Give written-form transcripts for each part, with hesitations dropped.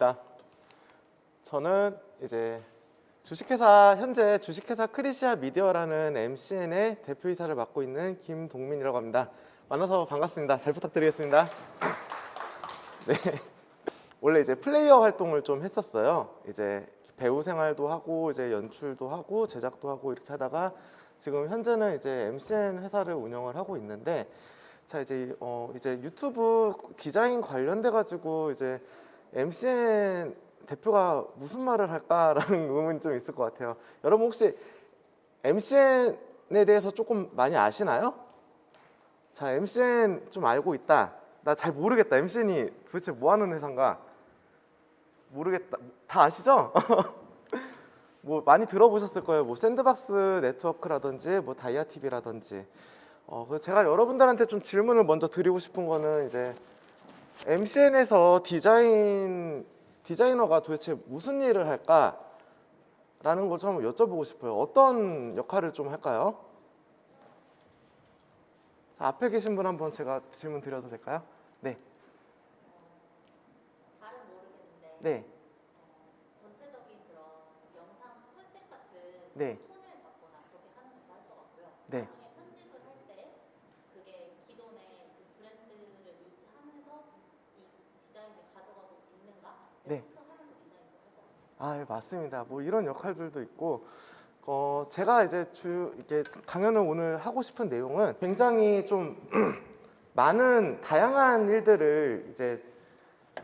반갑습니다. 저는 이제 현재 주식회사 크리시아 미디어라는 MCN의 대표이사를 맡고 있는 김동민이라고 합니다. 만나서 반갑습니다. 잘 부탁드리겠습니다. 네. 원래 이제 플레이어 활동을 좀 했었어요. 이제 배우 생활도 하고 이제 연출도 하고 제작도 하고 이렇게 하다가 지금 현재는 이제 MCN 회사를 운영을 하고 있는데, 자 이제 유튜브 디자인 관련돼 가지고 이제 MCN 대표가 무슨 말을 할까라는 의문이 좀 있을 것 같아요. 여러분 혹시 MCN에 대해서 조금 많이 아시나요? 자, MCN 좀 알고 있다. 나 잘 모르겠다. MCN이 도대체 뭐 하는 회사인가? 모르겠다. 다 아시죠? 뭐 많이 들어보셨을 거예요. 뭐 샌드박스 네트워크라든지 뭐 다이아TV라든지. 제가 여러분들한테 좀 질문을 먼저 드리고 싶은 거는 이제 MCN에서 디자이너가 도대체 무슨 일을 할까라는 걸 좀 여쭤보고 싶어요. 어떤 역할을 좀 할까요? 자, 앞에 계신 분 한번 제가 질문 드려도 될까요? 네. 잘은 모르겠는데 네. 전체적인 그런 영상 컨셉 같은 네. 톤을 잡거나 그렇게 하는 것도 할 것 같고요. 네. 나중에 편집을 할 때 그게 기존의 그 브랜드를 유지하면서 이 디자인을 가져가고 있는가? 네. 체크하면서 디자인을 할 것 같아요. 아, 예, 맞습니다. 뭐 이런 역할들도 있고, 제가 이제 이렇게 강연을 오늘 하고 싶은 내용은 굉장히 좀 많은 다양한 일들을 이제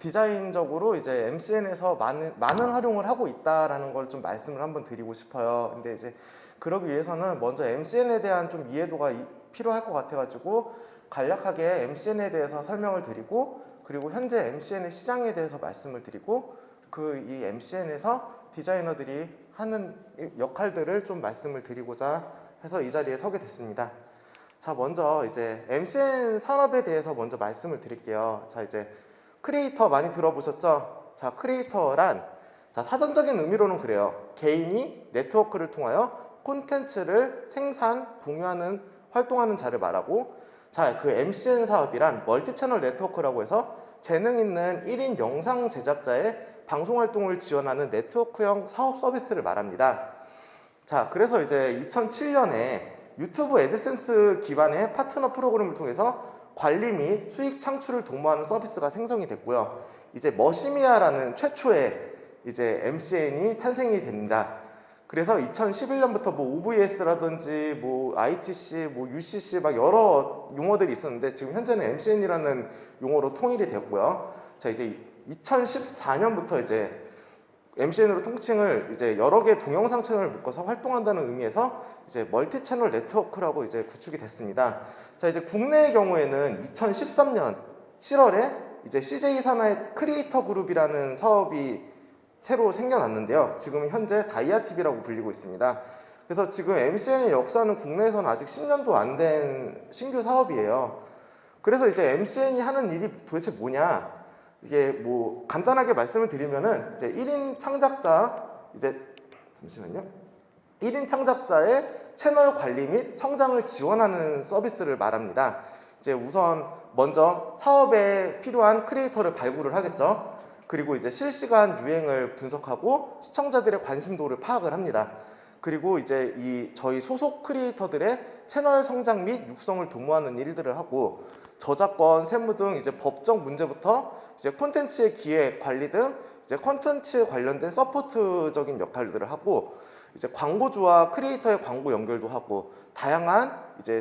디자인적으로 이제 MCN에서 많은 활용을 하고 있다라는 걸 좀 말씀을 한번 드리고 싶어요. 근데 이제 그러기 위해서는 먼저 MCN에 대한 좀 이해도가 필요할 것 같아가지고 간략하게 MCN에 대해서 설명을 드리고, 그리고 현재 MCN의 시장에 대해서 말씀을 드리고, 이 MCN에서 디자이너들이 하는 역할들을 좀 말씀을 드리고자 해서 이 자리에 서게 됐습니다. 자, 먼저 이제 MCN 산업에 대해서 먼저 말씀을 드릴게요. 자, 이제 크리에이터 많이 들어보셨죠? 자, 크리에이터란, 자, 사전적인 의미로는 그래요. 개인이 네트워크를 통하여 콘텐츠를 생산, 공유하는, 활동하는 자를 말하고, 자, 그 MCN 사업이란 멀티채널 네트워크라고 해서 재능 있는 1인 영상 제작자의 방송 활동을 지원하는 네트워크형 사업 서비스를 말합니다. 자, 그래서 이제 2007년에 유튜브 애드센스 기반의 파트너 프로그램을 통해서 관리 및 수익 창출을 도모하는 서비스가 생성이 됐고요. 이제 머시미아라는 최초의 이제 MCN이 탄생이 됩니다. 그래서 2011년부터 뭐 OVS라든지 뭐 ITC, 뭐 UCC 막 여러 용어들이 있었는데 지금 현재는 MCN이라는 용어로 통일이 됐고요. 자, 이제 2014년부터 이제 MCN으로 통칭을 이제 여러 개 동영상 채널을 묶어서 활동한다는 의미에서 이제 멀티 채널 네트워크라고 이제 구축이 됐습니다. 자, 이제 국내의 경우에는 2013년 7월에 이제 CJ 산하의 크리에이터 그룹이라는 사업이 새로 생겨났는데요. 지금 현재 다이아TV라고 불리고 있습니다. 그래서 지금 MCN의 역사는 국내에서는 아직 10년도 안 된 신규 사업이에요. 그래서 이제 MCN이 하는 일이 도대체 뭐냐? 이게 뭐 간단하게 말씀을 드리면은 이제 1인 창작자, 이제 잠시만요. 1인 창작자의 채널 관리 및 성장을 지원하는 서비스를 말합니다. 이제 우선 먼저 사업에 필요한 크리에이터를 발굴을 하겠죠. 그리고 이제 실시간 유행을 분석하고 시청자들의 관심도를 파악을 합니다. 그리고 이제 저희 소속 크리에이터들의 채널 성장 및 육성을 도모하는 일들을 하고, 저작권, 세무 등 이제 법적 문제부터 이제 콘텐츠의 기획, 관리 등 이제 콘텐츠에 관련된 서포트적인 역할들을 하고, 이제 광고주와 크리에이터의 광고 연결도 하고, 다양한 이제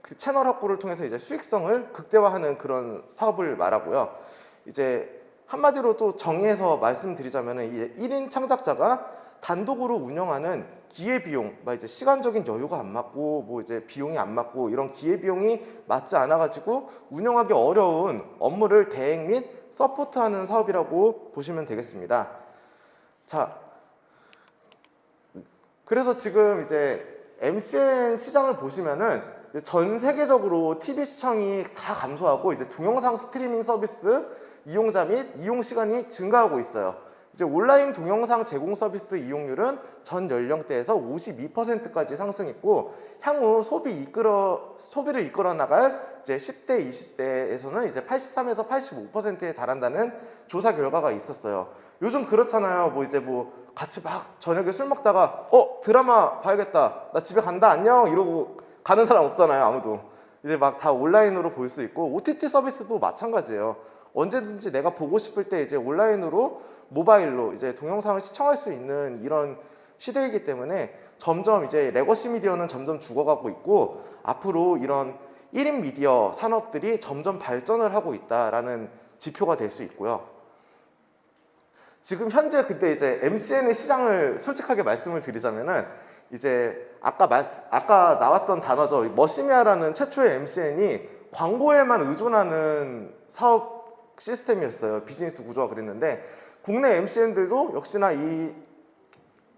그 채널 확보를 통해서 이제 수익성을 극대화하는 그런 사업을 말하고요. 이제 한마디로 또 정의해서 말씀드리자면은 이 1인 창작자가 단독으로 운영하는 기회비용, 이제 시간적인 여유가 안 맞고 뭐 이제 비용이 안 맞고 이런 기회비용이 맞지 않아가지고 운영하기 어려운 업무를 대행 및 서포트하는 사업이라고 보시면 되겠습니다. 자, 그래서 지금 이제 MCN 시장을 보시면은 전 세계적으로 TV 시청이 다 감소하고 이제 동영상 스트리밍 서비스 이용자 및 이용 시간이 증가하고 있어요. 이제 온라인 동영상 제공 서비스 이용률은 전 연령대에서 52%까지 상승했고, 향후 소비를 이끌어 나갈 이제 10대, 20대에서는 이제 83에서 85%에 달한다는 조사 결과가 있었어요. 요즘 그렇잖아요. 뭐 이제 뭐 같이 막 저녁에 술 먹다가 드라마 봐야겠다, 나 집에 간다, 안녕 이러고 가는 사람 없잖아요, 아무도. 이제 막 다 온라인으로 볼 수 있고, OTT 서비스도 마찬가지예요. 언제든지 내가 보고 싶을 때 이제 온라인으로, 모바일로 이제 동영상을 시청할 수 있는 이런 시대이기 때문에 점점 이제 레거시 미디어는 점점 죽어가고 있고, 앞으로 이런 1인 미디어 산업들이 점점 발전을 하고 있다라는 지표가 될 수 있고요. 지금 현재 근데 이제 MCN의 시장을 솔직하게 말씀을 드리자면은, 이제 아까 나왔던 단어죠. 머시미아라는 최초의 MCN이 광고에만 의존하는 사업 시스템이었어요. 비즈니스 구조가 그랬는데, 국내 MCN들도 역시나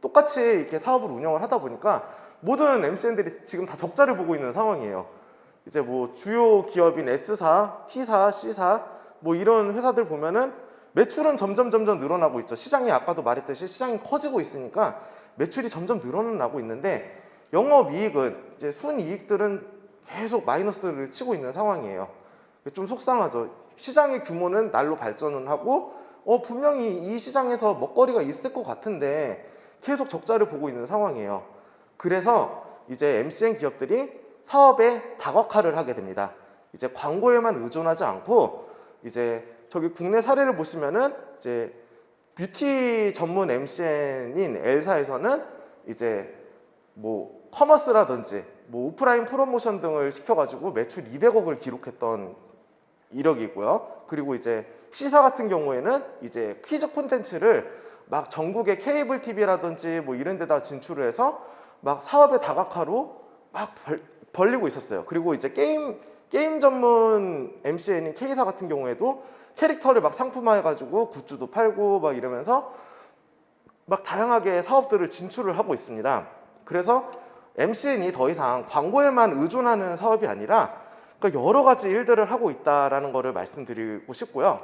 똑같이 이렇게 사업을 운영을 하다 보니까 모든 MCN들이 지금 다 적자를 보고 있는 상황이에요. 이제 뭐 주요 기업인 S사, T사, C사 뭐 이런 회사들 보면은 매출은 점점 늘어나고 있죠. 시장이 아까도 말했듯이 시장이 커지고 있으니까 매출이 점점 늘어나고 있는데, 영업이익은 이제 순이익들은 계속 마이너스를 치고 있는 상황이에요. 좀 속상하죠. 시장의 규모는 날로 발전을 하고 분명히 이 시장에서 먹거리가 있을 것 같은데 계속 적자를 보고 있는 상황이에요. 그래서 이제 MCN 기업들이 사업에 다각화를 하게 됩니다. 이제 광고에만 의존하지 않고, 이제 저기 국내 사례를 보시면은 이제 뷰티 전문 MCN인 L사에서는 이제 뭐 커머스라든지 뭐 오프라인 프로모션 등을 시켜가지고 매출 200억을 기록했던 이력이고요. 그리고 이제 C사 같은 경우에는 이제 퀴즈 콘텐츠를 막 전국의 케이블 TV라든지 뭐 이런 데다 진출을 해서 막 사업의 다각화로 막 벌리고 있었어요. 그리고 이제 게임 전문 MCN인 K사 같은 경우에도 캐릭터를 막 상품화해가지고 굿즈도 팔고 막 이러면서 막 다양하게 사업들을 진출을 하고 있습니다. 그래서 MCN이 더 이상 광고에만 의존하는 사업이 아니라 그러니까 여러 가지 일들을 하고 있다라는 거를 말씀드리고 싶고요.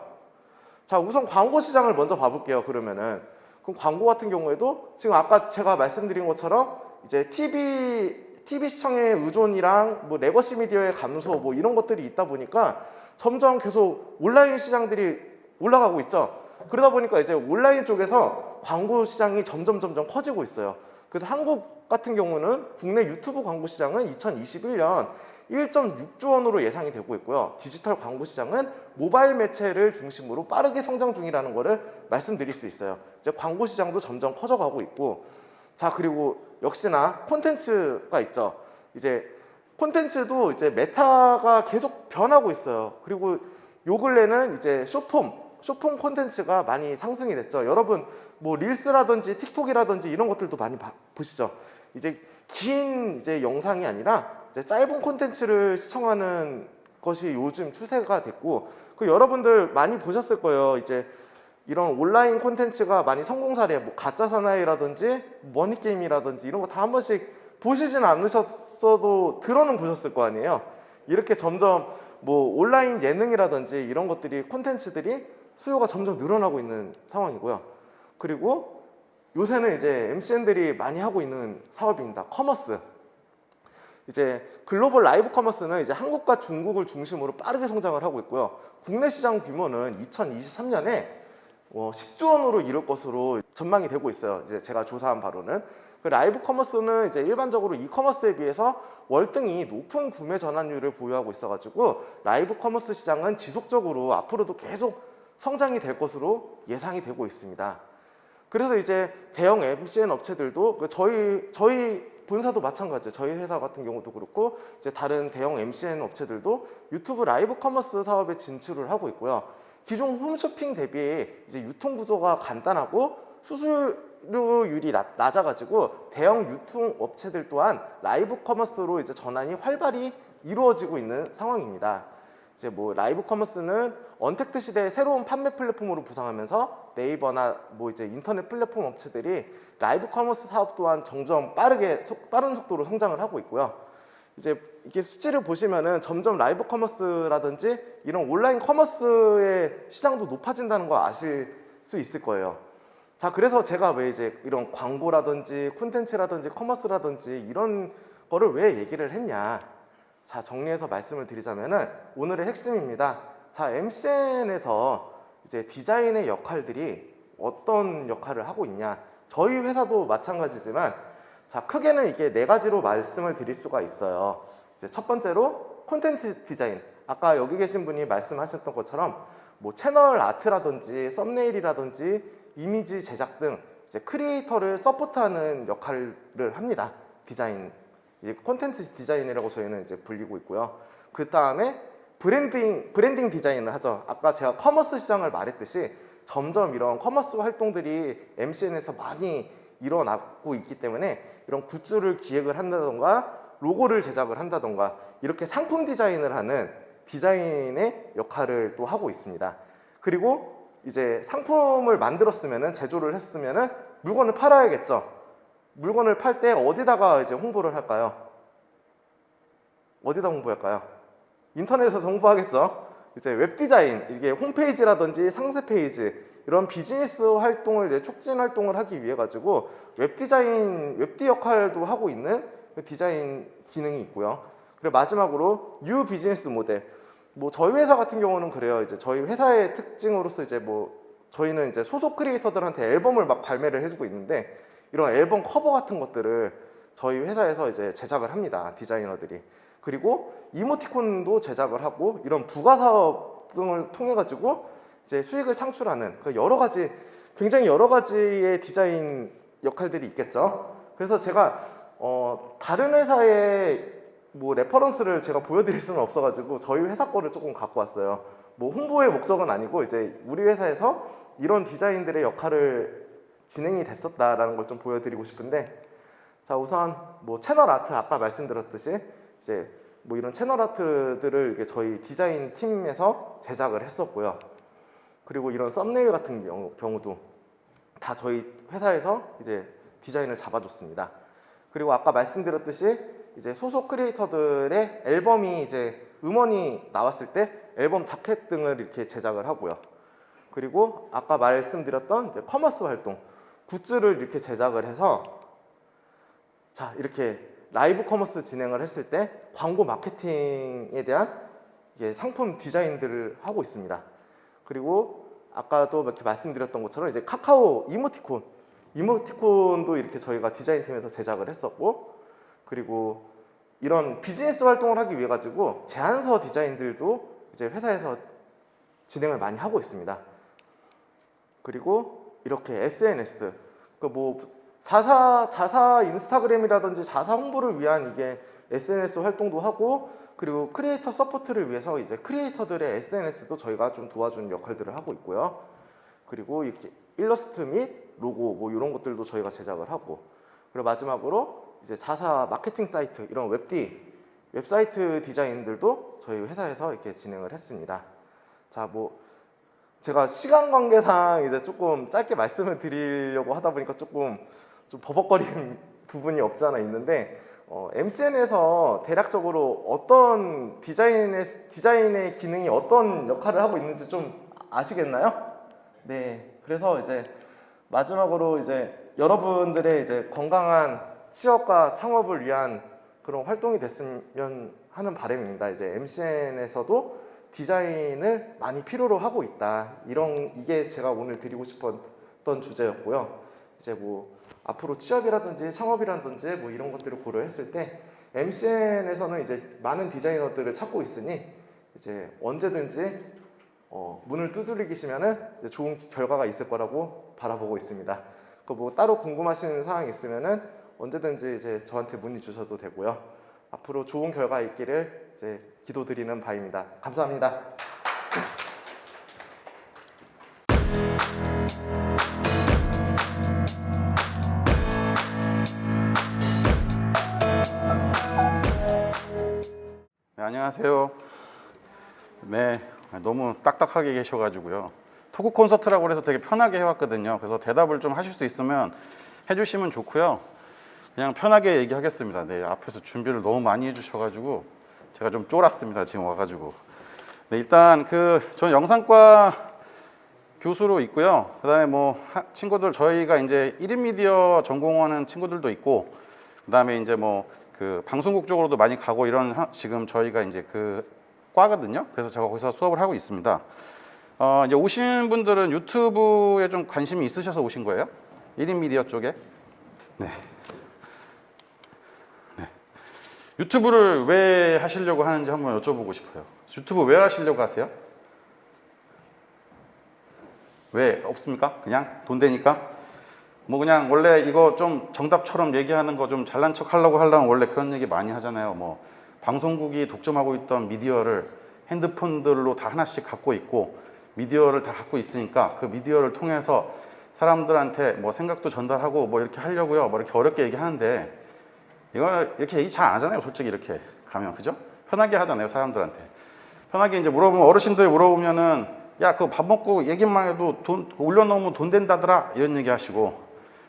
자, 우선 광고 시장을 먼저 봐볼게요. 그러면은 그럼 광고 같은 경우에도 지금 아까 제가 말씀드린 것처럼 이제 TV 시청의 의존이랑 뭐 레거시 미디어의 감소 뭐 이런 것들이 있다 보니까 점점 계속 온라인 시장들이 올라가고 있죠. 그러다 보니까 이제 온라인 쪽에서 광고 시장이 점점 커지고 있어요. 그래서 한국 같은 경우는 국내 유튜브 광고 시장은 2021년 1.6조 원으로 예상이 되고 있고요. 디지털 광고 시장은 모바일 매체를 중심으로 빠르게 성장 중이라는 것을 말씀드릴 수 있어요. 이제 광고 시장도 점점 커져가고 있고, 자, 그리고 역시나 콘텐츠가 있죠. 이제 콘텐츠도 이제 메타가 계속 변하고 있어요. 그리고 요 근래는 이제 쇼폼 콘텐츠가 많이 상승이 됐죠. 여러분 뭐 릴스라든지 틱톡이라든지 이런 것들도 많이 보시죠. 이제 긴 이제 영상이 아니라 이제 짧은 콘텐츠를 시청하는 것이 요즘 추세가 됐고, 그 여러분들 많이 보셨을 거예요. 이제 이런 온라인 콘텐츠가 많이 성공 사례, 뭐 가짜 사나이라든지 머니 게임이라든지 이런 거 다 한 번씩 보시진 않으셨어도 들어는 보셨을 거 아니에요. 이렇게 점점 뭐 온라인 예능이라든지 이런 것들이 콘텐츠들이 수요가 점점 늘어나고 있는 상황이고요. 그리고 요새는 이제 MCN들이 많이 하고 있는 사업입니다. 커머스. 이제 글로벌 라이브 커머스는 이제 한국과 중국을 중심으로 빠르게 성장을 하고 있고요. 국내 시장 규모는 2023년에 10조 원으로 이룰 것으로 전망이 되고 있어요. 이제 제가 조사한 바로는. 그 라이브 커머스는 이제 일반적으로 이커머스에 비해서 월등히 높은 구매 전환율을 보유하고 있어가지고 라이브 커머스 시장은 지속적으로 앞으로도 계속 성장이 될 것으로 예상이 되고 있습니다. 그래서 이제 대형 MCN 업체들도 저희 본사도 마찬가지예요. 저희 회사 같은 경우도 그렇고 이제 다른 대형 MCN 업체들도 유튜브 라이브 커머스 사업에 진출을 하고 있고요. 기존 홈쇼핑 대비 이제 유통 구조가 간단하고 수수료율이 낮아가지고 대형 유통 업체들 또한 라이브 커머스로 이제 전환이 활발히 이루어지고 있는 상황입니다. 이제 뭐 라이브 커머스는 언택트 시대의 새로운 판매 플랫폼으로 부상하면서 네이버나 뭐 이제 인터넷 플랫폼 업체들이 라이브 커머스 사업 또한 점점 빠른 속도로 성장을 하고 있고요. 이제 이게 수치를 보시면은 점점 라이브 커머스라든지 이런 온라인 커머스의 시장도 높아진다는 거 아실 수 있을 거예요. 자, 그래서 제가 왜 이제 이런 광고라든지 콘텐츠라든지 커머스라든지 이런 거를 왜 얘기를 했냐. 자, 정리해서 말씀을 드리자면은 오늘의 핵심입니다. 자, MCN에서 이제 디자인의 역할들이 어떤 역할을 하고 있냐. 저희 회사도 마찬가지지만, 자, 크게는 이게 네 가지로 말씀을 드릴 수가 있어요. 이제 첫 번째로 콘텐츠 디자인. 아까 여기 계신 분이 말씀하셨던 것처럼 뭐 채널 아트라든지 썸네일이라든지 이미지 제작 등 이제 크리에이터를 서포트하는 역할을 합니다. 디자인, 이제 콘텐츠 디자인이라고 저희는 이제 불리고 있고요. 그 다음에 브랜딩 디자인을 하죠. 아까 제가 커머스 시장을 말했듯이 점점 이런 커머스 활동들이 MCN에서 많이 일어나고 있기 때문에 이런 굿즈를 기획을 한다던가 로고를 제작을 한다던가 이렇게 상품 디자인을 하는 디자인의 역할을 또 하고 있습니다. 그리고 이제 상품을 만들었으면은, 제조를 했으면은 물건을 팔아야겠죠. 물건을 팔 때 어디다가 이제 홍보를 할까요? 어디다 홍보할까요? 인터넷에서 홍보하겠죠. 이제 웹 디자인, 이게 홈페이지라든지 상세 페이지 이런 비즈니스 활동을 이제 촉진 활동을 하기 위해 가지고 웹 디자인, 웹디 역할도 하고 있는 디자인 기능이 있고요. 그리고 마지막으로 뉴 비즈니스 모델. 뭐 저희 회사 같은 경우는 그래요. 이제 저희 회사의 특징으로서 이제 뭐 저희는 이제 소속 크리에이터들한테 앨범을 막 발매를 해주고 있는데, 이런 앨범 커버 같은 것들을 저희 회사에서 이제 제작을 합니다. 디자이너들이. 그리고 이모티콘도 제작을 하고 이런 부가 사업 등을 통해 가지고 이제 수익을 창출하는 그 여러 가지, 굉장히 여러 가지의 디자인 역할들이 있겠죠. 그래서 제가 다른 회사의 뭐 레퍼런스를 제가 보여드릴 수는 없어가지고 저희 회사 거를 조금 갖고 왔어요. 뭐 홍보의 목적은 아니고 이제 우리 회사에서 이런 디자인들의 역할을 진행이 됐었다라는 걸 좀 보여드리고 싶은데, 자, 우선 뭐 채널 아트, 아까 말씀드렸듯이 이제 뭐 이런 채널 아트들을 이게 저희 디자인 팀에서 제작을 했었고요. 그리고 이런 썸네일 같은 경우도 다 저희 회사에서 이제 디자인을 잡아줬습니다. 그리고 아까 말씀드렸듯이 이제 소속 크리에이터들의 앨범이 이제 음원이 나왔을 때 앨범 자켓 등을 이렇게 제작을 하고요. 그리고 아까 말씀드렸던 이제 커머스 활동, 굿즈를 이렇게 제작을 해서, 자, 이렇게 라이브 커머스 진행을 했을 때 광고 마케팅에 대한 이게 상품 디자인들을 하고 있습니다. 그리고 아까도 이렇게 말씀드렸던 것처럼 이제 카카오 이모티콘도 이렇게 저희가 디자인 팀에서 제작을 했었고, 그리고 이런 비즈니스 활동을 하기 위해 가지고 제안서 디자인들도 이제 회사에서 진행을 많이 하고 있습니다. 그리고 이렇게 SNS, 그 뭐 자사 인스타그램이라든지 자사 홍보를 위한 이게 SNS 활동도 하고, 그리고 크리에이터 서포트를 위해서 이제 크리에이터들의 SNS도 저희가 좀 도와주는 역할들을 하고 있고요. 그리고 이렇게 일러스트 및 로고 뭐 이런 것들도 저희가 제작을 하고, 그리고 마지막으로 이제 자사 마케팅 사이트, 이런 웹사이트 디자인들도 저희 회사에서 이렇게 진행을 했습니다. 자, 뭐 제가 시간 관계상 이제 조금 짧게 말씀을 드리려고 하다 보니까 조금 좀 버벅거리는 부분이 없지 않아 있는데, MCN에서 대략적으로 어떤 디자인의 기능이 어떤 역할을 하고 있는지 좀 아시겠나요? 네, 그래서 이제 마지막으로 이제 여러분들의 이제 건강한 취업과 창업을 위한 그런 활동이 됐으면 하는 바람입니다. 이제 MCN에서도 디자인을 많이 필요로 하고 있다. 이게 제가 오늘 드리고 싶었던 주제였고요. 이제 뭐 앞으로 취업이라든지 창업이라든지 뭐 이런 것들을 고려했을 때 MCN에서는 이제 많은 디자이너들을 찾고 있으니 이제 언제든지 문을 두드리시면은 좋은 결과가 있을 거라고 바라보고 있습니다. 그 뭐 따로 궁금하신 사항이 있으면은 언제든지 이제 저한테 문의 주셔도 되고요. 앞으로 좋은 결과 있기를 이제 기도드리는 바입니다. 감사합니다. 네, 안녕하세요. 네, 너무 딱딱하게 계셔가지고요. 토크 콘서트라고 해서 되게 편하게 해왔거든요. 그래서 대답을 좀 하실 수 있으면 해주시면 좋고요. 그냥 편하게 얘기하겠습니다. 네, 앞에서 준비를 너무 많이 해주셔가지고 제가 좀 쫄았습니다. 지금 와가지고. 네, 일단 저는 영상과 교수로 있고요. 그다음에 뭐 친구들 저희가 이제 1인 미디어 전공하는 친구들도 있고, 그다음에 이제 뭐 그 방송국 쪽으로도 많이 가고 이런 지금 저희가 이제 그 과거든요. 그래서 제가 거기서 수업을 하고 있습니다. 이제 오신 분들은 유튜브에 좀 관심이 있으셔서 오신 거예요? 1인 미디어 쪽에? 네. 네. 유튜브를 왜 하시려고 하는지 한번 여쭤보고 싶어요. 유튜브 왜 하시려고 하세요? 왜 없습니까? 그냥 돈 되니까? 뭐 그냥 원래 이거 좀 정답처럼 얘기하는 거 좀 잘난 척 하려고 하려면 원래 그런 얘기 많이 하잖아요. 뭐 방송국이 독점하고 있던 미디어를 핸드폰들로 다 하나씩 갖고 있고 미디어를 다 갖고 있으니까 그 미디어를 통해서 사람들한테 뭐 생각도 전달하고 뭐 이렇게 하려고요. 뭐 이렇게 어렵게 얘기하는데 이거 이렇게 얘기 잘 안 하잖아요. 솔직히 이렇게 가면 그죠? 편하게 하잖아요. 사람들한테 편하게 이제 물어보면 어르신들 물어보면은 야 그거 밥 먹고 얘기만 해도 돈 올려놓으면 돈 된다더라 이런 얘기 하시고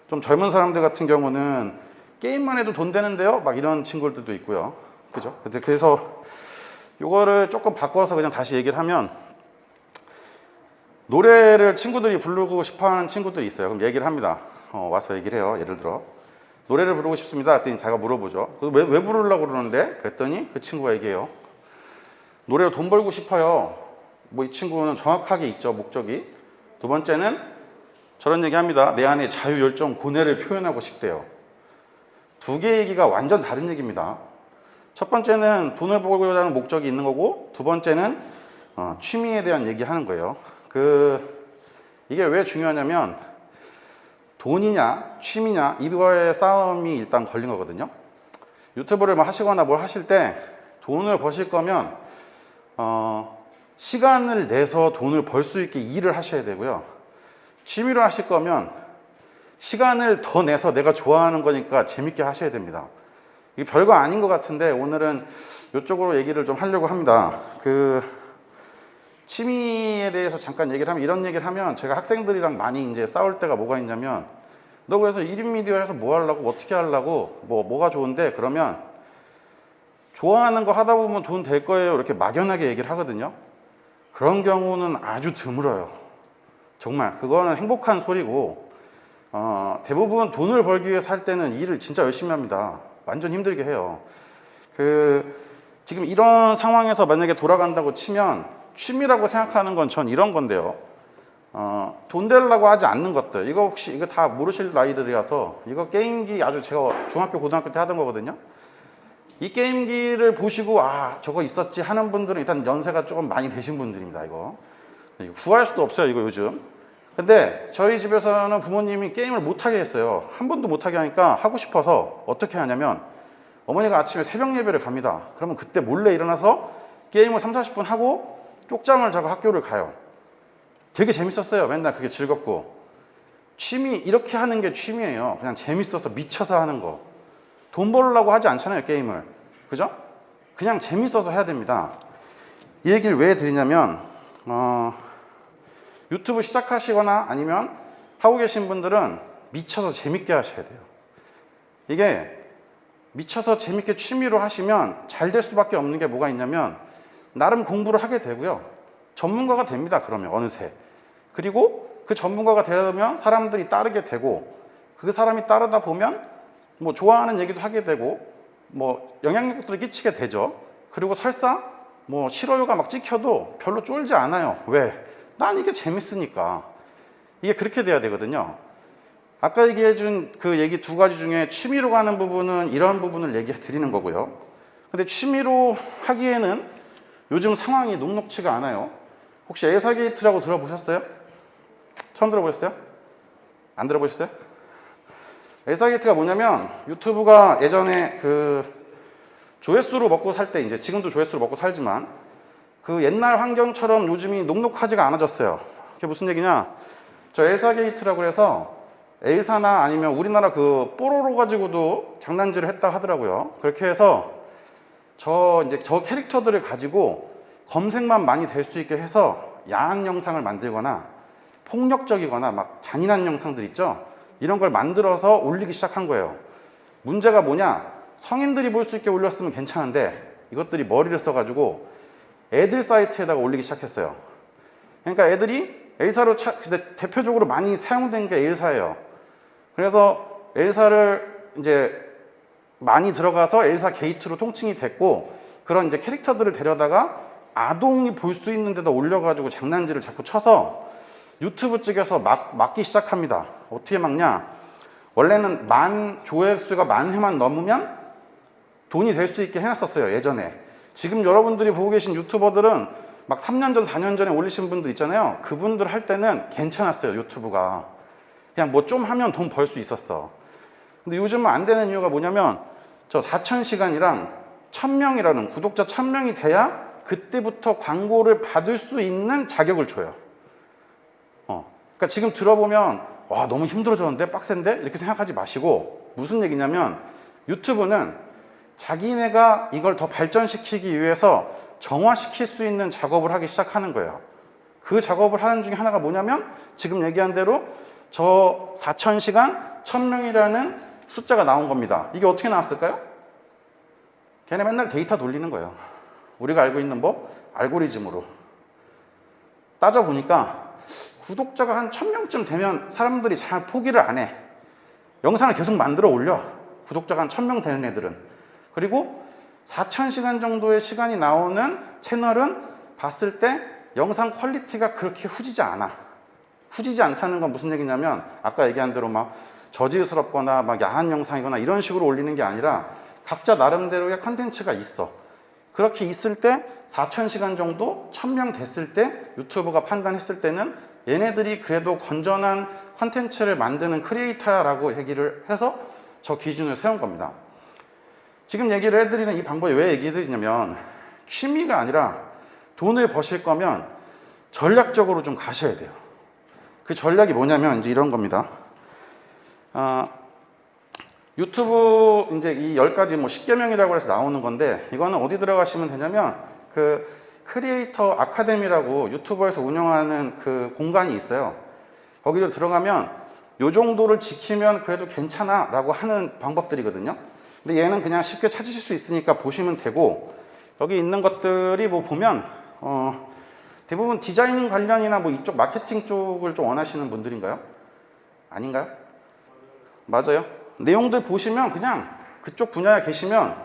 좀 젊은 사람들 같은 경우는 게임만 해도 돈 되는데요 막 이런 친구들도 있고요 그죠? 그래서 이거를 조금 바꿔서 그냥 다시 얘기를 하면 노래를 친구들이 부르고 싶어하는 친구들이 있어요. 그럼 얘기를 합니다. 와서 얘기를 해요. 예를 들어 노래를 부르고 싶습니다 그랬더니 제가 물어보죠. 왜 부르려고 그러는데? 그랬더니 그 친구가 얘기해요. 노래로 돈 벌고 싶어요. 뭐 이 친구는 정확하게 있죠 목적이. 두 번째는 저런 얘기 합니다. 내 안에 자유, 열정, 고뇌를 표현하고 싶대요. 두 개의 얘기가 완전 다른 얘기입니다. 첫 번째는 돈을 벌고자 하는 목적이 있는 거고 두 번째는 취미에 대한 얘기하는 거예요. 이게 왜 중요하냐면 돈이냐 취미냐 이거의 싸움이 일단 걸린 거거든요. 유튜브를 뭐 하시거나 뭘 하실 때 돈을 버실 거면 시간을 내서 돈을 벌 수 있게 일을 하셔야 되고요. 취미로 하실 거면 시간을 더 내서 내가 좋아하는 거니까 재밌게 하셔야 됩니다. 이게 별거 아닌 것 같은데 오늘은 이쪽으로 얘기를 좀 하려고 합니다. 취미에 대해서 잠깐 얘기를 하면 이런 얘기를 하면 제가 학생들이랑 많이 이제 싸울 때가 뭐가 있냐면 너 그래서 1인 미디어 해서 뭐 하려고 어떻게 하려고 뭐가 좋은데 그러면 좋아하는 거 하다 보면 돈 될 거예요 이렇게 막연하게 얘기를 하거든요. 그런 경우는 아주 드물어요. 정말 그거는 행복한 소리고 대부분 돈을 벌기 위해서 할 때는 일을 진짜 열심히 합니다. 완전 힘들게 해요. 지금 이런 상황에서 만약에 돌아간다고 치면 취미라고 생각하는 건 전 이런 건데요. 돈 되려고 하지 않는 것들 이거 혹시 이거 다 모르실 나이들이라서 이거 게임기 아주 제가 중학교 고등학교 때 하던 거거든요. 이 게임기를 보시고 아 저거 있었지 하는 분들은 일단 연세가 조금 많이 되신 분들입니다. 이거 구할 수도 없어요 이거 요즘. 근데 저희 집에서는 부모님이 게임을 못하게 했어요. 한 번도 못하게 하니까 하고 싶어서 어떻게 하냐면 어머니가 아침에 새벽 예배를 갑니다. 그러면 그때 몰래 일어나서 게임을 30-40분 하고 쪽잠을 자고 학교를 가요. 되게 재밌었어요. 맨날 그게 즐겁고. 취미 이렇게 하는 게 취미예요. 그냥 재밌어서 미쳐서 하는 거. 돈 벌려고 하지 않잖아요 게임을. 그죠? 그냥 재밌어서 해야 됩니다. 이 얘기를 왜 드리냐면 유튜브 시작하시거나 아니면 하고 계신 분들은 미쳐서 재밌게 하셔야 돼요. 이게 미쳐서 재밌게 취미로 하시면 잘 될 수밖에 없는 게 뭐가 있냐면 나름 공부를 하게 되고요. 전문가가 됩니다. 그러면 어느새. 그리고 그 전문가가 되면 사람들이 따르게 되고 그 사람이 따르다 보면 뭐 좋아하는 얘기도 하게 되고 뭐 영향력들을 끼치게 되죠. 그리고 설사 뭐 싫어요가 막 찍혀도 별로 쫄지 않아요. 왜? 난 이게 재밌으니까. 이게 그렇게 돼야 되거든요. 아까 얘기해 준 그 얘기 두 가지 중에 취미로 가는 부분은 이런 부분을 얘기해 드리는 거고요. 근데 취미로 하기에는 요즘 상황이 녹록치가 않아요. 혹시 에사게이트라고 들어보셨어요? 처음 들어보셨어요? 안 들어보셨어요? 에사게이트가 뭐냐면 유튜브가 예전에 조회수로 먹고 살 때 이제 지금도 조회수로 먹고 살지만 그 옛날 환경처럼 요즘이 녹록하지가 않아졌어요. 그게 무슨 얘기냐? 저 엘사게이트라고 해서 엘사나 아니면 우리나라 그 뽀로로 가지고도 장난질을 했다 하더라고요. 그렇게 해서 저 캐릭터들을 가지고 검색만 많이 될 수 있게 해서 야한 영상을 만들거나 폭력적이거나 막 잔인한 영상들 있죠? 이런 걸 만들어서 올리기 시작한 거예요. 문제가 뭐냐? 성인들이 볼 수 있게 올렸으면 괜찮은데 이것들이 머리를 써가지고 애들 사이트에다가 올리기 시작했어요. 그러니까 애들이 A사로 근데 대표적으로 많이 사용된 게 A사예요. 그래서 A사를 이제 많이 들어가서 A사 게이트로 통칭이 됐고, 그런 이제 캐릭터들을 데려다가 아동이 볼 수 있는 데다 올려가지고 장난질을 자꾸 쳐서 유튜브 측에서 막기 시작합니다. 어떻게 막냐? 원래는 조회수가 10,000회만 넘으면 돈이 될 수 있게 해놨었어요, 예전에. 지금 여러분들이 보고 계신 유튜버들은 막 3년 전, 4년 전에 올리신 분들 있잖아요. 그분들 할 때는 괜찮았어요, 유튜브가. 그냥 뭐 좀 하면 돈 벌 수 있었어. 근데 요즘은 안 되는 이유가 뭐냐면, 저 4,000시간이랑 1,000명이라는 구독자 1,000명이 돼야 그때부터 광고를 받을 수 있는 자격을 줘요. 그러니까 지금 들어보면 와 너무 힘들어졌는데 빡센데 이렇게 생각하지 마시고, 무슨 얘기냐면 유튜브는 자기네가 이걸 더 발전시키기 위해서 정화시킬 수 있는 작업을 하기 시작하는 거예요. 그 작업을 하는 중에 하나가 뭐냐면 지금 얘기한 대로 저 4,000시간 1,000명이라는 숫자가 나온 겁니다. 이게 어떻게 나왔을까요? 걔네 맨날 데이터 돌리는 거예요. 우리가 알고 있는 법, 알고리즘으로 따져보니까 구독자가 한 1,000명쯤 되면 사람들이 잘 포기를 안 해. 영상을 계속 만들어 올려, 구독자가 한 1,000명 되는 애들은. 그리고 4,000시간 정도의 시간이 나오는 채널은 봤을 때 영상 퀄리티가 그렇게 후지지 않아. 후지지 않다는 건 무슨 얘기냐면, 아까 얘기한 대로 막 저질스럽거나 막 야한 영상이거나 이런 식으로 올리는 게 아니라 각자 나름대로의 컨텐츠가 있어. 그렇게 있을 때 4,000시간 정도 1,000명 됐을 때 유튜브가 판단했을 때는 얘네들이 그래도 건전한 컨텐츠를 만드는 크리에이터라고 얘기를 해서 저 기준을 세운 겁니다. 지금 얘기를 해드리는 이 방법이 왜 얘기해드리냐면, 취미가 아니라 돈을 버실 거면 전략적으로 좀 가셔야 돼요. 그 전략이 뭐냐면 이제 이런 겁니다. 유튜브 이제 이 10가지 뭐 10계명이라고 해서 나오는 건데, 이거는 어디 들어가시면 되냐면 그 크리에이터 아카데미라고 유튜버에서 운영하는 그 공간이 있어요. 거기로 들어가면 요 정도를 지키면 그래도 괜찮아 라고 하는 방법들이거든요. 근데 얘는 그냥 쉽게 찾으실 수 있으니까 보시면 되고, 여기 있는 것들이 뭐 보면 대부분 디자인 관련이나 뭐 이쪽 마케팅 쪽을 좀 원하시는 분들인가요? 아닌가요? 맞아요. 내용들 보시면 그냥 그쪽 분야에 계시면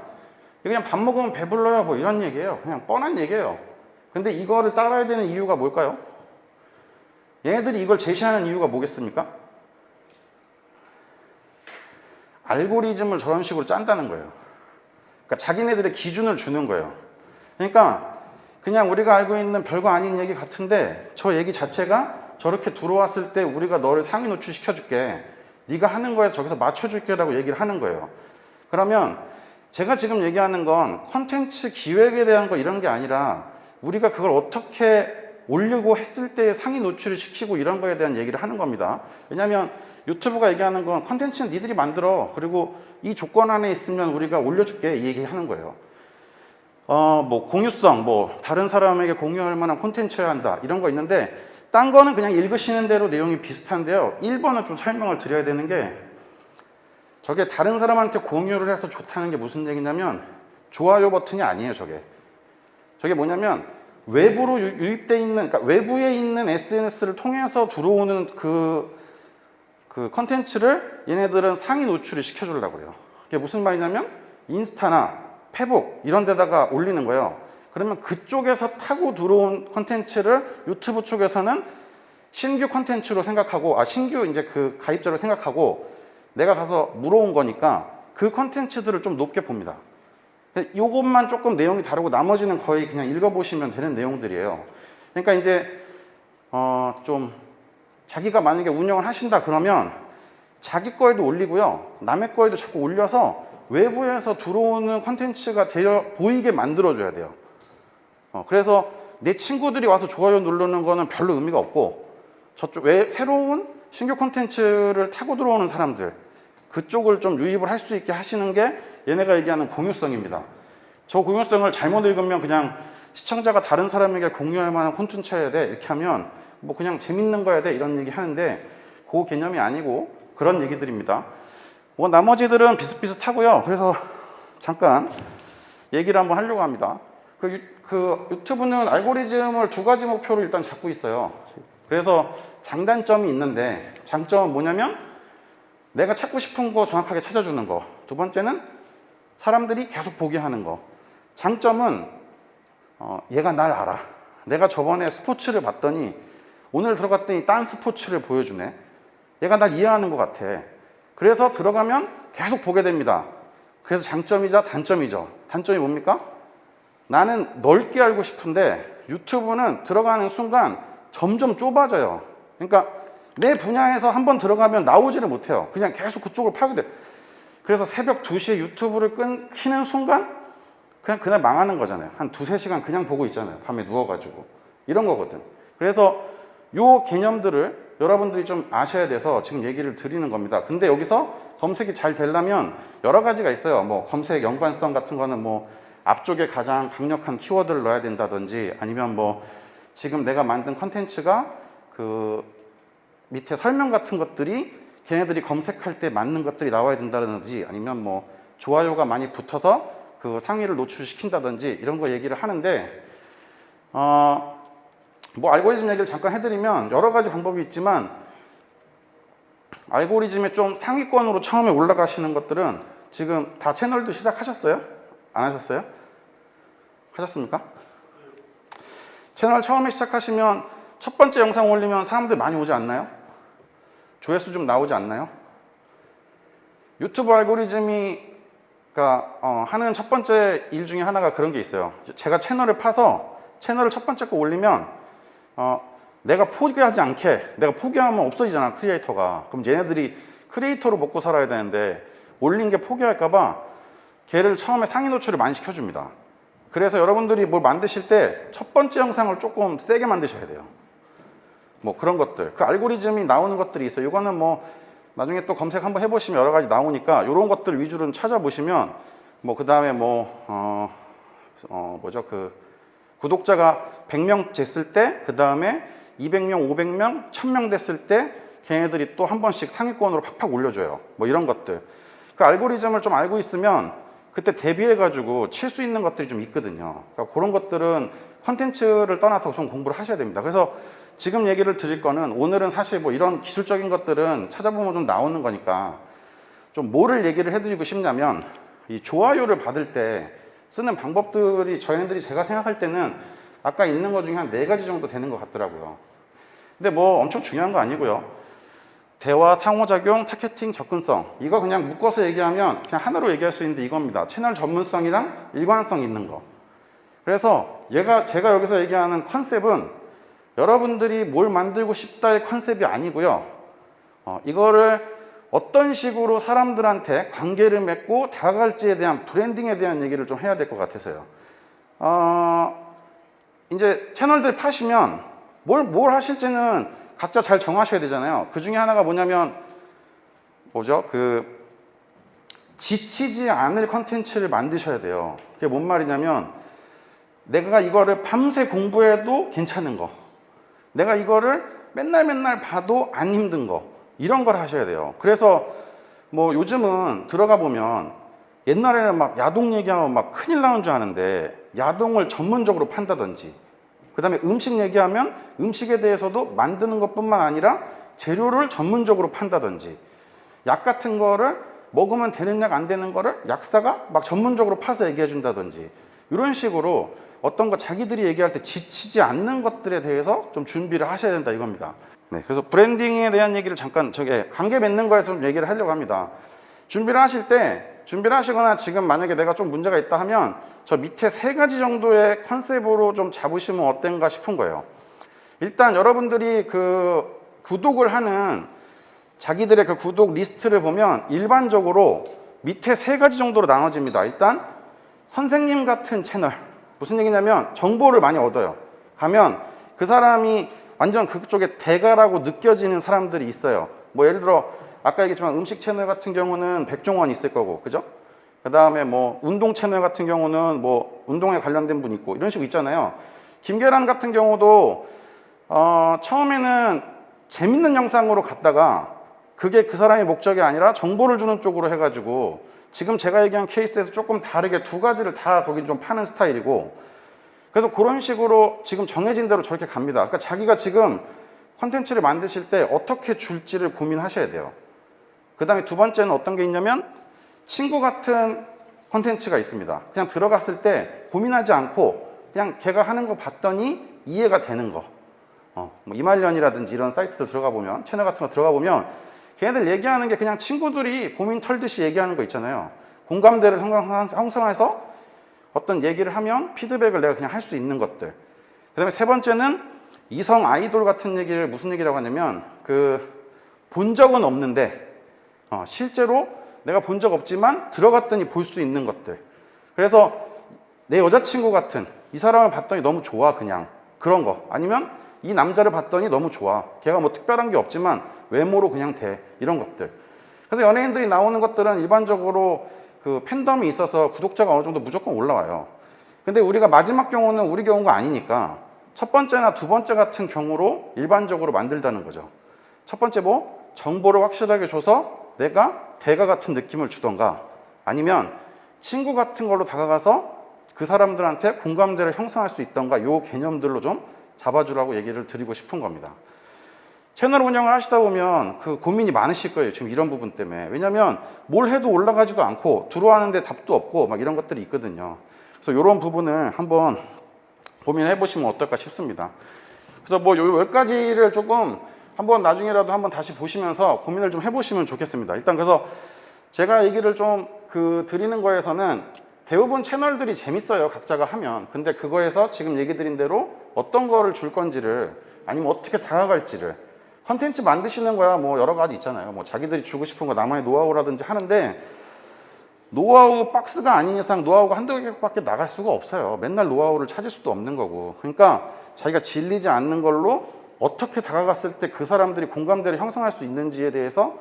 그냥 밥 먹으면 배불러요 뭐 이런 얘기예요. 그냥 뻔한 얘기예요. 근데 이거를 따라야 되는 이유가 뭘까요? 얘네들이 이걸 제시하는 이유가 뭐겠습니까? 알고리즘을 저런 식으로 짠다는 거예요. 그러니까 자기네들의 기준을 주는 거예요. 그러니까 그냥 우리가 알고 있는 별거 아닌 얘기 같은데, 저 얘기 자체가 저렇게 들어왔을 때 우리가 너를 상위 노출시켜 줄게, 네가 하는 거에서 저기서 맞춰줄게 라고 얘기를 하는 거예요. 그러면 제가 지금 얘기하는 건 콘텐츠 기획에 대한 거 이런 게 아니라 우리가 그걸 어떻게 올리고 했을 때 상위 노출을 시키고 이런 거에 대한 얘기를 하는 겁니다. 왜냐하면 유튜브가 얘기하는 건 콘텐츠는 니들이 만들어, 그리고 이 조건 안에 있으면 우리가 올려줄게, 이 얘기하는 거예요. 뭐 공유성, 뭐 다른 사람에게 공유할 만한 콘텐츠여야 한다 이런 거 있는데, 딴 거는 그냥 읽으시는 대로 내용이 비슷한데요. 1번은 좀 설명을 드려야 되는 게, 저게 다른 사람한테 공유를 해서 좋다는 게 무슨 얘기냐면 좋아요 버튼이 아니에요. 저게 뭐냐면 외부로 유입되어 있는, 그러니까 외부에 있는 SNS를 통해서 들어오는 그 컨텐츠를 얘네들은 상위 노출을 시켜주려고 그래요. 그게 무슨 말이냐면 인스타나 페북 이런 데다가 올리는 거예요. 그러면 그쪽에서 타고 들어온 컨텐츠를 유튜브 쪽에서는 신규 컨텐츠로 생각하고, 신규 이제 그 가입자로 생각하고 내가 가서 물어온 거니까 그 컨텐츠들을 좀 높게 봅니다. 요것만 조금 내용이 다르고 나머지는 거의 그냥 읽어보시면 되는 내용들이에요. 그러니까 이제 좀 자기가 만약에 운영을 하신다 그러면 자기 거에도 올리고요, 남의 거에도 자꾸 올려서 외부에서 들어오는 컨텐츠가 되어 보이게 만들어줘야 돼요. 그래서 내 친구들이 와서 좋아요 누르는 거는 별로 의미가 없고, 저쪽 새로운 신규 콘텐츠를 타고 들어오는 사람들, 그쪽을 좀 유입을 할 수 있게 하시는 게 얘네가 얘기하는 공유성입니다. 저 공유성을 잘못 읽으면 그냥 시청자가 다른 사람에게 공유할 만한 콘텐츠여야 돼 이렇게 하면 뭐 그냥 재밌는 거야 돼 이런 얘기 하는데, 그 개념이 아니고 그런 얘기들입니다. 뭐 나머지들은 비슷비슷하고요. 그래서 잠깐 얘기를 한번 하려고 합니다. 그 유튜브는 알고리즘을 2가지 목표로 일단 잡고 있어요. 그래서 장단점이 있는데 장점은 뭐냐면 내가 찾고 싶은 거 정확하게 찾아주는 거. 두 번째는 사람들이 계속 보게 하는 거. 장점은 얘가 날 알아. 내가 저번에 스포츠를 봤더니 오늘 들어갔더니 딴 스포츠를 보여주네. 얘가 날 이해하는 것 같아. 그래서 들어가면 계속 보게 됩니다. 그래서 장점이자 단점이죠. 단점이 뭡니까? 나는 넓게 알고 싶은데 유튜브는 들어가는 순간 점점 좁아져요. 그러니까 내 분야에서 한번 들어가면 나오지를 못해요. 그냥 계속 그쪽을 파게 돼. 그래서 새벽 2시에 유튜브를 켜는 순간 그냥 그날 망하는 거잖아요. 한 2-3시간 그냥 보고 있잖아요. 밤에 누워가지고. 이런 거거든. 그래서 요 개념들을 여러분들이 좀 아셔야 돼서 지금 얘기를 드리는 겁니다. 근데 여기서 검색이 잘 되려면 여러 가지가 있어요. 뭐 검색 연관성 같은 거는 뭐 앞쪽에 가장 강력한 키워드를 넣어야 된다든지 아니면 뭐 지금 내가 만든 컨텐츠가 그 밑에 설명 같은 것들이 걔네들이 검색할 때 맞는 것들이 나와야 된다든지 아니면 뭐 좋아요가 많이 붙어서 그 상위를 노출시킨다든지 이런 거 얘기를 하는데 뭐 알고리즘 얘기를 잠깐 해드리면 여러 가지 방법이 있지만 알고리즘에 좀 상위권으로 처음에 올라가시는 것들은 지금 다 채널도 시작하셨어요? 안 하셨어요? 하셨습니까? 채널 처음에 시작하시면 첫 번째 영상 올리면 사람들 많이 오지 않나요? 조회수 좀 나오지 않나요? 유튜브 알고리즘이 하는 첫 번째 일 중에 하나가 그런 게 있어요. 제가 채널을 파서 채널을 첫 번째 거 올리면 내가 포기하지 않게 내가 포기하면 없어지잖아 크리에이터가. 그럼 얘네들이 크리에이터로 먹고 살아야 되는데 올린 게 포기할까봐 걔를 처음에 상위 노출을 많이 시켜줍니다. 그래서 여러분들이 뭘 만드실 때 첫 번째 영상을 조금 세게 만드셔야 돼요. 뭐 그런 것들 그 알고리즘이 나오는 것들이 있어요. 이거는 뭐 나중에 또 검색 한번 해보시면 여러 가지 나오니까 이런 것들 위주로 찾아보시면 뭐 그 다음에 뭐죠 그 구독자가 100명 됐을 때 그 다음에 200명, 500명, 1000명 됐을 때 걔네들이 또 한 번씩 상위권으로 팍팍 올려줘요. 뭐 이런 것들 그 알고리즘을 좀 알고 있으면 그때 대비해 가지고 칠 수 있는 것들이 좀 있거든요. 그러니까 그런 것들은 컨텐츠를 떠나서 좀 공부를 하셔야 됩니다. 그래서 지금 얘기를 드릴 거는 오늘은 사실 뭐 이런 기술적인 것들은 찾아보면 좀 나오는 거니까 좀 뭐를 얘기를 해드리고 싶냐면 이 좋아요를 받을 때 쓰는 방법들이 저희들이 제가 생각할 때는 아까 있는 것 중에 한 4가지 정도 되는 것 같더라고요. 근데 뭐 엄청 중요한 거 아니고요. 대화, 상호작용, 타겟팅, 접근성 이거 그냥 묶어서 얘기하면 그냥 하나로 얘기할 수 있는데 이겁니다. 채널 전문성이랑 일관성 있는 거. 그래서 제가 여기서 얘기하는 컨셉은 여러분들이 뭘 만들고 싶다의 컨셉이 아니고요. 이거를 어떤 식으로 사람들한테 관계를 맺고 다가갈지에 대한 브랜딩에 대한 얘기를 좀 해야 될 것 같아서요. 이제 채널들 파시면 뭘 하실지는 각자 잘 정하셔야 되잖아요. 그 중에 하나가 뭐냐면 지치지 않을 컨텐츠를 만드셔야 돼요. 그게 뭔 말이냐면 내가 이거를 밤새 공부해도 괜찮은 거, 내가 이거를 맨날 봐도 안 힘든 거, 이런 걸 하셔야 돼요. 그래서 뭐 요즘은 들어가 보면 옛날에는 막 야동 얘기하면 막 큰일 나는 줄 아는데 야동을 전문적으로 판다든지 그 다음에 음식 얘기하면 음식에 대해서도 만드는 것뿐만 아니라 재료를 전문적으로 판다든지 약 같은 거를 먹으면 되는 약 안 되는 거를 약사가 막 전문적으로 파서 얘기해 준다든지 이런 식으로 어떤 거 자기들이 얘기할 때 지치지 않는 것들에 대해서 좀 준비를 하셔야 된다 이겁니다. 네, 그래서 브랜딩에 대한 얘기를 잠깐 관계 맺는 거에서 좀 얘기를 하려고 합니다. 준비를 하시거나 지금 만약에 내가 좀 문제가 있다 하면 저 밑에 3가지 정도의 컨셉으로 좀 잡으시면 어떤가 싶은 거예요. 일단 여러분들이 그 구독을 하는 자기들의 그 구독 리스트를 보면 일반적으로 밑에 3가지 정도로 나눠집니다. 일단 선생님 같은 채널, 무슨 얘기냐면 정보를 많이 얻어요. 가면 그 사람이 완전 그쪽에 대가라고 느껴지는 사람들이 있어요. 뭐 예를 들어 아까 얘기했지만 음식 채널 같은 경우는 백종원 있을 거고, 그죠? 그 다음에 뭐 운동 채널 같은 경우는 뭐 운동에 관련된 분 있고 이런 식으로 있잖아요. 김계란 같은 경우도 처음에는 재밌는 영상으로 갔다가 그게 그 사람의 목적이 아니라 정보를 주는 쪽으로 해가지고 지금 제가 얘기한 케이스에서 조금 다르게 2가지를 다 거긴 좀 파는 스타일이고, 그래서 그런 식으로 지금 정해진 대로 저렇게 갑니다. 그러니까 자기가 지금 컨텐츠를 만드실 때 어떻게 줄지를 고민하셔야 돼요. 그 다음에 두 번째는 어떤 게 있냐면 친구 같은 컨텐츠가 있습니다. 그냥 들어갔을 때 고민하지 않고 그냥 걔가 하는 거 봤더니 이해가 되는 거. 뭐 이말년이라든지 이런 사이트들 들어가 보면, 채널 같은 거 들어가 보면 걔네들 얘기하는 게 그냥 친구들이 고민 털듯이 얘기하는 거 있잖아요. 공감대를 형성해서 어떤 얘기를 하면 피드백을 내가 그냥 할 수 있는 것들. 그 다음에 세 번째는 이성 아이돌 같은 얘기를 무슨 얘기라고 하냐면 본 적은 없는데 실제로 내가 본 적 없지만 들어갔더니 볼 수 있는 것들. 그래서 내 여자친구 같은 이 사람을 봤더니 너무 좋아 그냥 그런 거. 아니면 이 남자를 봤더니 너무 좋아. 걔가 뭐 특별한 게 없지만 외모로 그냥 돼. 이런 것들. 그래서 연예인들이 나오는 것들은 일반적으로 그 팬덤이 있어서 구독자가 어느 정도 무조건 올라와요. 근데 우리가 마지막 경우는 우리 경우가 아니니까 첫 번째나 두 번째 같은 경우로 일반적으로 만들다는 거죠. 첫 번째 뭐 정보를 확실하게 줘서 내가 대가 같은 느낌을 주던가 아니면 친구 같은 걸로 다가가서 그 사람들한테 공감대를 형성할 수 있던가 요 개념들로 좀 잡아주라고 얘기를 드리고 싶은 겁니다. 채널 운영을 하시다 보면 그 고민이 많으실 거예요. 지금 이런 부분 때문에. 왜냐면 뭘 해도 올라가지도 않고 들어왔는데 답도 없고 막 이런 것들이 있거든요. 그래서 이런 부분을 한번 고민해 보시면 어떨까 싶습니다. 그래서 뭐 요 10가지를 조금 한번 나중에라도 한번 다시 보시면서 고민을 좀 해보시면 좋겠습니다. 일단 그래서 제가 얘기를 좀 드리는 거에서는 대부분 채널들이 재밌어요. 각자가 하면. 근데 그거에서 지금 얘기 드린 대로 어떤 거를 줄 건지를 아니면 어떻게 다가갈지를 컨텐츠 만드시는 거야 뭐 여러 가지 있잖아요. 뭐 자기들이 주고 싶은 거 나만의 노하우라든지 하는데 노하우 박스가 아닌 이상 노하우가 한두 개밖에 나갈 수가 없어요. 맨날 노하우를 찾을 수도 없는 거고. 그러니까 자기가 질리지 않는 걸로 어떻게 다가갔을 때 그 사람들이 공감대를 형성할 수 있는지에 대해서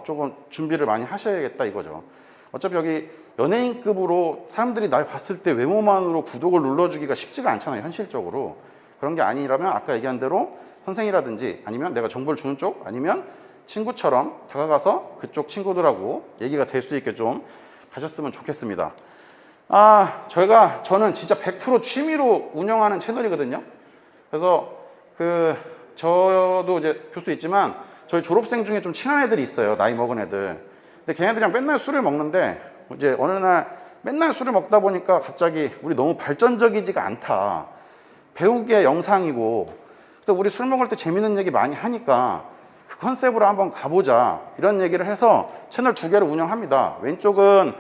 조금 준비를 많이 하셔야겠다 이거죠. 어차피 여기 연예인급으로 사람들이 날 봤을 때 외모만으로 구독을 눌러주기가 쉽지가 않잖아요. 현실적으로. 그런 게 아니라면 아까 얘기한 대로 선생이라든지 아니면 내가 정보를 주는 쪽 아니면 친구처럼 다가가서 그쪽 친구들하고 얘기가 될 수 있게 좀 가셨으면 좋겠습니다. 저는 진짜 100% 취미로 운영하는 채널이거든요. 그래서 저도 이제 교수 있지만 저희 졸업생 중에 좀 친한 애들이 있어요. 나이 먹은 애들. 근데 걔네들이랑 맨날 술을 먹는데 이제 어느 날 맨날 술을 먹다 보니까 갑자기 우리 너무 발전적이지가 않다. 배우기의 영상이고 그래서 우리 술 먹을 때 재밌는 얘기 많이 하니까 그 컨셉으로 한번 가보자 이런 얘기를 해서 채널 2개를 운영합니다. 왼쪽은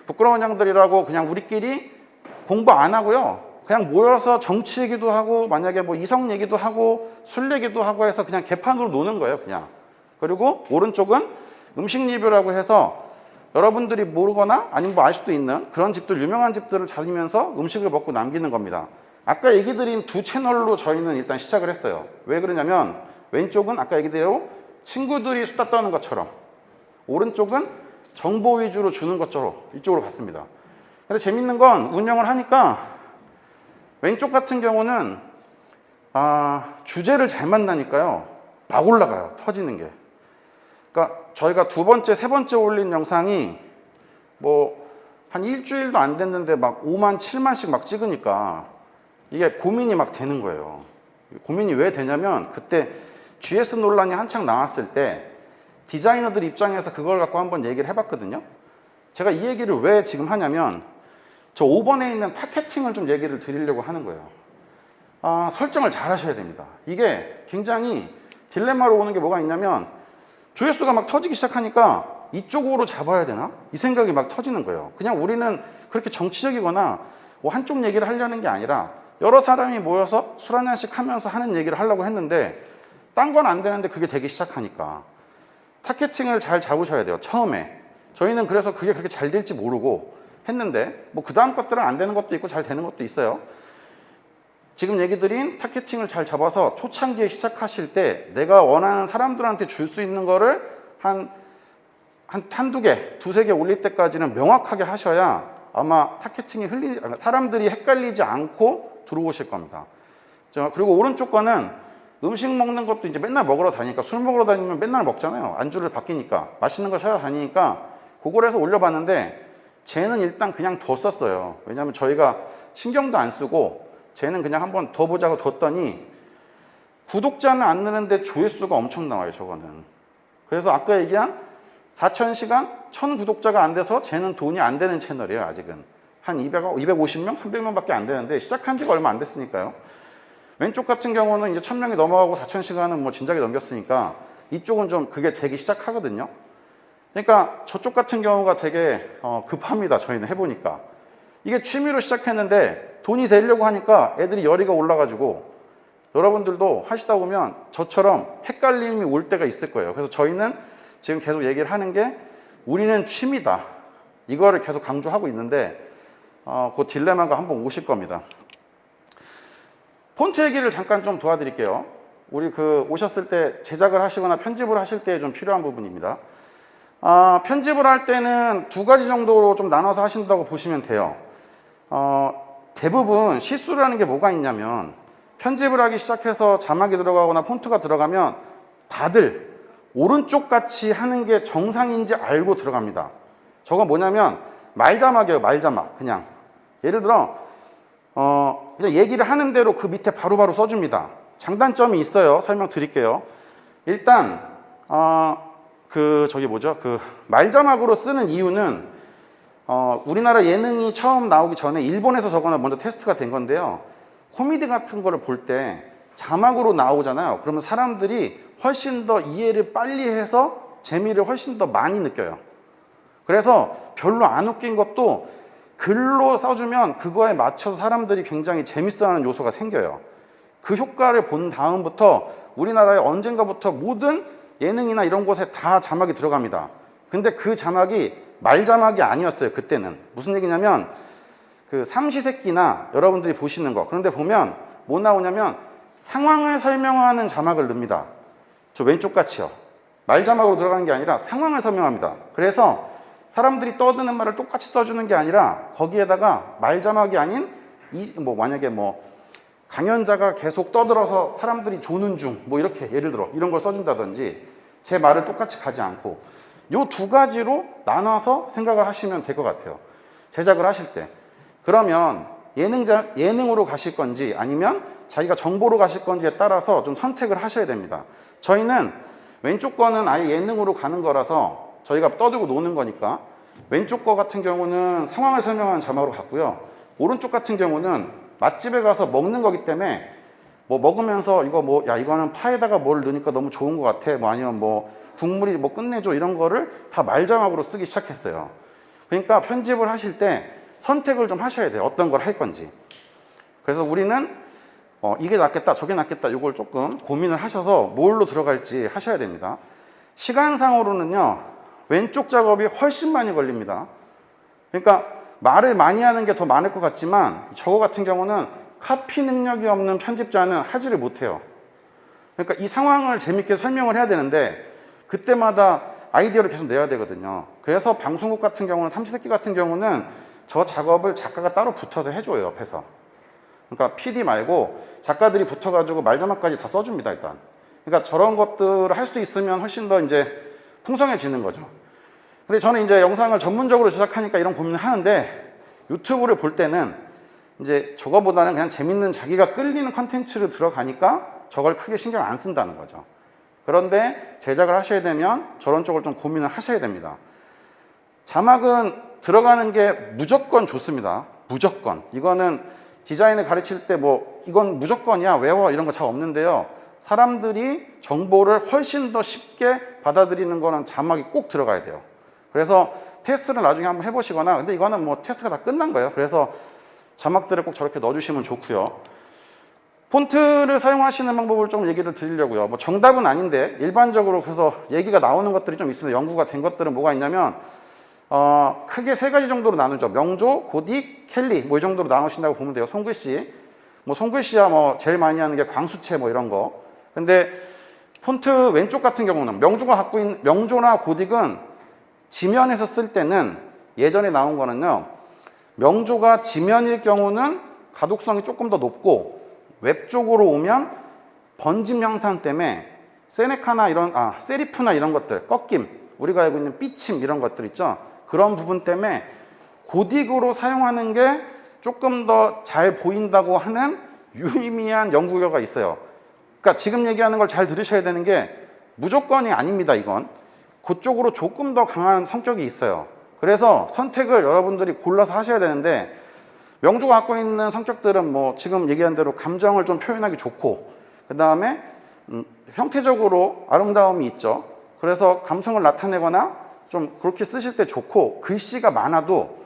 부끄러운 형들이라고 그냥 우리끼리 공부 안 하고요. 그냥 모여서 정치 얘기도 하고 만약에 뭐 이성 얘기도 하고 술 얘기도 하고 해서 그냥 개판으로 노는 거예요. 그냥. 그리고 오른쪽은 음식 리뷰라고 해서 여러분들이 모르거나 아니면 뭐 알 수도 있는 그런 집들 유명한 집들을 다니면서 음식을 먹고 남기는 겁니다. 아까 얘기 드린 두 채널로 저희는 일단 시작을 했어요. 왜 그러냐면 왼쪽은 아까 얘기 대로 친구들이 수다 떠는 것처럼 오른쪽은 정보 위주로 주는 것처럼 이쪽으로 갔습니다. 근데 재밌는 건 운영을 하니까 왼쪽 같은 경우는 주제를 잘 만나니까요 막 올라가요. 터지는 게. 그러니까 저희가 두 번째, 세 번째 올린 영상이 뭐 한 일주일도 안 됐는데 막 5만, 7만씩 막 찍으니까 이게 고민이 막 되는 거예요. 고민이 왜 되냐면 그때 GS 논란이 한창 나왔을 때 디자이너들 입장에서 그걸 갖고 한번 얘기를 해봤거든요. 제가 이 얘기를 왜 지금 하냐면 저 5번에 있는 타겟팅을 좀 얘기를 드리려고 하는 거예요. 설정을 잘 하셔야 됩니다. 이게 굉장히 딜레마로 오는 게 뭐가 있냐면 조회수가 막 터지기 시작하니까 이쪽으로 잡아야 되나? 이 생각이 막 터지는 거예요. 그냥 우리는 그렇게 정치적이거나 뭐 한쪽 얘기를 하려는 게 아니라 여러 사람이 모여서 술 한 잔씩 하면서 하는 얘기를 하려고 했는데 딴 건 안 되는데 그게 되기 시작하니까 타겟팅을 잘 잡으셔야 돼요. 처음에. 저희는 그래서 그게 그렇게 잘 될지 모르고 했는데 뭐 그 다음 것들은 안 되는 것도 있고 잘 되는 것도 있어요. 지금 얘기 드린 타겟팅을 잘 잡아서 초창기에 시작하실 때 내가 원하는 사람들한테 줄 수 있는 거를 한두 개, 두세 개 올릴 때까지는 명확하게 하셔야 아마 타겟팅이 사람들이 헷갈리지 않고 들어오실 겁니다. 그리고 오른쪽 거는 음식 먹는 것도 이제 맨날 먹으러 다니니까 술 먹으러 다니면 맨날 먹잖아요. 안주를 바뀌니까 맛있는 거 찾아다니니까 그걸 해서 올려봤는데 쟤는 일단 그냥 뒀었어요. 왜냐하면 저희가 신경도 안 쓰고 쟤는 그냥 한번 더 보자고 뒀더니 구독자는 안 느는데 조회수가 엄청 나와요, 저거는. 그래서 아까 얘기한 4,000시간, 1,000구독자가 안 돼서 쟤는 돈이 안 되는 채널이에요, 아직은. 한 250명, 300명밖에 안 되는데 시작한 지가 얼마 안 됐으니까요. 왼쪽 같은 경우는 이제 1,000명이 넘어가고 4,000시간은 뭐 진작에 넘겼으니까 이쪽은 좀 그게 되기 시작하거든요. 그러니까 저쪽 같은 경우가 되게 급합니다, 저희는 해보니까. 이게 취미로 시작했는데 돈이 되려고 하니까 애들이 열의가 올라가지고 여러분들도 하시다 보면 저처럼 헷갈림이 올 때가 있을 거예요. 그래서 저희는 지금 계속 얘기를 하는 게 우리는 취미다. 이거를 계속 강조하고 있는데 그 딜레마가 한번 오실 겁니다. 폰트 얘기를 잠깐 좀 도와드릴게요. 우리 오셨을 때 제작을 하시거나 편집을 하실 때 좀 필요한 부분입니다. 편집을 할 때는 두 가지 정도로 좀 나눠서 하신다고 보시면 돼요. 대부분 실수를 하는 게 뭐가 있냐면 편집을 하기 시작해서 자막이 들어가거나 폰트가 들어가면 다들 오른쪽 같이 하는 게 정상인지 알고 들어갑니다. 저건 뭐냐면 말자막이에요, 말자막. 그냥 예를 들어 그냥 얘기를 하는 대로 그 밑에 바로바로 써줍니다. 장단점이 있어요. 설명드릴게요. 일단 말자막으로 쓰는 이유는 우리나라 예능이 처음 나오기 전에 일본에서 저거는 먼저 테스트가 된 건데요. 코미디 같은 거를 볼 때 자막으로 나오잖아요. 그러면 사람들이 훨씬 더 이해를 빨리 해서 재미를 훨씬 더 많이 느껴요. 그래서 별로 안 웃긴 것도 글로 써주면 그거에 맞춰서 사람들이 굉장히 재밌어하는 요소가 생겨요. 그 효과를 본 다음부터 우리나라에 언젠가부터 모든 예능이나 이런 곳에 다 자막이 들어갑니다. 근데 그 자막이 말자막이 아니었어요, 그때는. 무슨 얘기냐면 그 삼시세끼나 여러분들이 보시는 거, 그런데 보면 뭐 나오냐면 상황을 설명하는 자막을 넣습니다. 저 왼쪽 같이요. 말자막으로 들어가는 게 아니라 상황을 설명합니다. 그래서 사람들이 떠드는 말을 똑같이 써주는 게 아니라 거기에다가 말자막이 아닌 만약에 강연자가 계속 떠들어서 사람들이 조는 중 이렇게 예를 들어 이런 걸 써준다든지 제 말을 똑같이 가지 않고 요 두 가지로 나눠서 생각을 하시면 될 것 같아요. 제작을 하실 때. 그러면 예능으로 가실 건지 아니면 자기가 정보로 가실 건지에 따라서 좀 선택을 하셔야 됩니다. 저희는 왼쪽 거는 아예 예능으로 가는 거라서 저희가 떠들고 노는 거니까 왼쪽 거 같은 경우는 상황을 설명하는 자막으로 갔고요. 오른쪽 같은 경우는 맛집에 가서 먹는 거기 때문에 먹으면서 이거는 파에다가 뭘 넣으니까 너무 좋은 것 같아. 아니면 국물이 끝내줘. 이런 거를 다 말자막으로 쓰기 시작했어요. 그러니까 편집을 하실 때 선택을 좀 하셔야 돼요. 어떤 걸 할 건지. 그래서 우리는 이게 낫겠다, 저게 낫겠다, 이걸 조금 고민을 하셔서 뭘로 들어갈지 하셔야 됩니다. 시간상으로는요, 왼쪽 작업이 훨씬 많이 걸립니다. 그러니까 말을 많이 하는 게 더 많을 것 같지만 저거 같은 경우는 카피 능력이 없는 편집자는 하지를 못해요. 그러니까 이 상황을 재밌게 설명을 해야 되는데 그때마다 아이디어를 계속 내야 되거든요. 그래서 방송국 같은 경우는 삼시세끼 같은 경우는 저 작업을 작가가 따로 붙어서 해줘요, 옆에서. 그러니까 PD 말고 작가들이 붙어가지고 말자막까지 다 써줍니다, 일단. 그러니까 저런 것들을 할 수 있으면 훨씬 더 이제 풍성해지는 거죠. 근데 저는 이제 영상을 전문적으로 제작하니까 이런 고민을 하는데 유튜브를 볼 때는 이제 저거보다는 그냥 재밌는 자기가 끌리는 컨텐츠로 들어가니까 저걸 크게 신경 안 쓴다는 거죠. 그런데 제작을 하셔야 되면 저런 쪽을 좀 고민을 하셔야 됩니다. 자막은 들어가는 게 무조건 좋습니다. 무조건. 이거는 디자인을 가르칠 때 이건 무조건이야, 외워, 이런 거 잘 없는데요. 사람들이 정보를 훨씬 더 쉽게 받아들이는 거는 자막이 꼭 들어가야 돼요. 그래서 테스트를 나중에 한번 해보시거나, 근데 이거는 테스트가 다 끝난 거예요. 그래서 자막들을 꼭 저렇게 넣어주시면 좋고요. 폰트를 사용하시는 방법을 좀 얘기를 드리려고요. 정답은 아닌데 일반적으로 그래서 얘기가 나오는 것들이 좀 있습니다. 연구가 된 것들은 뭐가 있냐면 크게 세 가지 정도로 나누죠. 명조, 고딕, 켈리 이 정도로 나누신다고 보면 돼요. 손글씨. 손글씨야 제일 많이 하는 게 광수체 이런 거. 근데 폰트 왼쪽 같은 경우는 명조가 갖고 있는 명조나 고딕은 지면에서 쓸 때는 예전에 나온 거는요. 명조가 지면일 경우는 가독성이 조금 더 높고 웹 쪽으로 오면 번짐 형상 때문에 세네카나 세리프나 이런 것들, 꺾임, 우리가 알고 있는 삐침 이런 것들 있죠. 그런 부분 때문에 고딕으로 사용하는 게 조금 더 잘 보인다고 하는 유의미한 연구 결과가 있어요. 그러니까 지금 얘기하는 걸 잘 들으셔야 되는 게 무조건이 아닙니다. 이건 그쪽으로 조금 더 강한 성격이 있어요. 그래서 선택을 여러분들이 골라서 하셔야 되는데, 명주가 갖고 있는 성격들은 뭐 지금 얘기한 대로 감정을 좀 표현하기 좋고, 그 다음에 형태적으로 아름다움이 있죠. 그래서 감성을 나타내거나 좀 그렇게 쓰실 때 좋고, 글씨가 많아도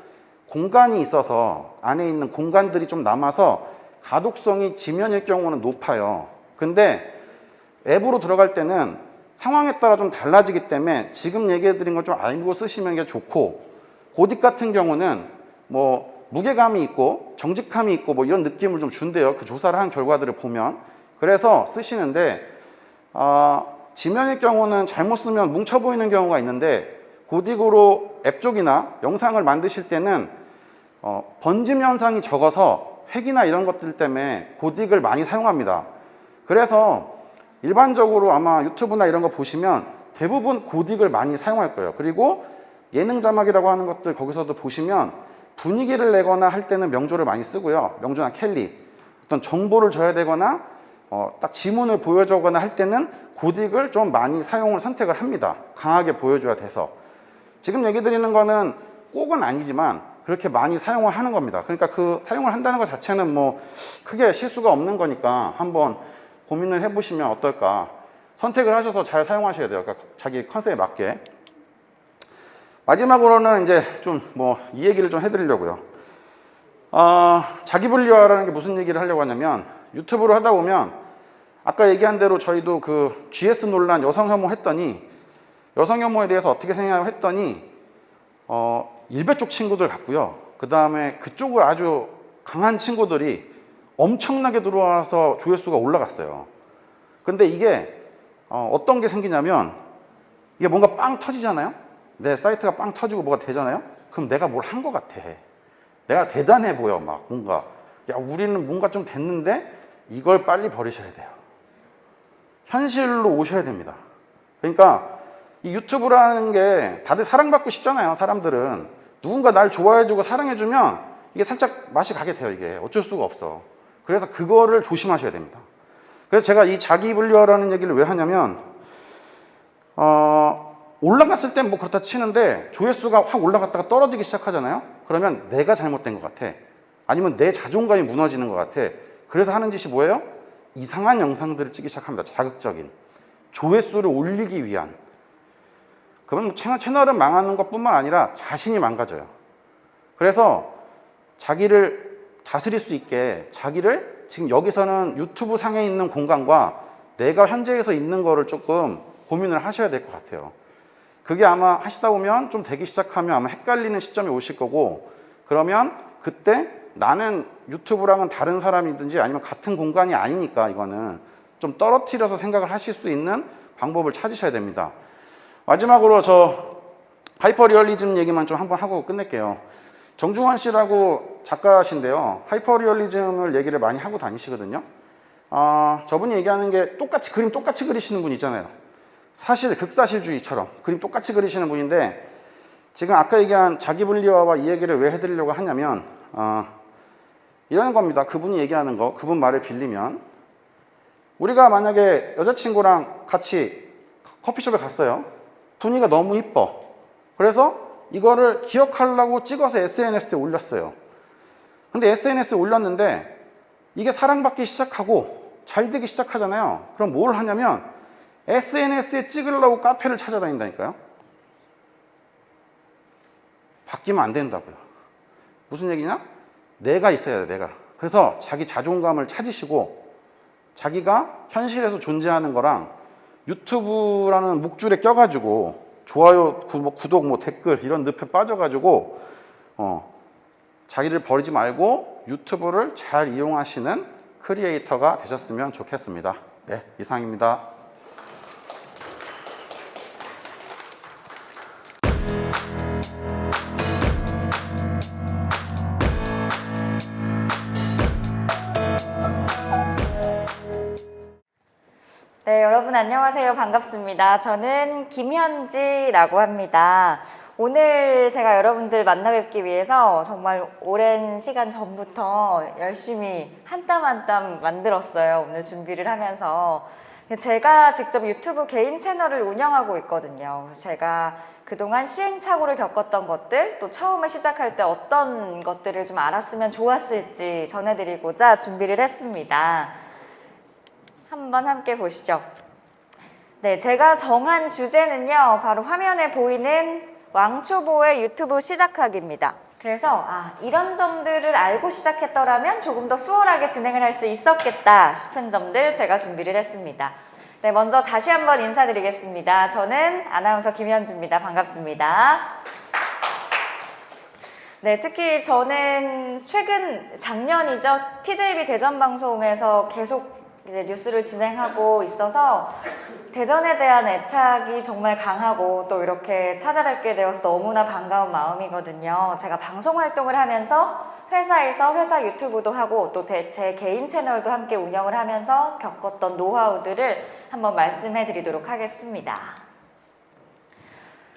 공간이 있어서 안에 있는 공간들이 좀 남아서 가독성이 지면일 경우는 높아요. 근데 앱으로 들어갈 때는 상황에 따라 좀 달라지기 때문에 지금 얘기해 드린 걸 좀 알고 쓰시는 게 좋고, 고딕 같은 경우는 뭐 무게감이 있고 정직함이 있고 뭐 이런 느낌을 좀 준대요. 그 조사를 한 결과들을 보면. 그래서 쓰시는데, 지면일 경우는 잘못 쓰면 뭉쳐 보이는 경우가 있는데, 고딕으로 앱 쪽이나 영상을 만드실 때는 번짐 현상이 적어서 획이나 이런 것들 때문에 고딕을 많이 사용합니다. 그래서 일반적으로 아마 유튜브나 이런 거 보시면 대부분 고딕을 많이 사용할 거예요. 그리고 예능 자막이라고 하는 것들 거기서도 보시면 분위기를 내거나 할 때는 명조를 많이 쓰고요. 명조나 캘리, 어떤 정보를 줘야 되거나 딱 지문을 보여주거나 할 때는 고딕을 좀 많이 사용을 선택을 합니다. 강하게 보여줘야 돼서. 지금 얘기 드리는 거는 꼭은 아니지만 그렇게 많이 사용을 하는 겁니다. 그러니까 그 사용을 한다는 것 자체는 뭐 크게 실수가 없는 거니까 한번 고민을 해보시면 어떨까. 선택을 하셔서 잘 사용하셔야 돼요. 그러니까 자기 컨셉에 맞게. 마지막으로는 이제 좀 뭐 이 얘기를 좀 해드리려고요. 자기 분리화라는 게 무슨 얘기를 하려고 하냐면, 유튜브를 하다 보면 아까 얘기한 대로 저희도 그 GS 논란 여성 혐오 했더니, 여성 혐오에 대해서 어떻게 생각을 했더니 일베 쪽 친구들 같고요. 그 다음에 그쪽을 아주 강한 친구들이 엄청나게 들어와서 조회수가 올라갔어요. 근데 이게 어떤 게 생기냐면, 이게 뭔가 빵 터지잖아요. 내 사이트가 빵 터지고 뭐가 되잖아요. 그럼 내가 뭘 한 것 같아. 내가 대단해 보여. 막 뭔가, 야 우리는 뭔가 좀 됐는데 이걸 빨리 버리셔야 돼요. 현실로 오셔야 됩니다. 그러니까 이 유튜브라는 게 다들 사랑받고 싶잖아요. 사람들은 누군가 날 좋아해주고 사랑해주면 이게 살짝 맛이 가게 돼요. 이게 어쩔 수가 없어. 그래서 그거를 조심하셔야 됩니다. 그래서 제가 이 자기 분리화라는 얘기를 왜 하냐면, 올라갔을 땐 뭐 그렇다 치는데 조회수가 확 올라갔다가 떨어지기 시작하잖아요. 그러면 내가 잘못된 것 같아. 아니면 내 자존감이 무너지는 것 같아. 그래서 하는 짓이 뭐예요? 이상한 영상들을 찍기 시작합니다. 자극적인. 조회수를 올리기 위한. 그러면 채널은 망하는 것뿐만 아니라 자신이 망가져요. 그래서 자기를 다스릴 수 있게, 자기를 지금 여기서는 유튜브 상에 있는 공간과 내가 현재에서 있는 거를 조금 고민을 하셔야 될 것 같아요. 그게 아마 하시다 보면 좀 되기 시작하면 아마 헷갈리는 시점이 오실 거고, 그러면 그때 나는 유튜브랑은 다른 사람이든지 아니면 같은 공간이 아니니까 이거는 좀 떨어뜨려서 생각을 하실 수 있는 방법을 찾으셔야 됩니다. 마지막으로 저 하이퍼 리얼리즘 얘기만 좀 한번 하고 끝낼게요. 정중환 씨라고 작가신데요. 하이퍼 리얼리즘을 얘기를 많이 하고 다니시거든요. 저분이 얘기하는 게 그림 똑같이 그리시는 분 있잖아요. 사실 극사실주의처럼 그림 똑같이 그리시는 분인데, 지금 아까 얘기한 자기 분리화와 이 얘기를 왜 해드리려고 하냐면, 이런 겁니다. 그분이 얘기하는 거, 그분 말을 빌리면, 우리가 만약에 여자친구랑 같이 커피숍에 갔어요. 분위기가 너무 이뻐. 그래서 이거를 기억하려고 찍어서 SNS에 올렸어요. 근데 SNS에 올렸는데 이게 사랑받기 시작하고 잘 되기 시작하잖아요. 그럼 뭘 하냐면 SNS에 찍으려고 카페를 찾아다닌다니까요. 바뀌면 안 된다고요. 무슨 얘기냐? 내가 있어야 돼, 내가. 그래서 자기 자존감을 찾으시고, 자기가 현실에서 존재하는 거랑 유튜브라는 목줄에 껴가지고 좋아요, 구독, 뭐 댓글 이런 늪에 빠져가지고 자기를 버리지 말고 유튜브를 잘 이용하시는 크리에이터가 되셨으면 좋겠습니다. 네, 이상입니다. 네, 여러분 안녕하세요. 반갑습니다. 저는 김현지라고 합니다. 오늘 제가 여러분들 만나뵙기 위해서 정말 오랜 시간 전부터 열심히 한 땀 한 땀 만들었어요. 오늘 준비를 하면서. 제가 직접 유튜브 개인 채널을 운영하고 있거든요. 그래서 제가 그동안 시행착오를 겪었던 것들, 또 처음에 시작할 때 어떤 것들을 좀 알았으면 좋았을지 전해드리고자 준비를 했습니다. 한번 함께 보시죠. 네, 제가 정한 주제는요, 바로 화면에 보이는 왕초보의 유튜브 시작하기입니다. 그래서 이런 점들을 알고 시작했더라면 조금 더 수월하게 진행을 할 수 있었겠다 싶은 점들 제가 준비를 했습니다. 네, 먼저 다시 한번 인사드리겠습니다. 저는 아나운서 김현주입니다. 반갑습니다. 네, 특히 저는 최근 작년이죠. TJB 대전 방송에서 계속 이제 뉴스를 진행하고 있어서 대전에 대한 애착이 정말 강하고 또 이렇게 찾아뵙게 되어서 너무나 반가운 마음이거든요. 제가 방송 활동을 하면서 회사에서 회사 유튜브도 하고 또 제 개인 채널도 함께 운영을 하면서 겪었던 노하우들을 한번 말씀해 드리도록 하겠습니다.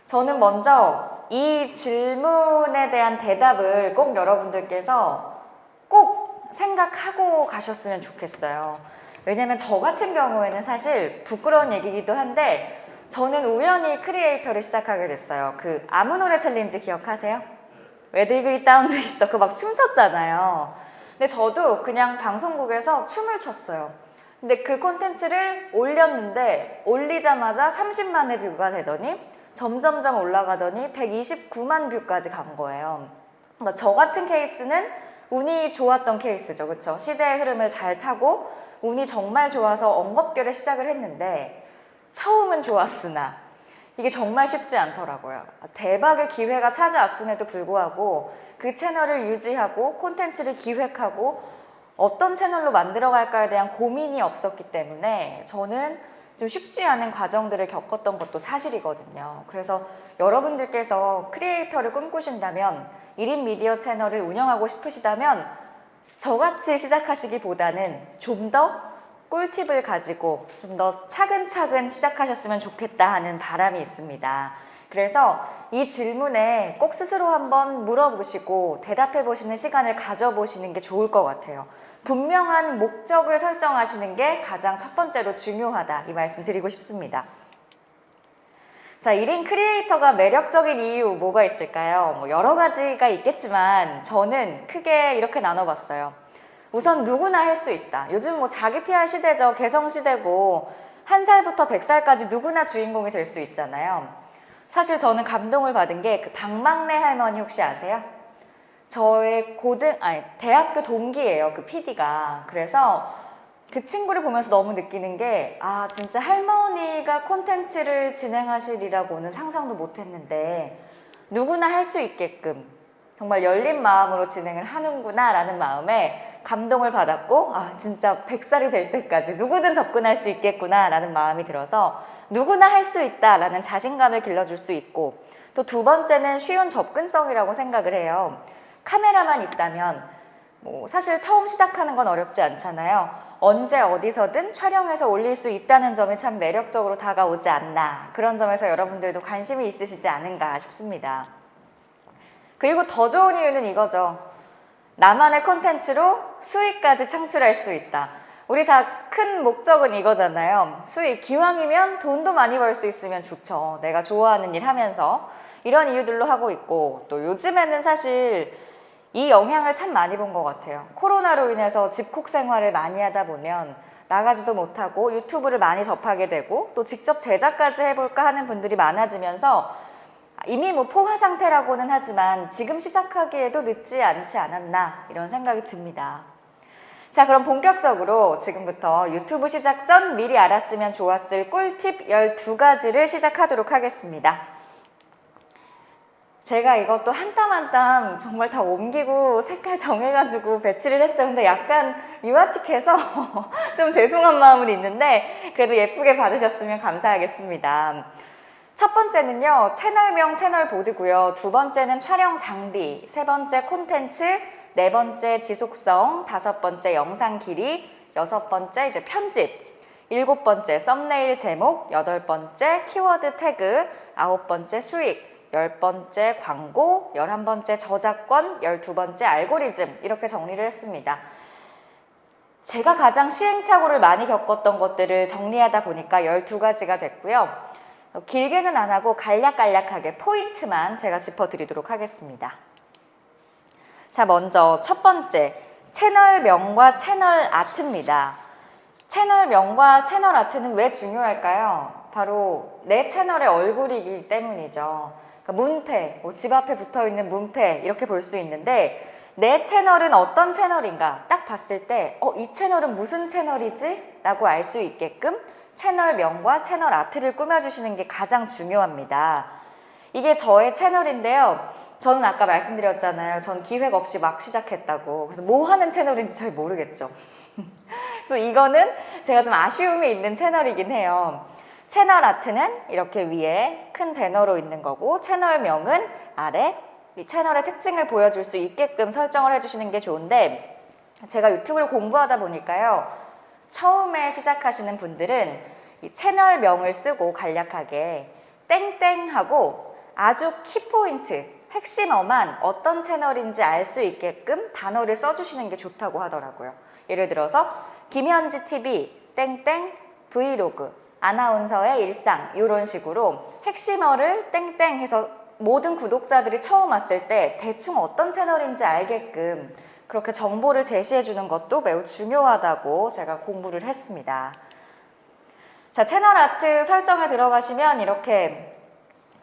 저는 먼저 이 질문에 대한 대답을 꼭 여러분들께서 꼭 생각하고 가셨으면 좋겠어요. 왜냐면 저 같은 경우에는 사실 부끄러운 얘기이기도 한데 저는 우연히 크리에이터를 시작하게 됐어요. 그 아무 노래 챌린지 기억하세요? 왜들그리 다운돼 있어. 그거 막 춤췄잖아요. 근데 저도 그냥 방송국에서 춤을 췄어요. 근데 그 콘텐츠를 올렸는데 올리자마자 30만의 뷰가 되더니 점점점 올라가더니 129만 뷰까지 간 거예요. 그러니까 저 같은 케이스는 운이 좋았던 케이스죠. 그렇죠? 시대의 흐름을 잘 타고 운이 정말 좋아서 엉겁결에 시작을 했는데 처음은 좋았으나 이게 정말 쉽지 않더라고요. 대박의 기회가 찾아왔음에도 불구하고 그 채널을 유지하고 콘텐츠를 기획하고 어떤 채널로 만들어갈까에 대한 고민이 없었기 때문에 저는 좀 쉽지 않은 과정들을 겪었던 것도 사실이거든요. 그래서 여러분들께서 크리에이터를 꿈꾸신다면 1인 미디어 채널을 운영하고 싶으시다면 저같이 시작하시기보다는 좀 더 꿀팁을 가지고 좀 더 차근차근 시작하셨으면 좋겠다 하는 바람이 있습니다. 그래서 이 질문에 꼭 스스로 한번 물어보시고 대답해 보시는 시간을 가져보시는 게 좋을 것 같아요. 분명한 목적을 설정하시는 게 가장 첫 번째로 중요하다, 이 말씀 드리고 싶습니다. 자, 1인 크리에이터가 매력적인 이유 뭐가 있을까요? 뭐 여러 가지가 있겠지만 저는 크게 이렇게 나눠봤어요. 우선 누구나 할 수 있다. 요즘 뭐 자기 PR 시대죠. 개성 시대고 1살부터 100살까지 누구나 주인공이 될 수 있잖아요. 사실 저는 감동을 받은 게 그 박막래 할머니 혹시 아세요? 저의 대학교 동기예요. 그 PD가. 그래서 그 친구를 보면서 너무 느끼는 게 진짜 할머니가 콘텐츠를 진행하시리라고는 상상도 못했는데 누구나 할 수 있게끔 정말 열린 마음으로 진행을 하는구나 라는 마음에 감동을 받았고 진짜 100살이 될 때까지 누구든 접근할 수 있겠구나 라는 마음이 들어서 누구나 할 수 있다 라는 자신감을 길러줄 수 있고 또 두 번째는 쉬운 접근성이라고 생각을 해요. 카메라만 있다면 사실 처음 시작하는 건 어렵지 않잖아요. 언제 어디서든 촬영해서 올릴 수 있다는 점이 참 매력적으로 다가오지 않나, 그런 점에서 여러분들도 관심이 있으시지 않은가 싶습니다. 그리고 더 좋은 이유는 이거죠. 나만의 콘텐츠로 수익까지 창출할 수 있다. 우리 다 큰 목적은 이거잖아요. 수익, 기왕이면 돈도 많이 벌 수 있으면 좋죠. 내가 좋아하는 일 하면서. 이런 이유들로 하고 있고, 또 요즘에는 사실 이 영향을 참 많이 본 것 같아요. 코로나로 인해서 집콕 생활을 많이 하다 보면 나가지도 못하고 유튜브를 많이 접하게 되고 또 직접 제작까지 해볼까 하는 분들이 많아지면서 이미 포화 상태라고는 하지만 지금 시작하기에도 늦지 않지 않았나, 이런 생각이 듭니다. 자, 그럼 본격적으로 지금부터 유튜브 시작 전 미리 알았으면 좋았을 꿀팁 12가지를 시작하도록 하겠습니다. 제가 이것도 한 땀 한 땀 정말 다 옮기고 색깔 정해가지고 배치를 했어요. 근데 약간 유아틱해서 좀 죄송한 마음은 있는데 그래도 예쁘게 봐주셨으면 감사하겠습니다. 첫 번째는요, 채널명 채널보드고요. 두 번째는 촬영 장비, 세 번째 콘텐츠, 네 번째 지속성, 다섯 번째 영상 길이, 여섯 번째 이제 편집, 일곱 번째 썸네일 제목, 여덟 번째 키워드 태그, 아홉 번째 수익, 10번째 광고, 11번째 저작권, 12번째 알고리즘 이렇게 정리를 했습니다. 제가 가장 시행착오를 많이 겪었던 것들을 정리하다 보니까 12가지가 됐고요. 길게는 안 하고 간략간략하게 포인트만 제가 짚어드리도록 하겠습니다. 자, 먼저 첫 번째, 채널명과 채널 아트입니다. 채널명과 채널 아트는 왜 중요할까요? 바로 내 채널의 얼굴이기 때문이죠. 그러니까 문패, 집 앞에 붙어있는 문패 이렇게 볼 수 있는데 내 채널은 어떤 채널인가 딱 봤을 때 이 채널은 무슨 채널이지? 라고 알 수 있게끔 채널명과 채널 아트를 꾸며주시는 게 가장 중요합니다. 이게 저의 채널인데요. 저는 아까 말씀드렸잖아요. 전 기획 없이 막 시작했다고. 그래서 뭐 하는 채널인지 잘 모르겠죠. 그래서 이거는 제가 좀 아쉬움이 있는 채널이긴 해요. 채널 아트는 이렇게 위에 큰 배너로 있는 거고 채널명은 아래 이 채널의 특징을 보여줄 수 있게끔 설정을 해주시는 게 좋은데 제가 유튜브를 공부하다 보니까요. 처음에 시작하시는 분들은 이 채널명을 쓰고 간략하게 땡땡하고 아주 키포인트, 핵심어만 어떤 채널인지 알 수 있게끔 단어를 써주시는 게 좋다고 하더라고요. 예를 들어서 김현지 TV, 땡땡, 브이로그, 아나운서의 일상 이런 식으로 핵심어를 땡땡 해서 모든 구독자들이 처음 왔을 때 대충 어떤 채널인지 알게끔 그렇게 정보를 제시해 주는 것도 매우 중요하다고 제가 공부를 했습니다. 자, 채널 아트 설정에 들어가시면 이렇게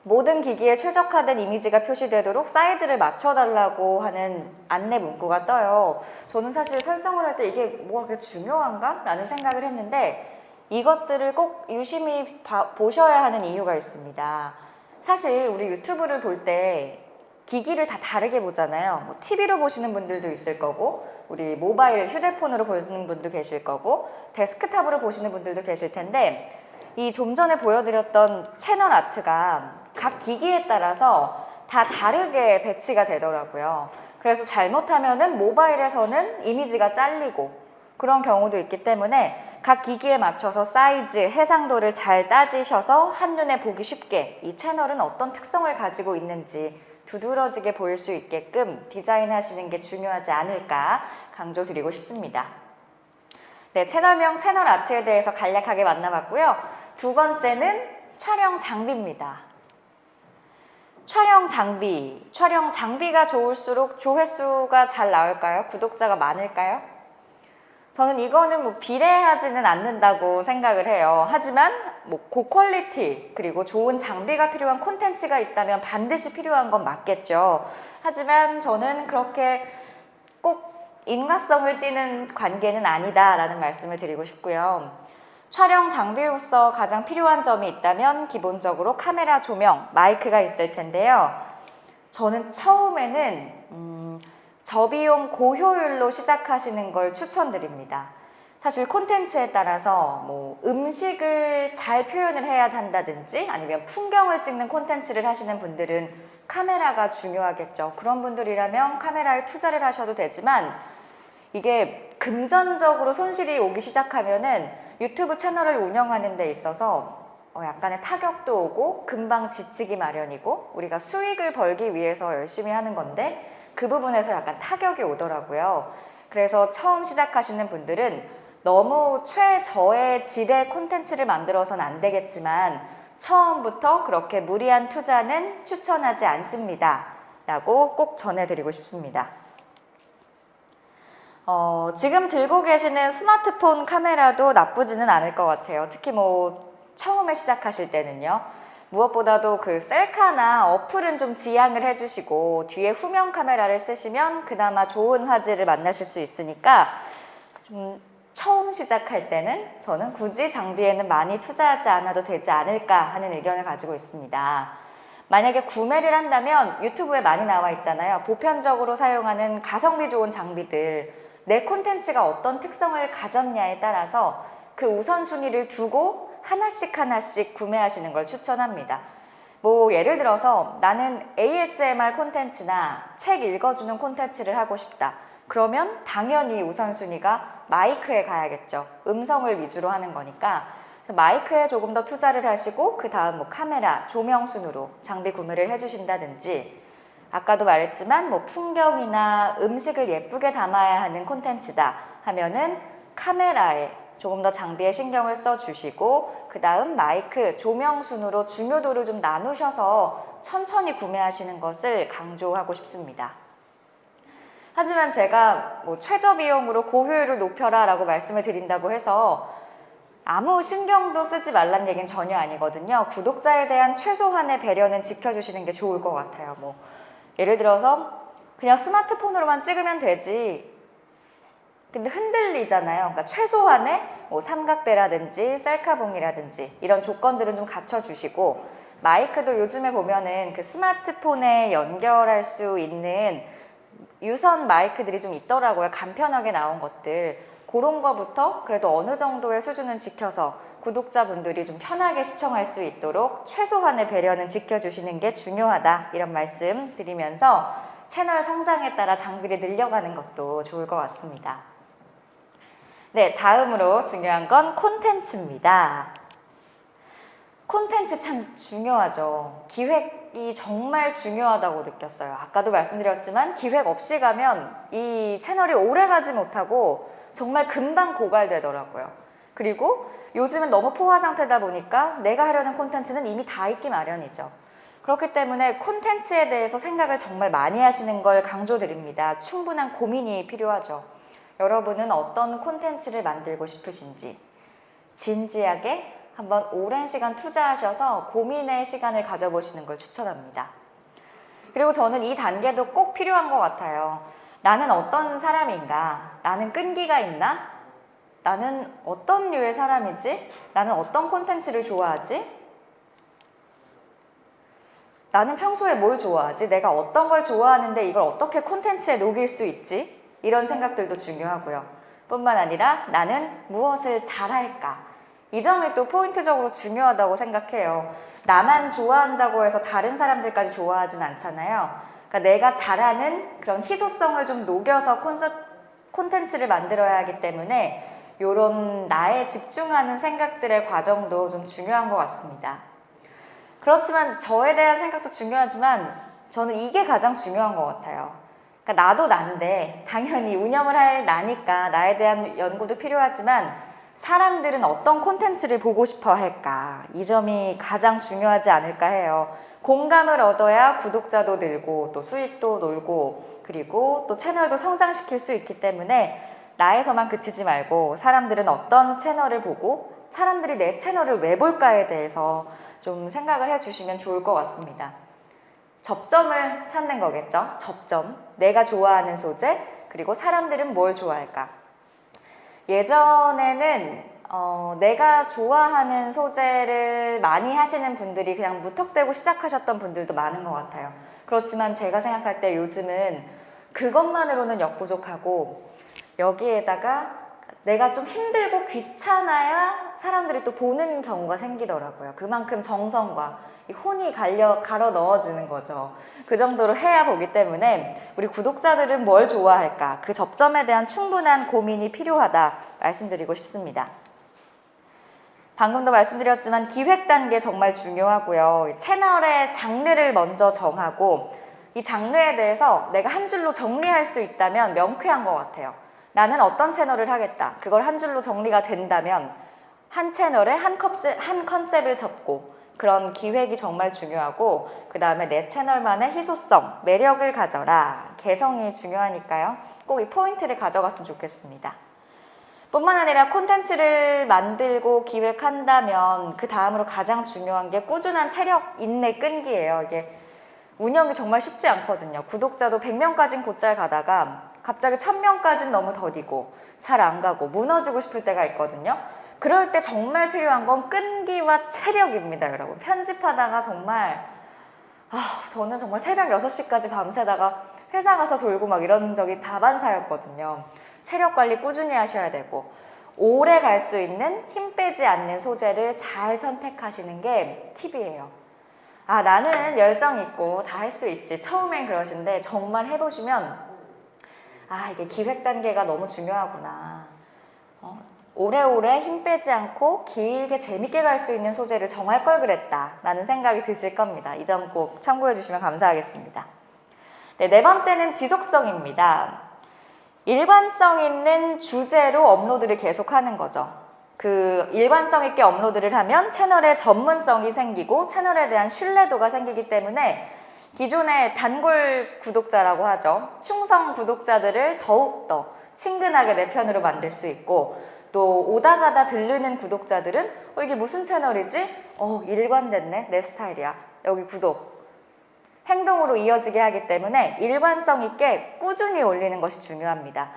모든 기기에 최적화된 이미지가 표시되도록 사이즈를 맞춰달라고 하는 안내 문구가 떠요. 저는 사실 설정을 할 때 이게 뭐가 그렇게 중요한가? 라는 생각을 했는데 이것들을 꼭 유심히 보셔야 하는 이유가 있습니다. 사실 우리 유튜브를 볼 때 기기를 다 다르게 보잖아요. 뭐 TV로 보시는 분들도 있을 거고 우리 모바일 휴대폰으로 보시는 분도 계실 거고 데스크탑으로 보시는 분들도 계실 텐데 이 좀 전에 보여드렸던 채널 아트가 각 기기에 따라서 다 다르게 배치가 되더라고요. 그래서 잘못하면은 모바일에서는 이미지가 잘리고 그런 경우도 있기 때문에 각 기기에 맞춰서 사이즈, 해상도를 잘 따지셔서 한눈에 보기 쉽게 이 채널은 어떤 특성을 가지고 있는지 두드러지게 보일 수 있게끔 디자인하시는 게 중요하지 않을까 강조드리고 싶습니다. 네, 채널명, 채널 아트에 대해서 간략하게 만나봤고요. 두 번째는 촬영 장비입니다. 촬영 장비가 좋을수록 조회수가 잘 나올까요? 구독자가 많을까요? 저는 이거는 뭐 비례하지는 않는다고 생각을 해요. 하지만 뭐 고퀄리티 그리고 좋은 장비가 필요한 콘텐츠가 있다면 반드시 필요한 건 맞겠죠. 하지만 저는 그렇게 꼭 인과성을 띠는 관계는 아니다라는 말씀을 드리고 싶고요. 촬영 장비로서 가장 필요한 점이 있다면 기본적으로 카메라, 조명, 마이크가 있을 텐데요. 저는 처음에는 저비용 고효율로 시작하시는 걸 추천드립니다. 사실 콘텐츠에 따라서 뭐 음식을 잘 표현을 해야 한다든지 아니면 풍경을 찍는 콘텐츠를 하시는 분들은 카메라가 중요하겠죠. 그런 분들이라면 카메라에 투자를 하셔도 되지만 이게 금전적으로 손실이 오기 시작하면은 유튜브 채널을 운영하는 데 있어서 약간의 타격도 오고 금방 지치기 마련이고 우리가 수익을 벌기 위해서 열심히 하는 건데 그 부분에서 약간 타격이 오더라고요. 그래서 처음 시작하시는 분들은 너무 최저의 질의 콘텐츠를 만들어서는 안 되겠지만 처음부터 그렇게 무리한 투자는 추천하지 않습니다. 라고 꼭 전해드리고 싶습니다. 지금 들고 계시는 스마트폰 카메라도 나쁘지는 않을 것 같아요. 특히 뭐 처음에 시작하실 때는요. 무엇보다도 그 셀카나 어플은 좀 지양을 해주시고 뒤에 후면 카메라를 쓰시면 그나마 좋은 화질을 만나실 수 있으니까 좀 처음 시작할 때는 저는 굳이 장비에는 많이 투자하지 않아도 되지 않을까 하는 의견을 가지고 있습니다. 만약에 구매를 한다면 유튜브에 많이 나와 있잖아요. 보편적으로 사용하는 가성비 좋은 장비들 내 콘텐츠가 어떤 특성을 가졌냐에 따라서 그 우선순위를 두고 하나씩 구매하시는 걸 추천합니다. 뭐 예를 들어서 나는 ASMR 콘텐츠나 책 읽어주는 콘텐츠를 하고 싶다. 그러면 당연히 우선순위가 마이크에 가야겠죠. 음성을 위주로 하는 거니까 그래서 마이크에 조금 더 투자를 하시고 그 다음 뭐 카메라, 조명 순으로 장비 구매를 해주신다든지 아까도 말했지만 뭐 풍경이나 음식을 예쁘게 담아야 하는 콘텐츠다 하면은 카메라에 조금 더 장비에 신경을 써주시고 그 다음 마이크, 조명 순으로 중요도를 좀 나누셔서 천천히 구매하시는 것을 강조하고 싶습니다. 하지만 제가 뭐 최저 비용으로 고효율을 높여라 라고 말씀을 드린다고 해서 아무 신경도 쓰지 말란 얘기는 전혀 아니거든요. 구독자에 대한 최소한의 배려는 지켜주시는 게 좋을 것 같아요. 뭐 예를 들어서 그냥 스마트폰으로만 찍으면 되지. 근데 흔들리잖아요. 그러니까 최소한의 뭐 삼각대라든지 셀카봉이라든지 이런 조건들은 좀 갖춰주시고 마이크도 요즘에 보면은 그 스마트폰에 연결할 수 있는 유선 마이크들이 좀 있더라고요. 간편하게 나온 것들. 그런 거부터 그래도 어느 정도의 수준은 지켜서 구독자분들이 좀 편하게 시청할 수 있도록 최소한의 배려는 지켜주시는 게 중요하다. 이런 말씀 드리면서 채널 성장에 따라 장비를 늘려가는 것도 좋을 것 같습니다. 네, 다음으로 중요한 건 콘텐츠입니다. 콘텐츠 참 중요하죠. 기획이 정말 중요하다고 느꼈어요. 아까도 말씀드렸지만 기획 없이 가면 이 채널이 오래 가지 못하고 정말 금방 고갈되더라고요. 그리고 요즘은 너무 포화 상태다 보니까 내가 하려는 콘텐츠는 이미 다 있기 마련이죠. 그렇기 때문에 콘텐츠에 대해서 생각을 정말 많이 하시는 걸 강조드립니다. 충분한 고민이 필요하죠. 여러분은 어떤 콘텐츠를 만들고 싶으신지 진지하게 한번 오랜 시간 투자하셔서 고민의 시간을 가져보시는 걸 추천합니다. 그리고 저는 이 단계도 꼭 필요한 것 같아요. 나는 어떤 사람인가? 나는 끈기가 있나? 나는 어떤 류의 사람이지? 나는 어떤 콘텐츠를 좋아하지? 나는 평소에 뭘 좋아하지? 내가 어떤 걸 좋아하는데 이걸 어떻게 콘텐츠에 녹일 수 있지? 이런 생각들도 중요하고요. 뿐만 아니라 나는 무엇을 잘할까? 이 점이 또 포인트적으로 중요하다고 생각해요. 나만 좋아한다고 해서 다른 사람들까지 좋아하진 않잖아요. 그러니까 내가 잘하는 그런 희소성을 좀 녹여서 콘텐츠를 만들어야 하기 때문에 이런 나에 집중하는 생각들의 과정도 좀 중요한 것 같습니다. 그렇지만 저에 대한 생각도 중요하지만 저는 이게 가장 중요한 것 같아요. 그러니까 나도 난데 당연히 운영을 할 나니까 나에 대한 연구도 필요하지만 사람들은 어떤 콘텐츠를 보고 싶어 할까? 이 점이 가장 중요하지 않을까 해요. 공감을 얻어야 구독자도 늘고 또 수익도 놀고 그리고 또 채널도 성장시킬 수 있기 때문에 나에서만 그치지 말고 사람들은 어떤 채널을 보고 사람들이 내 채널을 왜 볼까에 대해서 좀 생각을 해주시면 좋을 것 같습니다. 접점을 찾는 거겠죠? 접점. 내가 좋아하는 소재 그리고 사람들은 뭘 좋아할까? 예전에는 내가 좋아하는 소재를 많이 하시는 분들이 그냥 무턱대고 시작하셨던 분들도 많은 것 같아요. 그렇지만 제가 생각할 때 요즘은 그것만으로는 역부족하고 여기에다가 내가 좀 힘들고 귀찮아야 사람들이 또 보는 경우가 생기더라고요. 그만큼 정성과 이 혼이 갈아 넣어지는 거죠. 그 정도로 해야 보기 때문에 우리 구독자들은 뭘 좋아할까? 그 접점에 대한 충분한 고민이 필요하다 말씀드리고 싶습니다. 방금도 말씀드렸지만 기획 단계 정말 중요하고요. 채널의 장르를 먼저 정하고 이 장르에 대해서 내가 한 줄로 정리할 수 있다면 명쾌한 것 같아요. 나는 어떤 채널을 하겠다. 그걸 한 줄로 정리가 된다면 한 채널에 한 컨셉을 잡고 그런 기획이 정말 중요하고 그 다음에 내 채널만의 희소성, 매력을 가져라. 개성이 중요하니까요. 꼭 이 포인트를 가져갔으면 좋겠습니다. 뿐만 아니라 콘텐츠를 만들고 기획한다면 그 다음으로 가장 중요한 게 꾸준한 체력, 인내, 끈기예요. 이게 운영이 정말 쉽지 않거든요. 구독자도 100명까지는 곧잘 가다가 갑자기 1000명까지는 너무 더디고 잘 안 가고 무너지고 싶을 때가 있거든요. 그럴 때 정말 필요한 건 끈기와 체력입니다, 여러분. 편집하다가 정말 저는 정말 새벽 6시까지 밤새다가 회사 가서 졸고 막 이런 적이 다반사였거든요. 체력 관리 꾸준히 하셔야 되고 오래 갈 수 있는 힘 빼지 않는 소재를 잘 선택하시는 게 팁이에요. 나는 열정 있고 다 할 수 있지. 처음엔 그러신데 정말 해보시면 이게 기획 단계가 너무 중요하구나. 오래오래 힘 빼지 않고 길게 재밌게 갈 수 있는 소재를 정할 걸 그랬다 라는 생각이 드실 겁니다. 이 점 꼭 참고해 주시면 감사하겠습니다. 네, 네 번째는 지속성입니다. 일관성 있는 주제로 업로드를 계속하는 거죠. 그 일관성 있게 업로드를 하면 채널에 전문성이 생기고 채널에 대한 신뢰도가 생기기 때문에 기존의 단골 구독자라고 하죠. 충성 구독자들을 더욱더 친근하게 내 편으로 만들 수 있고, 또 오다 가다 들르는 구독자들은 이게 무슨 채널이지? 일관됐네, 내 스타일이야, 여기 구독. 행동으로 이어지게 하기 때문에 일관성 있게 꾸준히 올리는 것이 중요합니다.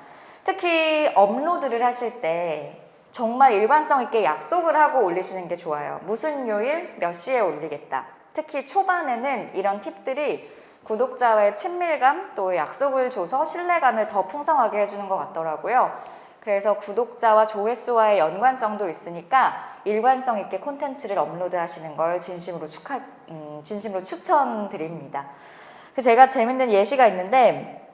특히 업로드를 하실 때 정말 일관성 있게 약속을 하고 올리시는 게 좋아요. 무슨 요일 몇 시에 올리겠다. 특히 초반에는 이런 팁들이 구독자와의 친밀감, 또 약속을 줘서 신뢰감을 더 풍성하게 해주는 것 같더라고요. 그래서 구독자와 조회수와의 연관성도 있으니까 일관성 있게 콘텐츠를 업로드 하시는 걸 진심으로 추천드립니다. 제가 재밌는 예시가 있는데,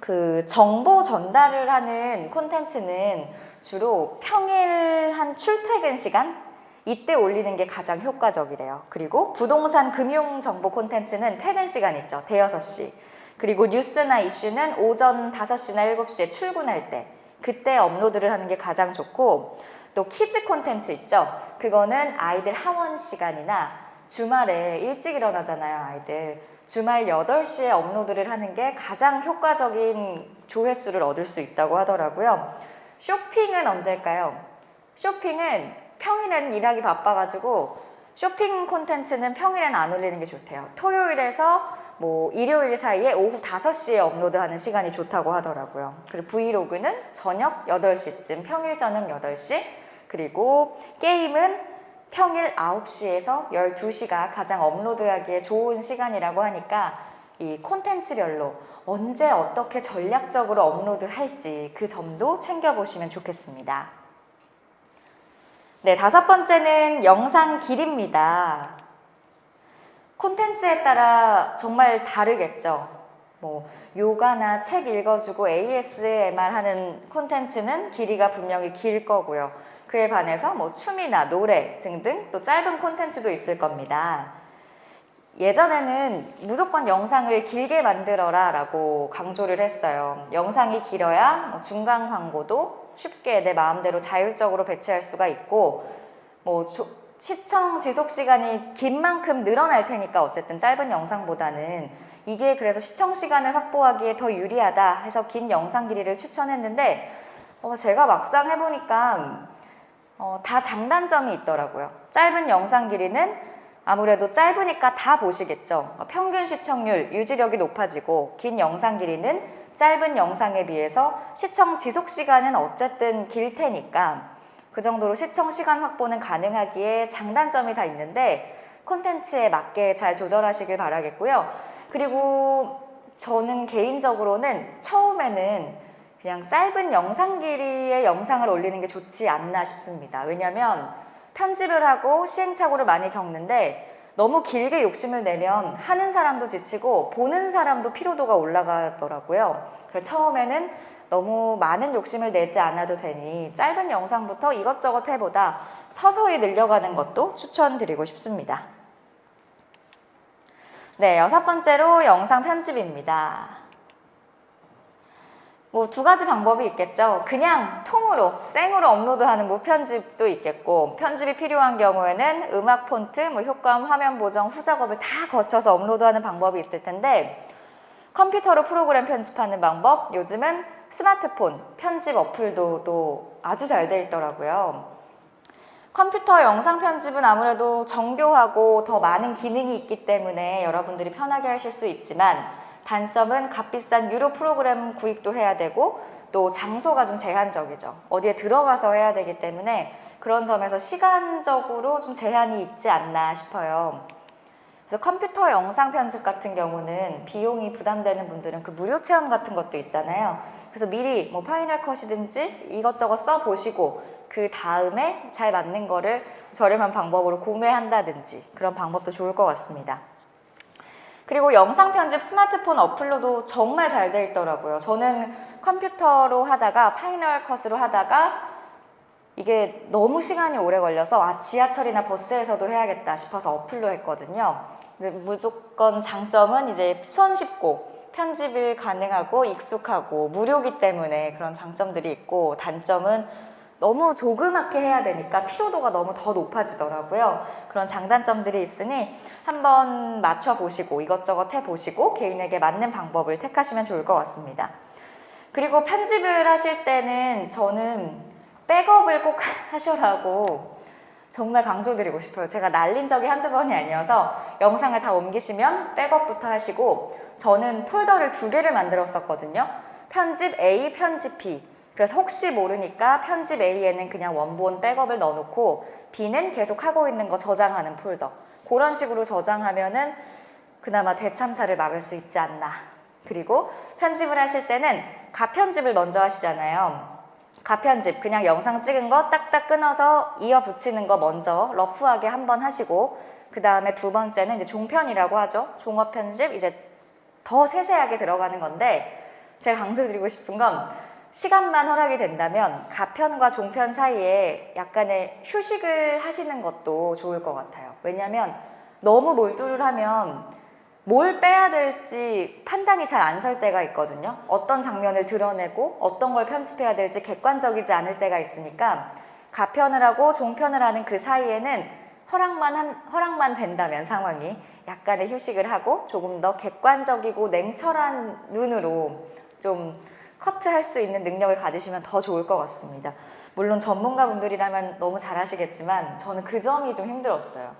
그 정보 전달을 하는 콘텐츠는 주로 평일 한 출퇴근 시간? 이때 올리는 게 가장 효과적이래요. 그리고 부동산 금융 정보 콘텐츠는 퇴근 시간 있죠. 대여섯 시. 그리고 뉴스나 이슈는 오전 5시나 7시에 출근할 때, 그때 업로드를 하는 게 가장 좋고, 또 키즈 콘텐츠 있죠. 그거는 아이들 하원 시간이나 주말에 일찍 일어나잖아요, 아이들. 주말 8시에 업로드를 하는 게 가장 효과적인 조회수를 얻을 수 있다고 하더라고요. 쇼핑은 언제일까요? 쇼핑은 평일에는 일하기 바빠가지고 쇼핑 콘텐츠는 평일에는 안 올리는 게 좋대요. 토요일에서 일요일 사이에 오후 5시에 업로드하는 시간이 좋다고 하더라고요. 그리고 브이로그는 저녁 8시쯤, 평일 저녁 8시. 그리고 게임은 평일 9시에서 12시가 가장 업로드하기에 좋은 시간이라고 하니까 이 콘텐츠별로 언제 어떻게 전략적으로 업로드할지 그 점도 챙겨보시면 좋겠습니다. 네, 5번째는 영상 길입니다. 콘텐츠에 따라 정말 다르겠죠. 요가나 책 읽어주고 ASMR 하는 콘텐츠는 길이가 분명히 길 거고요. 그에 반해서 춤이나 노래 등등 또 짧은 콘텐츠도 있을 겁니다. 예전에는 무조건 영상을 길게 만들어라 라고 강조를 했어요. 영상이 길어야 중간 광고도 쉽게 내 마음대로 자율적으로 배치할 수가 있고, 시청 지속 시간이 긴 만큼 늘어날 테니까 어쨌든 짧은 영상보다는 이게 그래서 시청 시간을 확보하기에 더 유리하다 해서 긴 영상 길이를 추천했는데, 제가 막상 해보니까 다 장단점이 있더라고요. 짧은 영상 길이는 아무래도 짧으니까 다 보시겠죠. 평균 시청률, 유지력이 높아지고, 긴 영상 길이는 짧은 영상에 비해서 시청 지속 시간은 어쨌든 길 테니까 그 정도로 시청 시간 확보는 가능하기에 장단점이 다 있는데 콘텐츠에 맞게 잘 조절하시길 바라겠고요. 그리고 저는 개인적으로는 처음에는 그냥 짧은 영상 길이의 영상을 올리는 게 좋지 않나 싶습니다. 왜냐하면 편집을 하고 시행착오를 많이 겪는데 너무 길게 욕심을 내면 하는 사람도 지치고 보는 사람도 피로도가 올라가더라고요. 그래서 처음에는 너무 많은 욕심을 내지 않아도 되니 짧은 영상부터 이것저것 해보다 서서히 늘려가는 것도 추천드리고 싶습니다. 네, 6번째로 영상 편집입니다. 2가지 방법이 있겠죠. 그냥 통으로, 생으로 업로드하는 무편집도 있겠고, 편집이 필요한 경우에는 음악 폰트, 효과음, 화면 보정, 후작업을 다 거쳐서 업로드하는 방법이 있을 텐데, 컴퓨터로 프로그램 편집하는 방법, 요즘은 스마트폰 편집 어플도 또 아주 잘 돼 있더라고요. 컴퓨터 영상 편집은 아무래도 정교하고 더 많은 기능이 있기 때문에 여러분들이 편하게 하실 수 있지만, 단점은 값비싼 유료 프로그램 구입도 해야 되고 또 장소가 좀 제한적이죠. 어디에 들어가서 해야 되기 때문에 그런 점에서 시간적으로 좀 제한이 있지 않나 싶어요. 그래서 컴퓨터 영상 편집 같은 경우는 비용이 부담되는 분들은 그 무료 체험 같은 것도 있잖아요. 그래서 미리 파이널 컷이든지 이것저것 써보시고 그 다음에 잘 맞는 거를 저렴한 방법으로 구매한다든지 그런 방법도 좋을 것 같습니다. 그리고 영상 편집 스마트폰 어플로도 정말 잘 돼 있더라고요. 저는 컴퓨터로 하다가 파이널 컷으로 하다가 이게 너무 시간이 오래 걸려서 지하철이나 버스에서도 해야겠다 싶어서 어플로 했거든요. 근데 무조건 장점은 이제 손쉽고 편집을 가능하고 익숙하고 무료기 때문에 그런 장점들이 있고, 단점은 너무 조그맣게 해야 되니까 피로도가 너무 더 높아지더라고요. 그런 장단점들이 있으니 한번 맞춰보시고 이것저것 해보시고 개인에게 맞는 방법을 택하시면 좋을 것 같습니다. 그리고 편집을 하실 때는 저는 백업을 꼭 하셔라고 정말 강조드리고 싶어요. 제가 날린 적이 한두 번이 아니어서 영상을 다 옮기시면 백업부터 하시고, 저는 폴더를 2개를 만들었었거든요. 편집 A, 편집 B. 그래서 혹시 모르니까 편집 A에는 그냥 원본 백업을 넣어놓고 B는 계속 하고 있는 거 저장하는 폴더. 그런 식으로 저장하면은 그나마 대참사를 막을 수 있지 않나. 그리고 편집을 하실 때는 가편집을 먼저 하시잖아요. 가편집, 그냥 영상 찍은 거 딱딱 끊어서 이어 붙이는 거 먼저 러프하게 한번 하시고, 그 다음에 두 번째는 이제 종편이라고 하죠. 종합 편집, 이제 더 세세하게 들어가는 건데, 제가 강조드리고 싶은 건 시간만 허락이 된다면 가편과 종편 사이에 약간의 휴식을 하시는 것도 좋을 것 같아요. 왜냐하면 너무 몰두를 하면 뭘 빼야 될지 판단이 잘 안 설 때가 있거든요. 어떤 장면을 드러내고 어떤 걸 편집해야 될지 객관적이지 않을 때가 있으니까, 가편을 하고 종편을 하는 그 사이에는 허락만 된다면 상황이 약간의 휴식을 하고 조금 더 객관적이고 냉철한 눈으로 좀 커트할 수 있는 능력을 가지시면 더 좋을 것 같습니다. 물론 전문가분들이라면 너무 잘하시겠지만 저는 그 점이 좀 힘들었어요.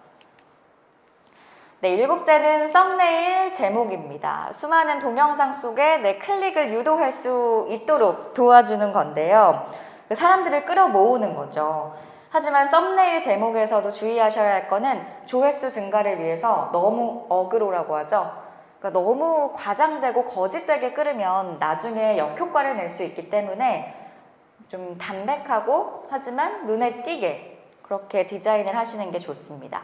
네, 7째는 썸네일 제목입니다. 수많은 동영상 속에 내 클릭을 유도할 수 있도록 도와주는 건데요. 사람들을 끌어모으는 거죠. 하지만 썸네일 제목에서도 주의하셔야 할 거는 조회수 증가를 위해서 너무 어그로라고 하죠. 그러니까 너무 과장되고 거짓되게 끌으면 나중에 역효과를 낼 수 있기 때문에 좀 담백하고 하지만 눈에 띄게 그렇게 디자인을 하시는 게 좋습니다.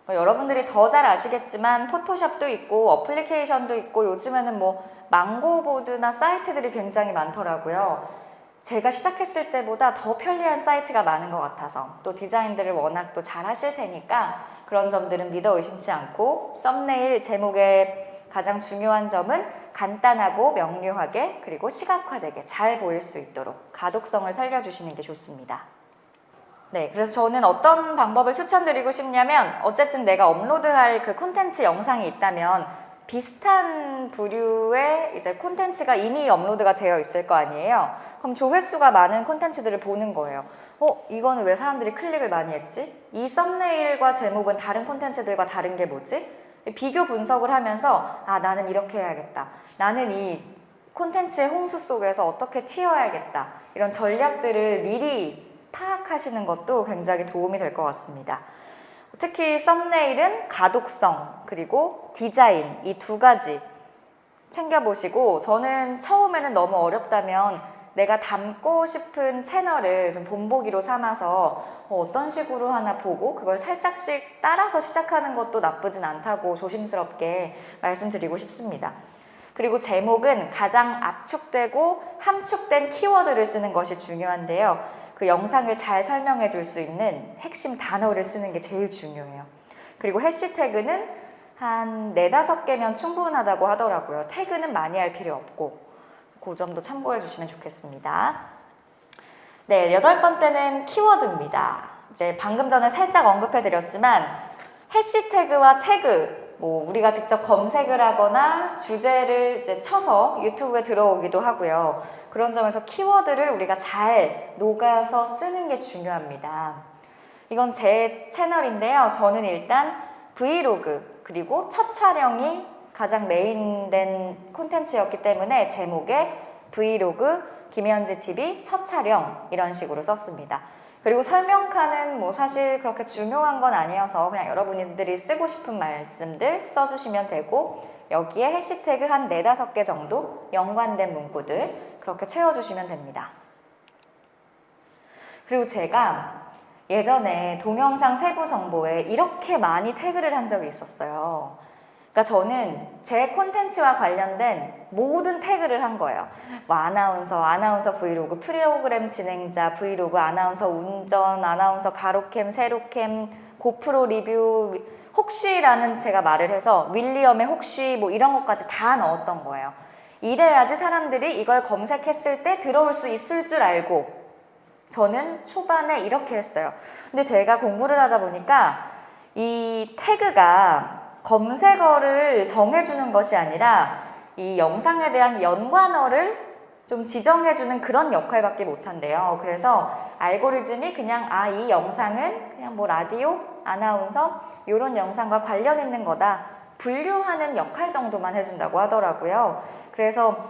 여러분들이 더 잘 아시겠지만 포토샵도 있고 어플리케이션도 있고 요즘에는 뭐 망고보드나 사이트들이 굉장히 많더라고요. 제가 시작했을 때보다 더 편리한 사이트가 많은 것 같아서, 또 디자인들을 워낙 또 잘 하실 테니까 그런 점들은 믿어 의심치 않고, 썸네일 제목의 가장 중요한 점은 간단하고 명료하게 그리고 시각화되게 잘 보일 수 있도록 가독성을 살려주시는 게 좋습니다. 네, 그래서 저는 어떤 방법을 추천드리고 싶냐면, 어쨌든 내가 업로드할 그 콘텐츠 영상이 있다면 비슷한 부류의 이제 콘텐츠가 이미 업로드가 되어 있을 거 아니에요. 그럼 조회수가 많은 콘텐츠들을 보는 거예요. 이거는 왜 사람들이 클릭을 많이 했지? 이 썸네일과 제목은 다른 콘텐츠들과 다른 게 뭐지? 비교 분석을 하면서 나는 이렇게 해야겠다. 나는 이 콘텐츠의 홍수 속에서 어떻게 튀어야겠다. 이런 전략들을 미리 파악하시는 것도 굉장히 도움이 될 것 같습니다. 특히 썸네일은 가독성 그리고 디자인, 이 두 가지 챙겨보시고, 저는 처음에는 너무 어렵다면 내가 담고 싶은 채널을 좀 본보기로 삼아서 어떤 식으로 하나 보고 그걸 살짝씩 따라서 시작하는 것도 나쁘진 않다고 조심스럽게 말씀드리고 싶습니다. 그리고 제목은 가장 압축되고 함축된 키워드를 쓰는 것이 중요한데요. 그 영상을 잘 설명해 줄 수 있는 핵심 단어를 쓰는 게 제일 중요해요. 그리고 해시태그는 한 4-5개면 충분하다고 하더라고요. 태그는 많이 할 필요 없고, 그 점도 참고해 주시면 좋겠습니다. 네, 8번째는 키워드입니다. 이제 방금 전에 살짝 언급해 드렸지만 해시태그와 태그, 우리가 직접 검색을 하거나 주제를 이제 쳐서 유튜브에 들어오기도 하고요. 그런 점에서 키워드를 우리가 잘 녹아서 쓰는 게 중요합니다. 이건 제 채널인데요. 저는 일단 브이로그 그리고 첫 촬영이 가장 메인된 콘텐츠였기 때문에 제목에 브이로그 김현지TV 첫 촬영 이런 식으로 썼습니다. 그리고 설명칸은 사실 그렇게 중요한 건 아니어서 그냥 여러분들이 쓰고 싶은 말씀들 써주시면 되고, 여기에 해시태그 한 4-5개 정도 연관된 문구들 그렇게 채워주시면 됩니다. 그리고 제가 예전에 동영상 세부 정보에 이렇게 많이 태그를 한 적이 있었어요. 그러니까 저는 제 콘텐츠와 관련된 모든 태그를 한 거예요. 뭐 아나운서 브이로그, 프로그램 진행자 브이로그, 아나운서 운전, 아나운서 가로캠, 세로캠, 고프로 리뷰, 혹시라는 제가 말을 해서 윌리엄의 혹시 뭐 이런 것까지 다 넣었던 거예요. 이래야지 사람들이 이걸 검색했을 때 들어올 수 있을 줄 알고 저는 초반에 이렇게 했어요. 근데 제가 공부를 하다 보니까 이 태그가 검색어를 정해주는 것이 아니라 이 영상에 대한 연관어를 좀 지정해주는 그런 역할밖에 못한대요. 그래서 알고리즘이 그냥 이 영상은 그냥 뭐 라디오, 아나운서 이런 영상과 관련 있는 거다 분류하는 역할 정도만 해준다고 하더라고요. 그래서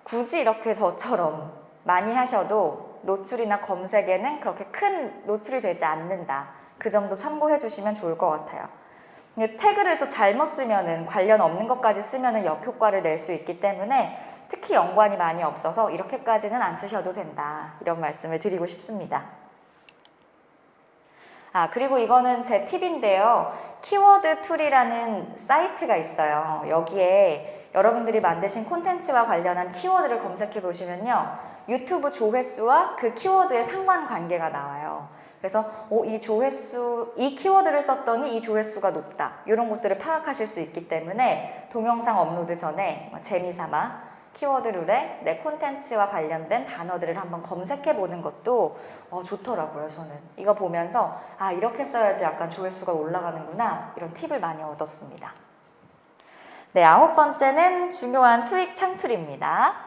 굳이 이렇게 저처럼 많이 하셔도 노출이나 검색에는 그렇게 큰 노출이 되지 않는다. 그 점도 참고해 주시면 좋을 것 같아요. 태그를 또 잘못 쓰면은 관련 없는 것까지 쓰면은 역효과를 낼 수 있기 때문에 특히 연관이 많이 없어서 이렇게까지는 안 쓰셔도 된다. 이런 말씀을 드리고 싶습니다. 그리고 이거는 제 팁인데요. 키워드 툴이라는 사이트가 있어요. 여기에 여러분들이 만드신 콘텐츠와 관련한 키워드를 검색해 보시면요. 유튜브 조회수와 그 키워드의 상관관계가 나와요. 그래서 이 키워드를 썼더니 이 조회수가 높다. 이런 것들을 파악하실 수 있기 때문에 동영상 업로드 전에 재미삼아 키워드 룰에 내 콘텐츠와 관련된 단어들을 한번 검색해 보는 것도 좋더라고요. 저는 이거 보면서 이렇게 써야지 약간 조회수가 올라가는구나 이런 팁을 많이 얻었습니다. 네, 9번째는 중요한 수익 창출입니다.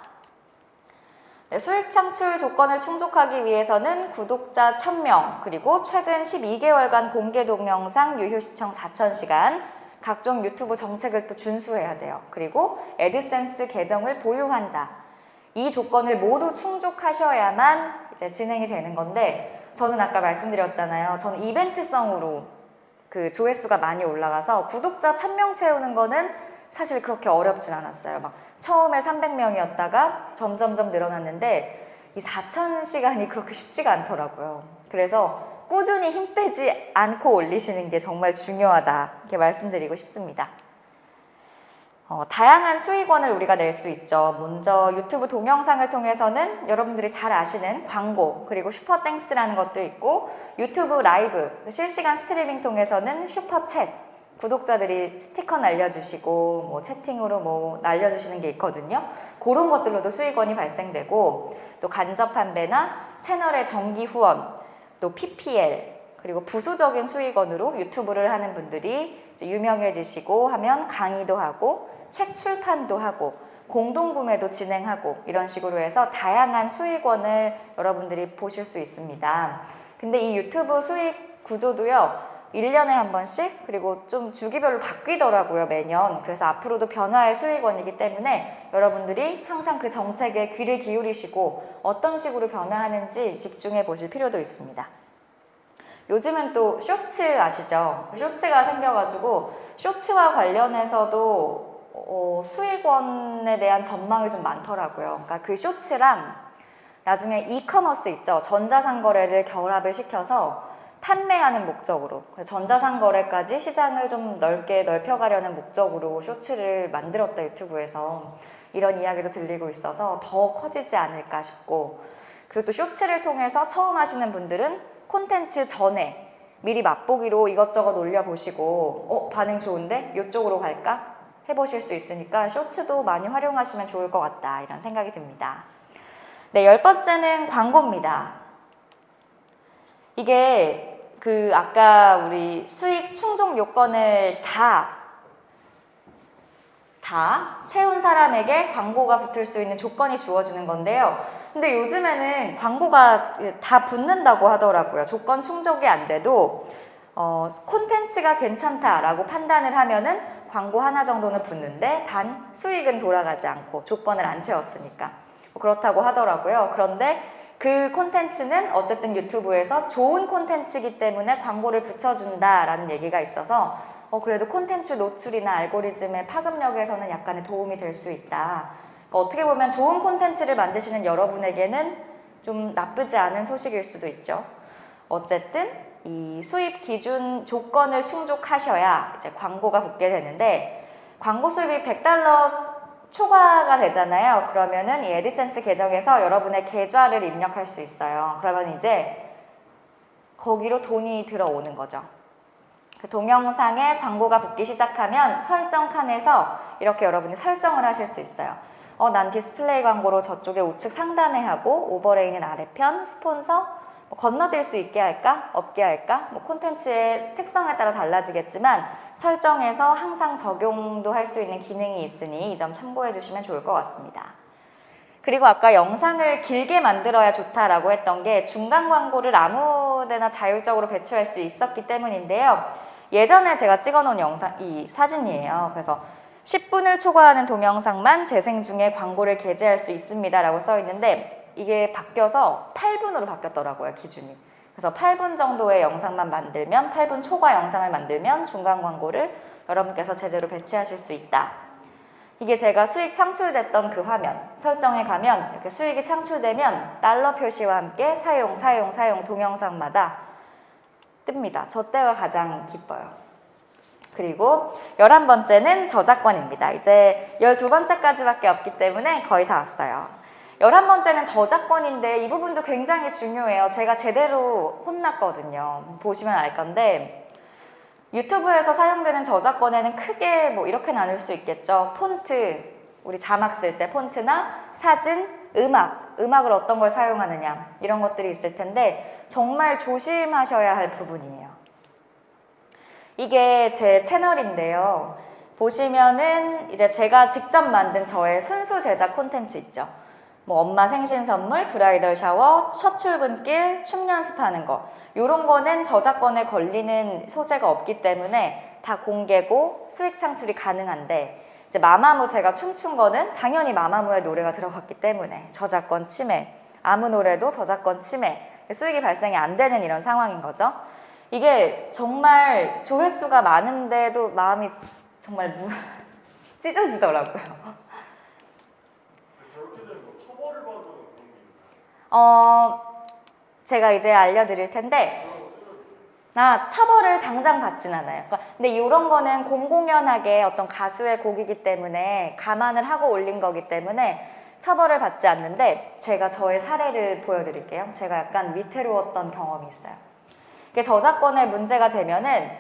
네, 수익 창출 조건을 충족하기 위해서는 구독자 1000명, 그리고 최근 12개월간 공개 동영상 유효 시청 4000시간, 각종 유튜브 정책을 또 준수해야 돼요. 그리고 애드센스 계정을 보유한 자, 이 조건을 모두 충족하셔야만 이제 진행이 되는 건데, 저는 아까 말씀드렸잖아요. 저는 이벤트성으로 그 조회수가 많이 올라가서 구독자 1000명 채우는 거는 사실 그렇게 어렵진 않았어요. 막 처음에 300명이었다가 점점점 늘어났는데 이 4000시간이 그렇게 쉽지가 않더라고요. 그래서 꾸준히 힘 빼지 않고 올리시는 게 정말 중요하다 이렇게 말씀드리고 싶습니다. 다양한 수익원을 우리가 낼 수 있죠. 먼저 유튜브 동영상을 통해서는 여러분들이 잘 아시는 광고, 그리고 슈퍼땡스라는 것도 있고, 유튜브 라이브, 실시간 스트리밍 통해서는 슈퍼챗, 구독자들이 스티커 날려주시고 뭐 채팅으로 뭐 날려주시는 게 있거든요. 그런 것들로도 수익원이 발생되고, 또 간접 판매나 채널의 정기 후원, 또 PPL, 그리고 부수적인 수익원으로 유튜브를 하는 분들이 이제 유명해지시고 하면 강의도 하고 책 출판도 하고 공동구매도 진행하고 이런 식으로 해서 다양한 수익원을 여러분들이 보실 수 있습니다. 근데 이 유튜브 수익 구조도요, 1년에 한 번씩 그리고 좀 주기별로 바뀌더라고요, 매년. 그래서 앞으로도 변화할 수익원이기 때문에 여러분들이 항상 그 정책에 귀를 기울이시고 어떤 식으로 변화하는지 집중해 보실 필요도 있습니다. 요즘은 또 쇼츠 아시죠? 쇼츠가 생겨가지고 쇼츠와 관련해서도 수익원에 대한 전망이 좀 많더라고요. 그러니까 그 쇼츠랑 나중에 이커머스 있죠? 전자상거래를 결합을 시켜서 판매하는 목적으로, 전자상거래까지 시장을 좀 넓게 넓혀가려는 목적으로 쇼츠를 만들었다, 유튜브에서. 이런 이야기도 들리고 있어서 더 커지지 않을까 싶고, 그리고 또 쇼츠를 통해서 처음 하시는 분들은 콘텐츠 전에 미리 맛보기로 이것저것 올려보시고 반응 좋은데? 이쪽으로 갈까? 해보실 수 있으니까 쇼츠도 많이 활용하시면 좋을 것 같다 이런 생각이 듭니다. 네, 10번째는 광고입니다. 이게 아까 우리 수익 충족 요건을 다 채운 사람에게 광고가 붙을 수 있는 조건이 주어지는 건데요. 근데 요즘에는 광고가 다 붙는다고 하더라고요. 조건 충족이 안 돼도 콘텐츠가 괜찮다라고 판단을 하면은 광고 하나 정도는 붙는데 단 수익은 돌아가지 않고 조건을 안 채웠으니까 그렇다고 하더라고요. 그런데 그 콘텐츠는 어쨌든 유튜브에서 좋은 콘텐츠이기 때문에 광고를 붙여준다라는 얘기가 있어서 그래도 콘텐츠 노출이나 알고리즘의 파급력에서는 약간의 도움이 될 수 있다. 어떻게 보면 좋은 콘텐츠를 만드시는 여러분에게는 좀 나쁘지 않은 소식일 수도 있죠. 어쨌든 이 수입 기준 조건을 충족하셔야 이제 광고가 붙게 되는데, 광고 수입이 $100 초과가 되잖아요. 그러면은 이 애드센스 계정에서 여러분의 계좌를 입력할 수 있어요. 그러면 이제 거기로 돈이 들어오는 거죠. 그 동영상에 광고가 붙기 시작하면 설정 칸에서 이렇게 여러분이 설정을 하실 수 있어요. 난 디스플레이 광고로 저쪽에 우측 상단에 하고 오버레이는 아래편, 스폰서 뭐 건너뛸 수 있게 할까? 없게 할까? 뭐 콘텐츠의 특성에 따라 달라지겠지만 설정에서 항상 적용도 할 수 있는 기능이 있으니 이 점 참고해 주시면 좋을 것 같습니다. 그리고 아까 영상을 길게 만들어야 좋다라고 했던 게 중간 광고를 아무데나 자율적으로 배치할 수 있었기 때문인데요. 예전에 제가 찍어놓은 이 사진이에요. 그래서 10분을 초과하는 동영상만 재생 중에 광고를 게재할 수 있습니다 라고 써 있는데 이게 바뀌어서 8분으로 바뀌었더라고요, 기준이. 그래서 8분 정도의 영상만 만들면 8분 초과 영상을 만들면 중간 광고를 여러분께서 제대로 배치하실 수 있다. 이게 제가 수익 창출됐던 그 화면 설정에 가면 이렇게 수익이 창출되면 달러 표시와 함께 사용 동영상마다 뜹니다. 저 때가 가장 기뻐요. 그리고 11번째는 저작권입니다. 이제 12번째까지밖에 없기 때문에 거의 다 왔어요. 11번째는 저작권인데 이 부분도 굉장히 중요해요. 제가 제대로 혼났거든요. 보시면 알 건데 유튜브에서 사용되는 저작권에는 크게 뭐 이렇게 나눌 수 있겠죠. 폰트, 우리 자막 쓸 때 폰트나 사진, 음악을 어떤 걸 사용하느냐 이런 것들이 있을 텐데 정말 조심하셔야 할 부분이에요. 이게 제 채널인데요. 보시면은 이제 제가 직접 만든 저의 순수 제작 콘텐츠 있죠. 뭐 엄마 생신 선물, 브라이덜 샤워, 첫 출근길, 춤 연습하는 거 이런 거는 저작권에 걸리는 소재가 없기 때문에 다 공개고 수익 창출이 가능한데 이제 마마무 제가 춤춘 거는 당연히 마마무의 노래가 들어갔기 때문에 저작권 침해, 아무 노래도 저작권 침해, 수익이 발생이 안 되는 이런 상황인 거죠. 이게 정말 조회수가 많은데도 마음이 정말 찢어지더라고요. 제가 이제 알려드릴 텐데 처벌을 당장 받진 않아요. 근데 이런 거는 공공연하게 어떤 가수의 곡이기 때문에 감안을 하고 올린 거기 때문에 처벌을 받지 않는데 제가 저의 사례를 보여드릴게요. 제가 약간 위태로웠던 경험이 있어요. 이게 저작권에 문제가 되면은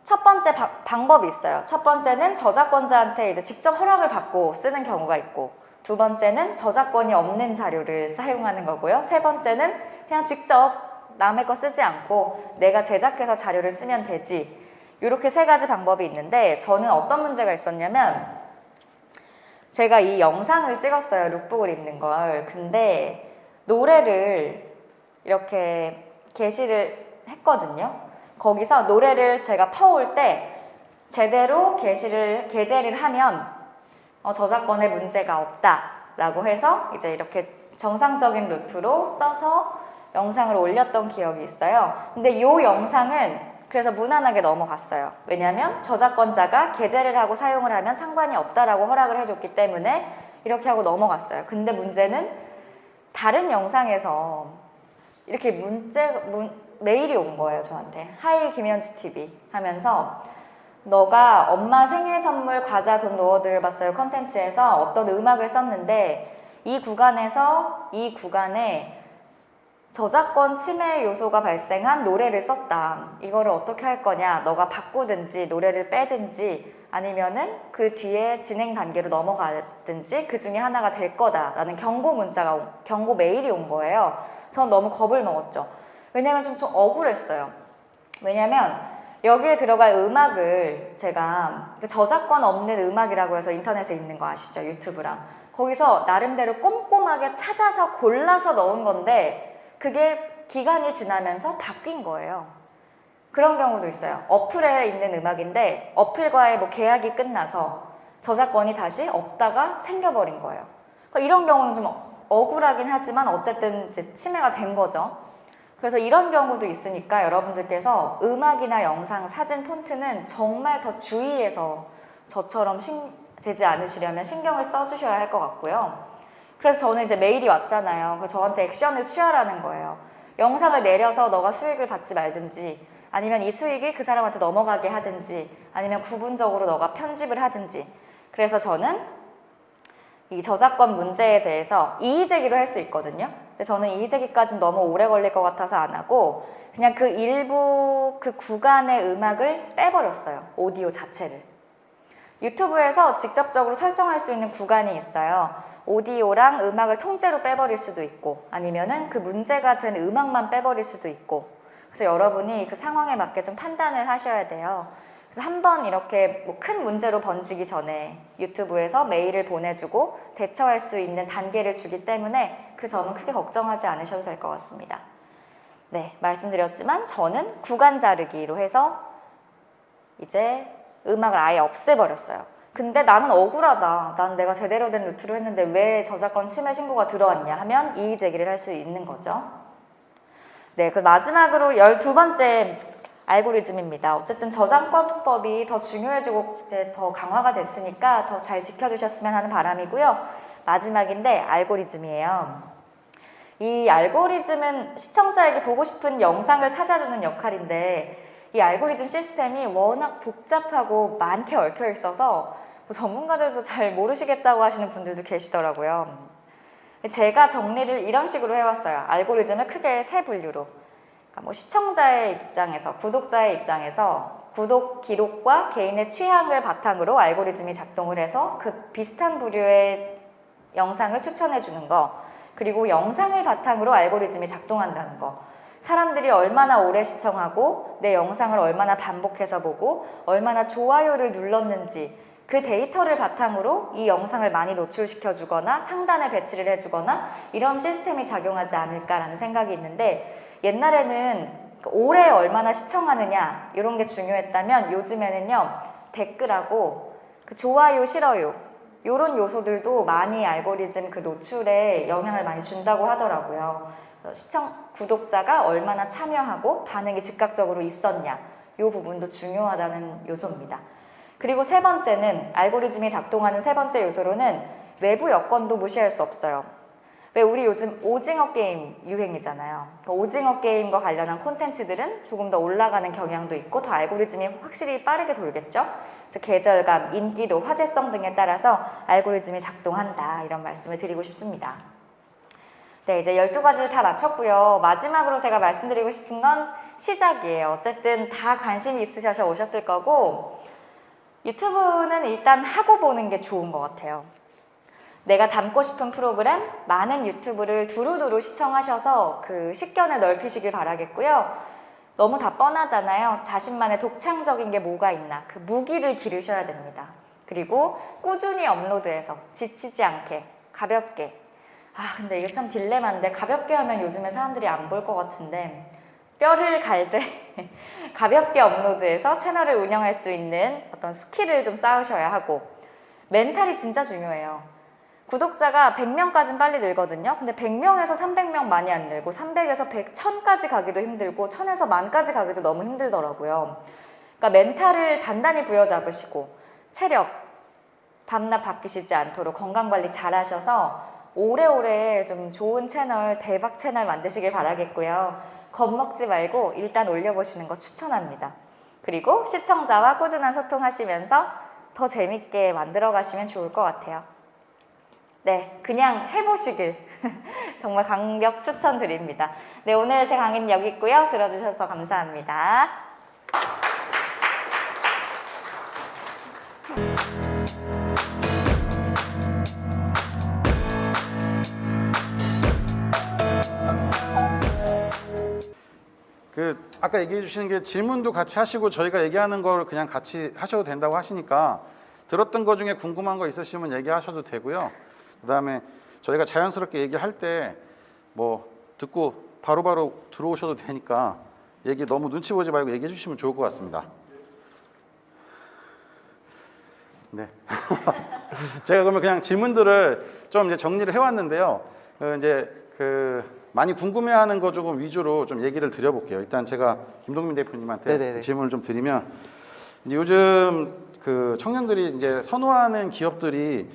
첫 번째 방법이 있어요. 첫 번째는 저작권자한테 이제 직접 허락을 받고 쓰는 경우가 있고 두 번째는 저작권이 없는 자료를 사용하는 거고요. 세 번째는 그냥 직접 남의 거 쓰지 않고 내가 제작해서 자료를 쓰면 되지. 이렇게 세 가지 방법이 있는데 저는 어떤 문제가 있었냐면 제가 이 영상을 찍었어요. 룩북을 입는 걸. 근데 노래를 이렇게 게시를 했거든요. 거기서 노래를 제가 퍼올 때 제대로 게재를 하면 저작권에 문제가 없다라고 해서 이제 이렇게 정상적인 루트로 써서 영상을 올렸던 기억이 있어요. 근데 이 영상은 그래서 무난하게 넘어갔어요. 왜냐하면 저작권자가 게재를 하고 사용을 하면 상관이 없다라고 허락을 해줬기 때문에 이렇게 하고 넘어갔어요. 근데 문제는 다른 영상에서 이렇게 메일이 온 거예요, 저한테. 하이 김현지 TV 하면서 너가 엄마 생일 선물 과자 돈 넣어드려봤어요 컨텐츠에서 어떤 음악을 썼는데 이 구간에 저작권 침해 요소가 발생한 노래를 썼다. 이거를 어떻게 할 거냐. 너가 바꾸든지 노래를 빼든지 아니면은 그 뒤에 진행 단계로 넘어가든지 그 중에 하나가 될 거다라는 경고 메일이 온 거예요. 전 너무 겁을 먹었죠. 왜냐면 좀 억울했어요. 왜냐면 여기에 들어갈 음악을 제가 저작권 없는 음악이라고 해서 인터넷에 있는 거 아시죠? 유튜브랑. 거기서 나름대로 꼼꼼하게 찾아서 골라서 넣은 건데 그게 기간이 지나면서 바뀐 거예요. 그런 경우도 있어요. 어플에 있는 음악인데 어플과의 뭐 계약이 끝나서 저작권이 다시 없다가 생겨버린 거예요. 이런 경우는 좀 억울하긴 하지만 어쨌든 이제 침해가 된 거죠. 그래서 이런 경우도 있으니까 여러분들께서 음악이나 영상, 사진, 폰트는 정말 더 주의해서 저처럼 되지 않으시려면 신경을 써주셔야 할 것 같고요. 그래서 저는 이제 메일이 왔잖아요. 그래서 저한테 액션을 취하라는 거예요. 영상을 내려서 너가 수익을 받지 말든지 아니면 이 수익이 그 사람한테 넘어가게 하든지 아니면 구분적으로 너가 편집을 하든지. 그래서 저는 이 저작권 문제에 대해서 이의 제기도 할 수 있거든요. 근데 저는 이의 제기까지는 너무 오래 걸릴 것 같아서 안 하고 그냥 그 일부 그 구간의 음악을 빼버렸어요. 오디오 자체를. 유튜브에서 직접적으로 설정할 수 있는 구간이 있어요. 오디오랑 음악을 통째로 빼버릴 수도 있고 아니면은 그 문제가 된 음악만 빼버릴 수도 있고 그래서 여러분이 그 상황에 맞게 좀 판단을 하셔야 돼요. 그래서 한번 이렇게 뭐 큰 문제로 번지기 전에 유튜브에서 메일을 보내주고 대처할 수 있는 단계를 주기 때문에 그 점은 크게 걱정하지 않으셔도 될 것 같습니다. 네, 말씀드렸지만 저는 구간 자르기로 해서 이제 음악을 아예 없애버렸어요. 근데 나는 억울하다. 난 내가 제대로 된 루트로 했는데 왜 저작권 침해 신고가 들어왔냐 하면 이의 제기를 할 수 있는 거죠. 네, 그 마지막으로 12번째 알고리즘입니다. 어쨌든 저작권법이 더 중요해지고 이제 더 강화가 됐으니까 더 잘 지켜주셨으면 하는 바람이고요. 마지막인데 알고리즘이에요. 이 알고리즘은 시청자에게 보고 싶은 영상을 찾아주는 역할인데 이 알고리즘 시스템이 워낙 복잡하고 많게 얽혀 있어서 뭐 전문가들도 잘 모르시겠다고 하시는 분들도 계시더라고요. 제가 정리를 이런 식으로 해왔어요. 알고리즘을 크게 세 분류로. 그러니까 뭐 시청자의 입장에서, 구독자의 입장에서 구독 기록과 개인의 취향을 바탕으로 알고리즘이 작동을 해서 그 비슷한 부류의 영상을 추천해 주는 거, 그리고 영상을 바탕으로 알고리즘이 작동한다는 거. 사람들이 얼마나 오래 시청하고 내 영상을 얼마나 반복해서 보고 얼마나 좋아요를 눌렀는지 그 데이터를 바탕으로 이 영상을 많이 노출시켜 주거나 상단에 배치를 해주거나 이런 시스템이 작용하지 않을까라는 생각이 있는데 옛날에는 오래 얼마나 시청하느냐 이런 게 중요했다면 요즘에는요 댓글하고 그 좋아요 싫어요 이런 요소들도 많이 알고리즘 그 노출에 영향을 많이 준다고 하더라고요. 구독자가 얼마나 참여하고 반응이 즉각적으로 있었냐 이 부분도 중요하다는 요소입니다. 그리고 세 번째는 알고리즘이 작동하는 세 번째 요소로는 외부 여건도 무시할 수 없어요. 왜 우리 요즘 오징어 게임 유행이잖아요. 오징어 게임과 관련한 콘텐츠들은 조금 더 올라가는 경향도 있고 더 알고리즘이 확실히 빠르게 돌겠죠. 그래서 계절감, 인기도, 화제성 등에 따라서 알고리즘이 작동한다 이런 말씀을 드리고 싶습니다. 네, 이제 12가지를 다 마쳤고요. 마지막으로 제가 말씀드리고 싶은 건 시작이에요. 어쨌든 다 관심이 있으셔서 오셨을 거고 유튜브는 일단 하고 보는 게 좋은 것 같아요. 내가 담고 싶은 프로그램, 많은 유튜브를 두루두루 시청하셔서 그 식견을 넓히시길 바라겠고요. 너무 다 뻔하잖아요. 자신만의 독창적인 게 뭐가 있나 그 무기를 기르셔야 됩니다. 그리고 꾸준히 업로드해서 지치지 않게 가볍게 근데 이게 참 딜레마인데 가볍게 하면 요즘에 사람들이 안 볼 것 같은데 뼈를 갈 때 가볍게 업로드해서 채널을 운영할 수 있는 어떤 스킬을 좀 쌓으셔야 하고 멘탈이 진짜 중요해요. 구독자가 100명까지는 빨리 늘거든요. 근데 100명에서 300명 많이 안 늘고 300에서 100, 1000까지 가기도 힘들고 1000에서 1000까지 가기도 너무 힘들더라고요. 그러니까 멘탈을 단단히 부여잡으시고 체력, 밤낮 바뀌시지 않도록 건강관리 잘 하셔서 오래오래 좀 좋은 채널, 대박 채널 만드시길 바라겠고요. 겁먹지 말고 일단 올려보시는 거 추천합니다. 그리고 시청자와 꾸준한 소통하시면서 더 재밌게 만들어 가시면 좋을 것 같아요. 네, 그냥 해보시길 정말 강력 추천드립니다. 네, 오늘 제 강의는 여기 있고요. 들어주셔서 감사합니다. 아까 얘기해 주시는 게 질문도 같이 하시고 저희가 얘기하는 걸 그냥 같이 하셔도 된다고 하시니까 들었던 거 중에 궁금한 거 있으시면 얘기하셔도 되고요. 그다음에 저희가 자연스럽게 얘기할 때 뭐 듣고 바로바로 들어오셔도 되니까 얘기 너무 눈치 보지 말고 얘기해 주시면 좋을 것 같습니다. 네. 제가 그러면 그냥 질문들을 좀 이제 정리를 해왔는데요. 이제 많이 궁금해하는 거 조금 위주로 좀 얘기를 드려볼게요. 일단 제가 김동민 대표님한테 네네네. 질문을 좀 드리면 이제 요즘 그 청년들이 이제 선호하는 기업들이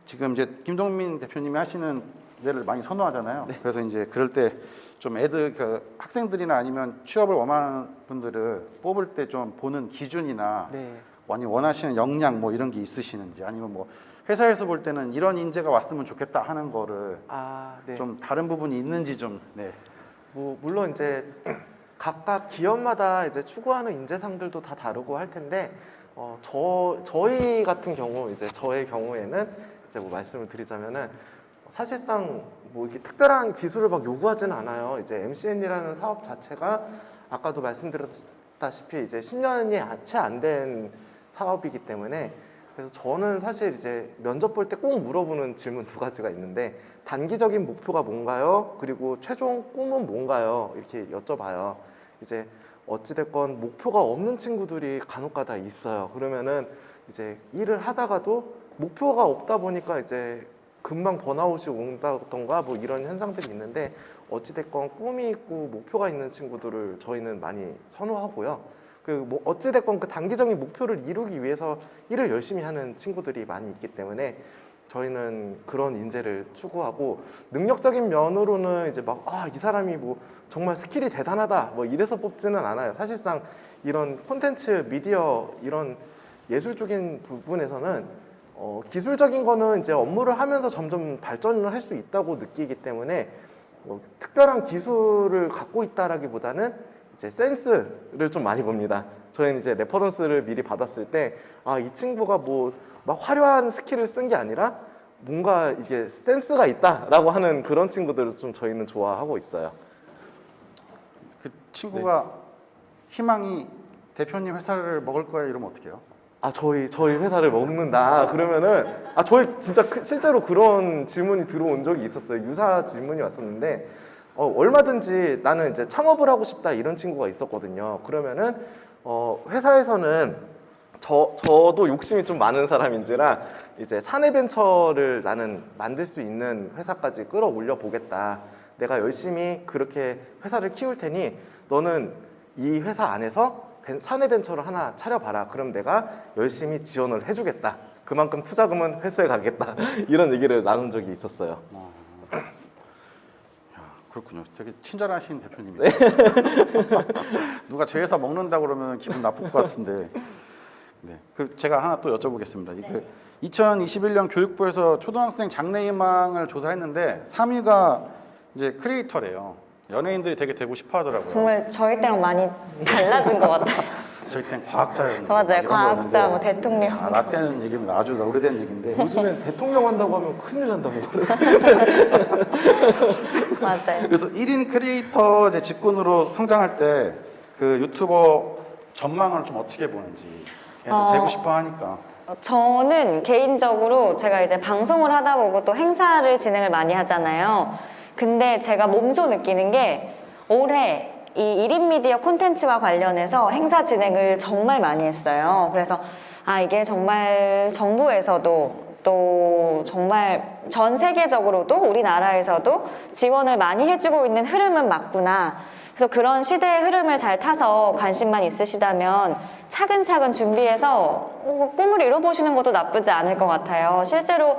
지금 이제 김동민 대표님이 하시는 데를 많이 선호하잖아요. 그래서 이제 그럴 때 좀 애들 그 학생들이나 아니면 취업을 원하는 분들을 뽑을 때 좀 보는 기준이나 네. 많이 원하시는 역량 뭐 이런 게 있으시는지, 아니면 뭐 회사에서 볼 때는 이런 인재가 왔으면 좋겠다 하는 거를 아, 네. 좀 다른 부분이 있는지 좀. 네. 뭐 물론 이제 각각 기업마다 이제 추구하는 인재상들도 다 다르고 할 텐데 저희 같은 경우 이제 저의 경우에는 이제 뭐 말씀을 드리자면은 사실상 뭐 이렇게 특별한 기술을 막 요구하지는 않아요. 이제 MCN이라는 사업 자체가 아까도 말씀드렸다시피 이제 10년이 채 안 된 사업이기 때문에, 그래서 저는 사실 이제 면접 볼 때 꼭 물어보는 질문 두 가지가 있는데, 단기적인 목표가 뭔가요? 그리고 최종 꿈은 뭔가요? 이렇게 여쭤봐요. 이제 어찌됐건 목표가 없는 친구들이 간혹가다 있어요. 그러면은 이제 일을 하다가도 목표가 없다 보니까 이제 금방 번아웃이 온다던가 뭐 이런 현상들이 있는데, 어찌됐건 꿈이 있고 목표가 있는 친구들을 저희는 많이 선호하고요. 그 뭐 어찌됐건 그 단기적인 목표를 이루기 위해서 일을 열심히 하는 친구들이 많이 있기 때문에 저희는 그런 인재를 추구하고, 능력적인 면으로는 이제 막 이 사람이 뭐 정말 스킬이 대단하다 뭐 이래서 뽑지는 않아요. 사실상 이런 콘텐츠, 미디어 이런 예술적인 부분에서는 기술적인 거는 이제 업무를 하면서 점점 발전을 할 수 있다고 느끼기 때문에 특별한 기술을 갖고 있다라기보다는 이제 센스를 좀 많이 봅니다. 저희는 이제 레퍼런스를 미리 받았을 때 이 친구가 뭐 막 화려한 스킬을 쓴 게 아니라 뭔가 이게 센스가 있다라고 하는 그런 친구들을 좀 저희는 좋아하고 있어요. 그 친구가 희망이 대표님 회사를 먹을 거예요 이러면 어떡해요? 저희 회사를 먹는다 그러면은 저희 진짜 실제로 그런 질문이 들어온 적이 있었어요. 유사 질문이 왔었는데 얼마든지 나는 이제 창업을 하고 싶다 이런 친구가 있었거든요. 그러면은 회사에서는 저도 욕심이 좀 많은 사람인지라 이제 사내 벤처를 나는 만들 수 있는 회사까지 끌어올려 보겠다. 내가 열심히 그렇게 회사를 키울 테니 너는 이 회사 안에서 사내 벤처를 하나 차려봐라. 그럼 내가 열심히 지원을 해주겠다. 그만큼 투자금은 회수해 가겠다. 이런 얘기를 나눈 적이 있었어요. 그렇군요. 되게 친절하신 대표님이에요. 누가 제 회사 먹는다 그러면 기분 나쁠 것 같은데. 네. 제가 하나 또 여쭤보겠습니다. 2021년 교육부에서 초등학생 장래희망을 조사했는데 3위가 이제 크리에이터래요. 연예인들이 되게 되고 싶어 하더라고요. 정말 저희 때랑 많이 달라진 것 같아요. 저희 땐 과학자였는데. 맞아요. 이런 과학자, 거였는데. 뭐 대통령. 나 때는 얘기면 아주 오래된 얘기인데. 요즘엔 대통령 한다고 하면 큰일 난다고 그래요. 맞아요. 그래서 1인 크리에이터 이제 직군으로 성장할 때 그 유튜버 전망을 좀 어떻게 보는지. 되고 싶어 하니까. 저는 개인적으로 제가 이제 방송을 하다 보고 또 행사를 진행을 많이 하잖아요. 근데 제가 몸소 느끼는 게 올해 이 1인 미디어 콘텐츠와 관련해서 행사 진행을 정말 많이 했어요. 그래서 이게 정말 정부에서도 또 정말 전 세계적으로도 우리나라에서도 지원을 많이 해주고 있는 흐름은 맞구나. 그래서 그런 시대의 흐름을 잘 타서 관심만 있으시다면 차근차근 준비해서 꿈을 이뤄보시는 것도 나쁘지 않을 것 같아요. 실제로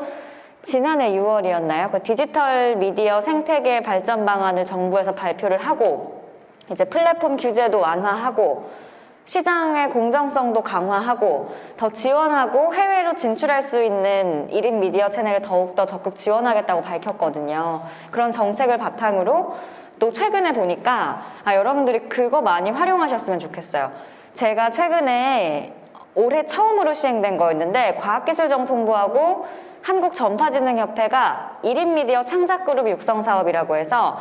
지난해 6월이었나요? 그 디지털 미디어 생태계 발전 방안을 정부에서 발표를 하고 이제 플랫폼 규제도 완화하고 시장의 공정성도 강화하고 더 지원하고 해외로 진출할 수 있는 1인 미디어 채널을 더욱더 적극 지원하겠다고 밝혔거든요. 그런 정책을 바탕으로 또 최근에 보니까 여러분들이 그거 많이 활용하셨으면 좋겠어요. 제가 최근에 올해 처음으로 시행된 거였는데 과학기술정통부하고 한국전파진흥협회가 1인 미디어 창작그룹 육성 사업이라고 해서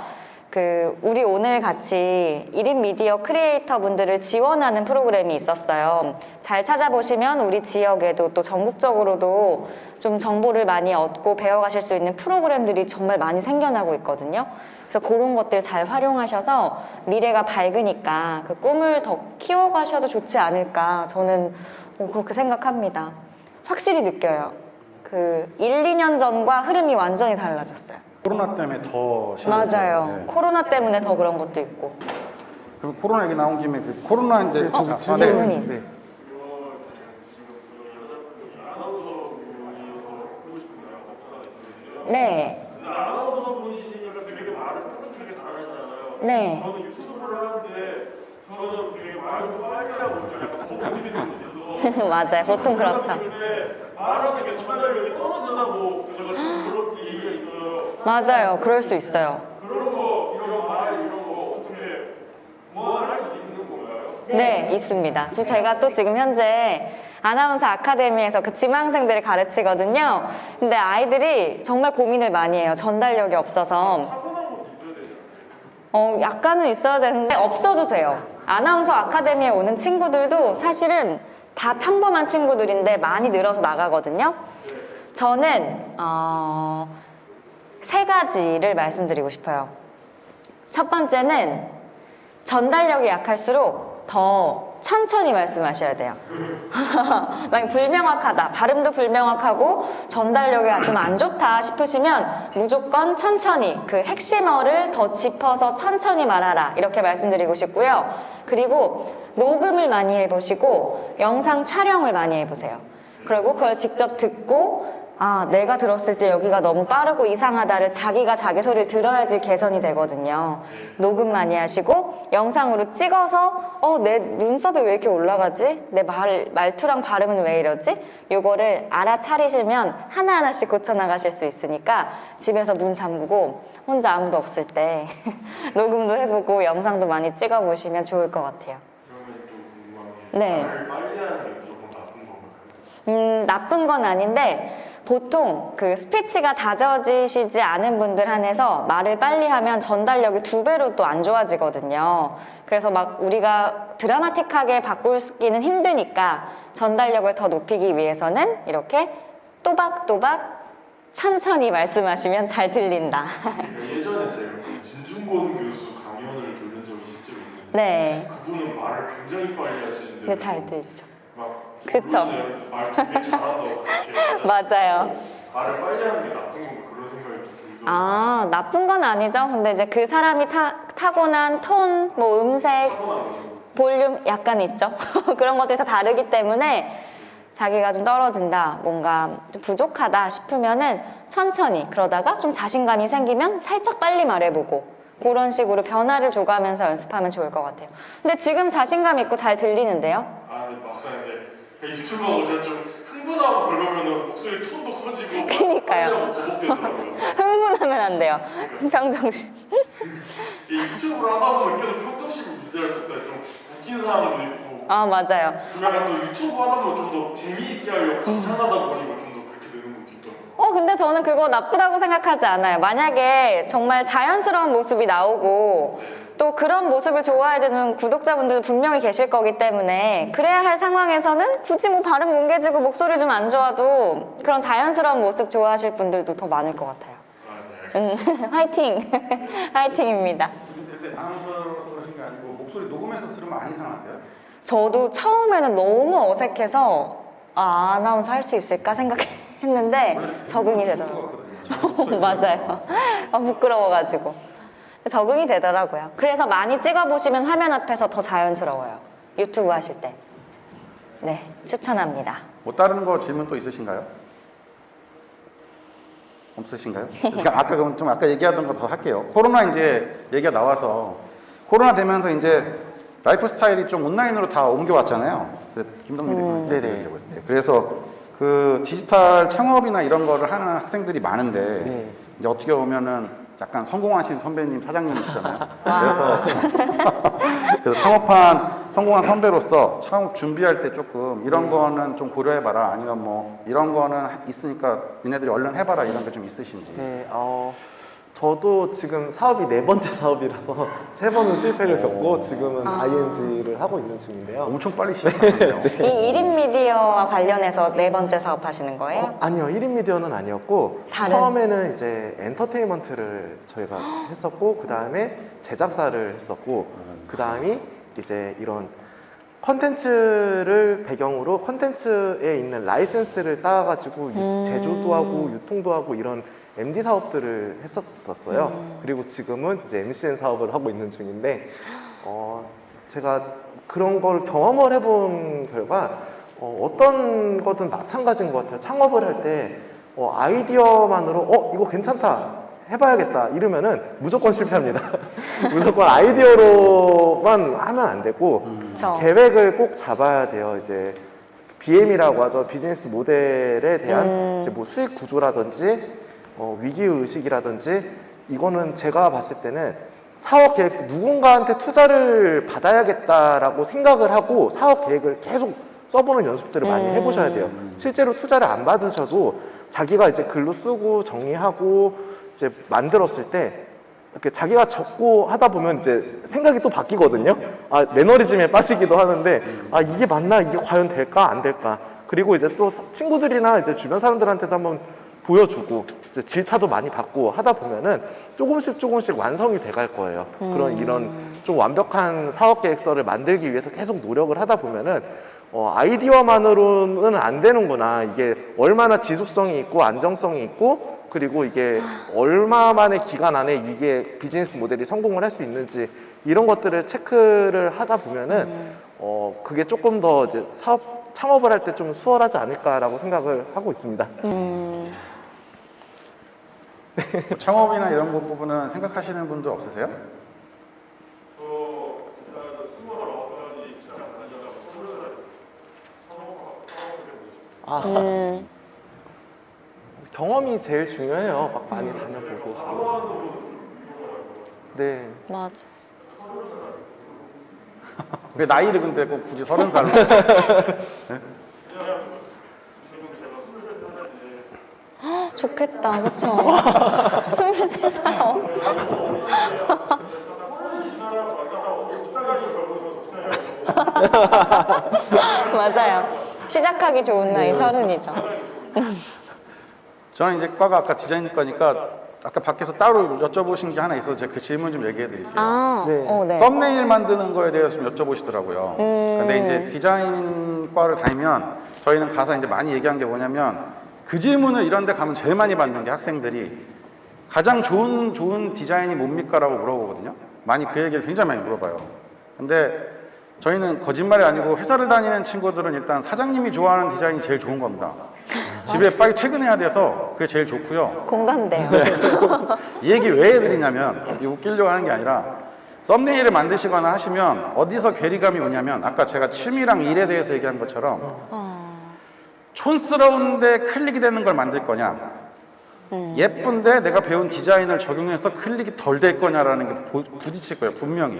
우리 오늘 같이 1인 미디어 크리에이터 분들을 지원하는 프로그램이 있었어요. 잘 찾아보시면 우리 지역에도 또 전국적으로도 좀 정보를 많이 얻고 배워가실 수 있는 프로그램들이 정말 많이 생겨나고 있거든요. 그래서 그런 것들 잘 활용하셔서 미래가 밝으니까 그 꿈을 더 키워가셔도 좋지 않을까 저는 그렇게 생각합니다. 확실히 느껴요. 1, 2년 전과 흐름이 완전히 달라졌어요. 코로나 때문에 더 심해졌죠. 맞아요. 네. 코로나 때문에 더 그런 것도 있고. 그럼 코로나 얘기 나온 김에 코로나 이제 질문이. 네. 네. 네. 저는 유튜브를 하는데 저는 되게 말도 빨리 하고 약간 거북이 느낌이 있어서 맞아요. 보통 그렇죠. 근데 말하는 게 전달력이 떨어진다고 제가 좀 그런 얘기가 있어요. 맞아요. 그럴 수 있어요. 그런 거 이런 말 이런 거 어떻게 보완할 수 있는 건가요? 네, 있습니다. 제가 또 지금 현재 아나운서 아카데미에서 그 지망생들을 가르치거든요. 근데 아이들이 정말 고민을 많이 해요. 전달력이 없어서. 타고난 것도 있어야 되지 않나요? 약간은 있어야 되는데 없어도 돼요. 아나운서 아카데미에 오는 친구들도 사실은 다 평범한 친구들인데 많이 늘어서 나가거든요. 저는 세 가지를 말씀드리고 싶어요. 첫 번째는 전달력이 약할수록 더 천천히 말씀하셔야 돼요. 만약 불명확하다, 발음도 불명확하고 전달력이 좀 안 좋다 싶으시면 무조건 천천히 그 핵심어를 더 짚어서 천천히 말하라 이렇게 말씀드리고 싶고요. 그리고 녹음을 많이 해보시고 영상 촬영을 많이 해보세요. 그리고 그걸 직접 듣고 내가 들었을 때 여기가 너무 빠르고 이상하다를 자기가 자기 소리를 들어야지 개선이 되거든요. 녹음 많이 하시고 영상으로 찍어서 내 눈썹이 왜 이렇게 올라가지? 내 말투랑 발음은 왜 이러지? 요거를 알아차리시면 하나하나씩 고쳐나가실 수 있으니까 집에서 문 잠그고 혼자 아무도 없을 때 녹음도 해보고 영상도 많이 찍어보시면 좋을 것 같아요. 그러면 또 궁금한 게 네. 말을 빨리 하는 게 무조건 나쁜 건가요? 나쁜 건 아닌데 보통 그 스피치가 다져지시지 않은 분들 한해서 말을 빨리 하면 전달력이 2배로 또 안 좋아지거든요. 그래서 막 우리가 드라마틱하게 바꾸기는 힘드니까 전달력을 더 높이기 위해서는 이렇게 또박또박 천천히 말씀하시면 잘 들린다. 예전에 제가 그 진중권 교수 강연을 들은 적이 실제로 있는데 네. 그분은 말을 굉장히 빨리 하시는데 네, 잘 들리죠. 막 그쵸. 말 되게 잘한다고 그렇게 맞아요. 말을 빨리 하는 게 나쁜 건가 그런 생각이 들더라고요. 나쁜 건 아니죠. 근데 이제 그 사람이 타고난 톤, 뭐 음색, 타고난 거죠. 볼륨 약간 있죠. 그런 것들이 다 다르기 때문에 자기가 좀 떨어진다, 뭔가 좀 부족하다 싶으면은 천천히 그러다가 좀 자신감이 생기면 살짝 빨리 말해보고 그런 식으로 변화를 줘가면서 연습하면 좋을 것 같아요. 근데 지금 자신감 있고 잘 들리는데요? 근데 막상 이제 유튜브하고 제가 좀 흥분하고 그러면은 목소리 톤도 커지고 그니까요. 빨리 하고 버벅대더라고요. 흥분하면 안 돼요. 평정심. 이 유튜브를 하다 보면 계속 평정심이 문제할 때좀 웃긴 사람도 있고 맞아요. 약간 또 유튜브 하다 보면 좀 더 재미있게 하려고 감상하다 보니까 좀 더 그렇게 되는 것도 있더라고요. 근데 저는 그거 나쁘다고 생각하지 않아요. 만약에 정말 자연스러운 모습이 나오고 또 그런 모습을 좋아해야 되는 구독자분들도 분명히 계실 거기 때문에 그래야 할 상황에서는 굳이 뭐 발음 뭉개지고 목소리 좀 안 좋아도 그런 자연스러운 모습 좋아하실 분들도 더 많을 것 같아요. 네. 화이팅! 화이팅입니다. 근데 아나운서로서 그러신 게 아니고 목소리 녹음해서 들으면 안 이상하세요? 저도 처음에는 너무 어색해서 아나운서 할 수 있을까 생각했는데 적응이 되더라고요. 맞아요. 부끄러워가지고 적응이 되더라고요. 그래서 많이 찍어보시면 화면 앞에서 더 자연스러워요. 유튜브 하실 때. 네, 추천합니다. 뭐 다른 거 질문 또 있으신가요? 없으신가요? 제가 아까 그럼 좀 아까 얘기하던 거 더 할게요. 코로나 이제 얘기가 나와서 코로나 되면서 이제 라이프 스타일이 좀 온라인으로 다 옮겨왔잖아요. 김동민 대표님. 네네. 네, 그래서 그 디지털 창업이나 이런 거를 하는 학생들이 많은데 네. 이제 어떻게 보면은 약간 성공하신 선배님, 사장님이시잖아요. 그래서 창업한 성공한 선배로서 창업 준비할 때 조금 이런 거는 좀 고려해봐라. 아니면 뭐 이런 거는 있으니까 니네들이 얼른 해봐라 이런 게 좀 있으신지. 네, 저도 지금 사업이 4번째 사업이라서 3번은 실패를 겪고 지금은 ING를 하고 있는 중인데요. 엄청 빨리 시작하네요. 이 1인 미디어와 관련해서 4번째 사업 하시는 거예요? 아니요, 1인 미디어는 아니었고 다른? 처음에는 이제 엔터테인먼트를 저희가 했었고 그 다음에 제작사를 했었고 그 다음이 이제 이런 컨텐츠를 배경으로 컨텐츠에 있는 라이센스를 따가지고 제조도 하고 유통도 하고 이런 MD 사업들을 했었어요. 그리고 지금은 이제 MCN 사업을 하고 있는 중인데 제가 그런 걸 경험을 해본 결과 어떤 거든 마찬가지인 것 같아요. 창업을 할 때 아이디어만으로 이거 괜찮다 해봐야겠다 이러면은 무조건 실패합니다. 무조건 아이디어로만 하면 안 되고 그쵸. 계획을 꼭 잡아야 돼요. 이제 BM이라고 하죠. 비즈니스 모델에 대한 이제 뭐 수익 구조라든지 위기 의식이라든지 이거는 제가 봤을 때는 사업 계획 누군가한테 투자를 받아야겠다라고 생각을 하고 사업 계획을 계속 써보는 연습들을 많이 해보셔야 돼요. 실제로 투자를 안 받으셔도 자기가 이제 글로 쓰고 정리하고 이제 만들었을 때 이렇게 자기가 적고 하다 보면 이제 생각이 또 바뀌거든요. 아, 매너리즘에 빠지기도 하는데 아, 이게 맞나? 이게 과연 될까? 안 될까? 그리고 이제 또 친구들이나 이제 주변 사람들한테도 한번 보여주고 이제 질타도 많이 받고 하다 보면은 조금씩 완성이 돼갈 거예요. 그런 이런 좀 완벽한 사업 계획서를 만들기 위해서 계속 노력을 하다 보면은 아이디어만으로는 안 되는구나. 이게 얼마나 지속성이 있고 안정성이 있고 그리고 이게 얼마만의 기간 안에 이게 비즈니스 모델이 성공을 할 수 있는지 이런 것들을 체크를 하다 보면은 그게 조금 더 이제 창업을 할 때 좀 수월하지 않을까라고 생각을 하고 있습니다. 창업이나 이런 것 부분은 생각하시는 분도 없으세요? 저 일단 29가지 직장 다니다가 서울에 창업을 해보고 싶어요. 경험이 제일 중요해요. 막 많이 다녀보고. 네. 맞아. 왜 나이를 근데 꼭 굳이 30살로? 좋겠다, 그쵸? 23살. 맞아요. 시작하기 좋은 나이 30이죠. 저는 이제 과가 아까 디자인과니까 아까 밖에서 따로 여쭤보신 게 하나 있어서 제가 그 질문 좀 얘기해 드릴게요. 네. 네. 썸네일 만드는 거에 대해서 좀 여쭤보시더라고요. 근데 이제 디자인과를 다니면 저희는 가서 이제 많이 얘기한 게 뭐냐면 그 질문을 이런 데 가면 제일 많이 받는 게 학생들이 가장 좋은 디자인이 뭡니까? 라고 물어보거든요. 많이 그 얘기를 굉장히 많이 물어봐요. 근데 저희는 거짓말이 아니고 회사를 다니는 친구들은 일단 사장님이 좋아하는 디자인이 제일 좋은 겁니다. 집에 빨리 퇴근해야 돼서 그게 제일 좋고요. 공감돼요. 이 얘기 왜 해드리냐면 이 웃기려고 하는 게 아니라 썸네일을 만드시거나 하시면 어디서 괴리감이 오냐면 아까 제가 취미랑 일에 대해서 얘기한 것처럼 촌스러운데 클릭이 되는 걸 만들 거냐 예쁜데 내가 배운 디자인을 적용해서 클릭이 덜 될 거냐라는 게 부딪힐 거예요. 분명히.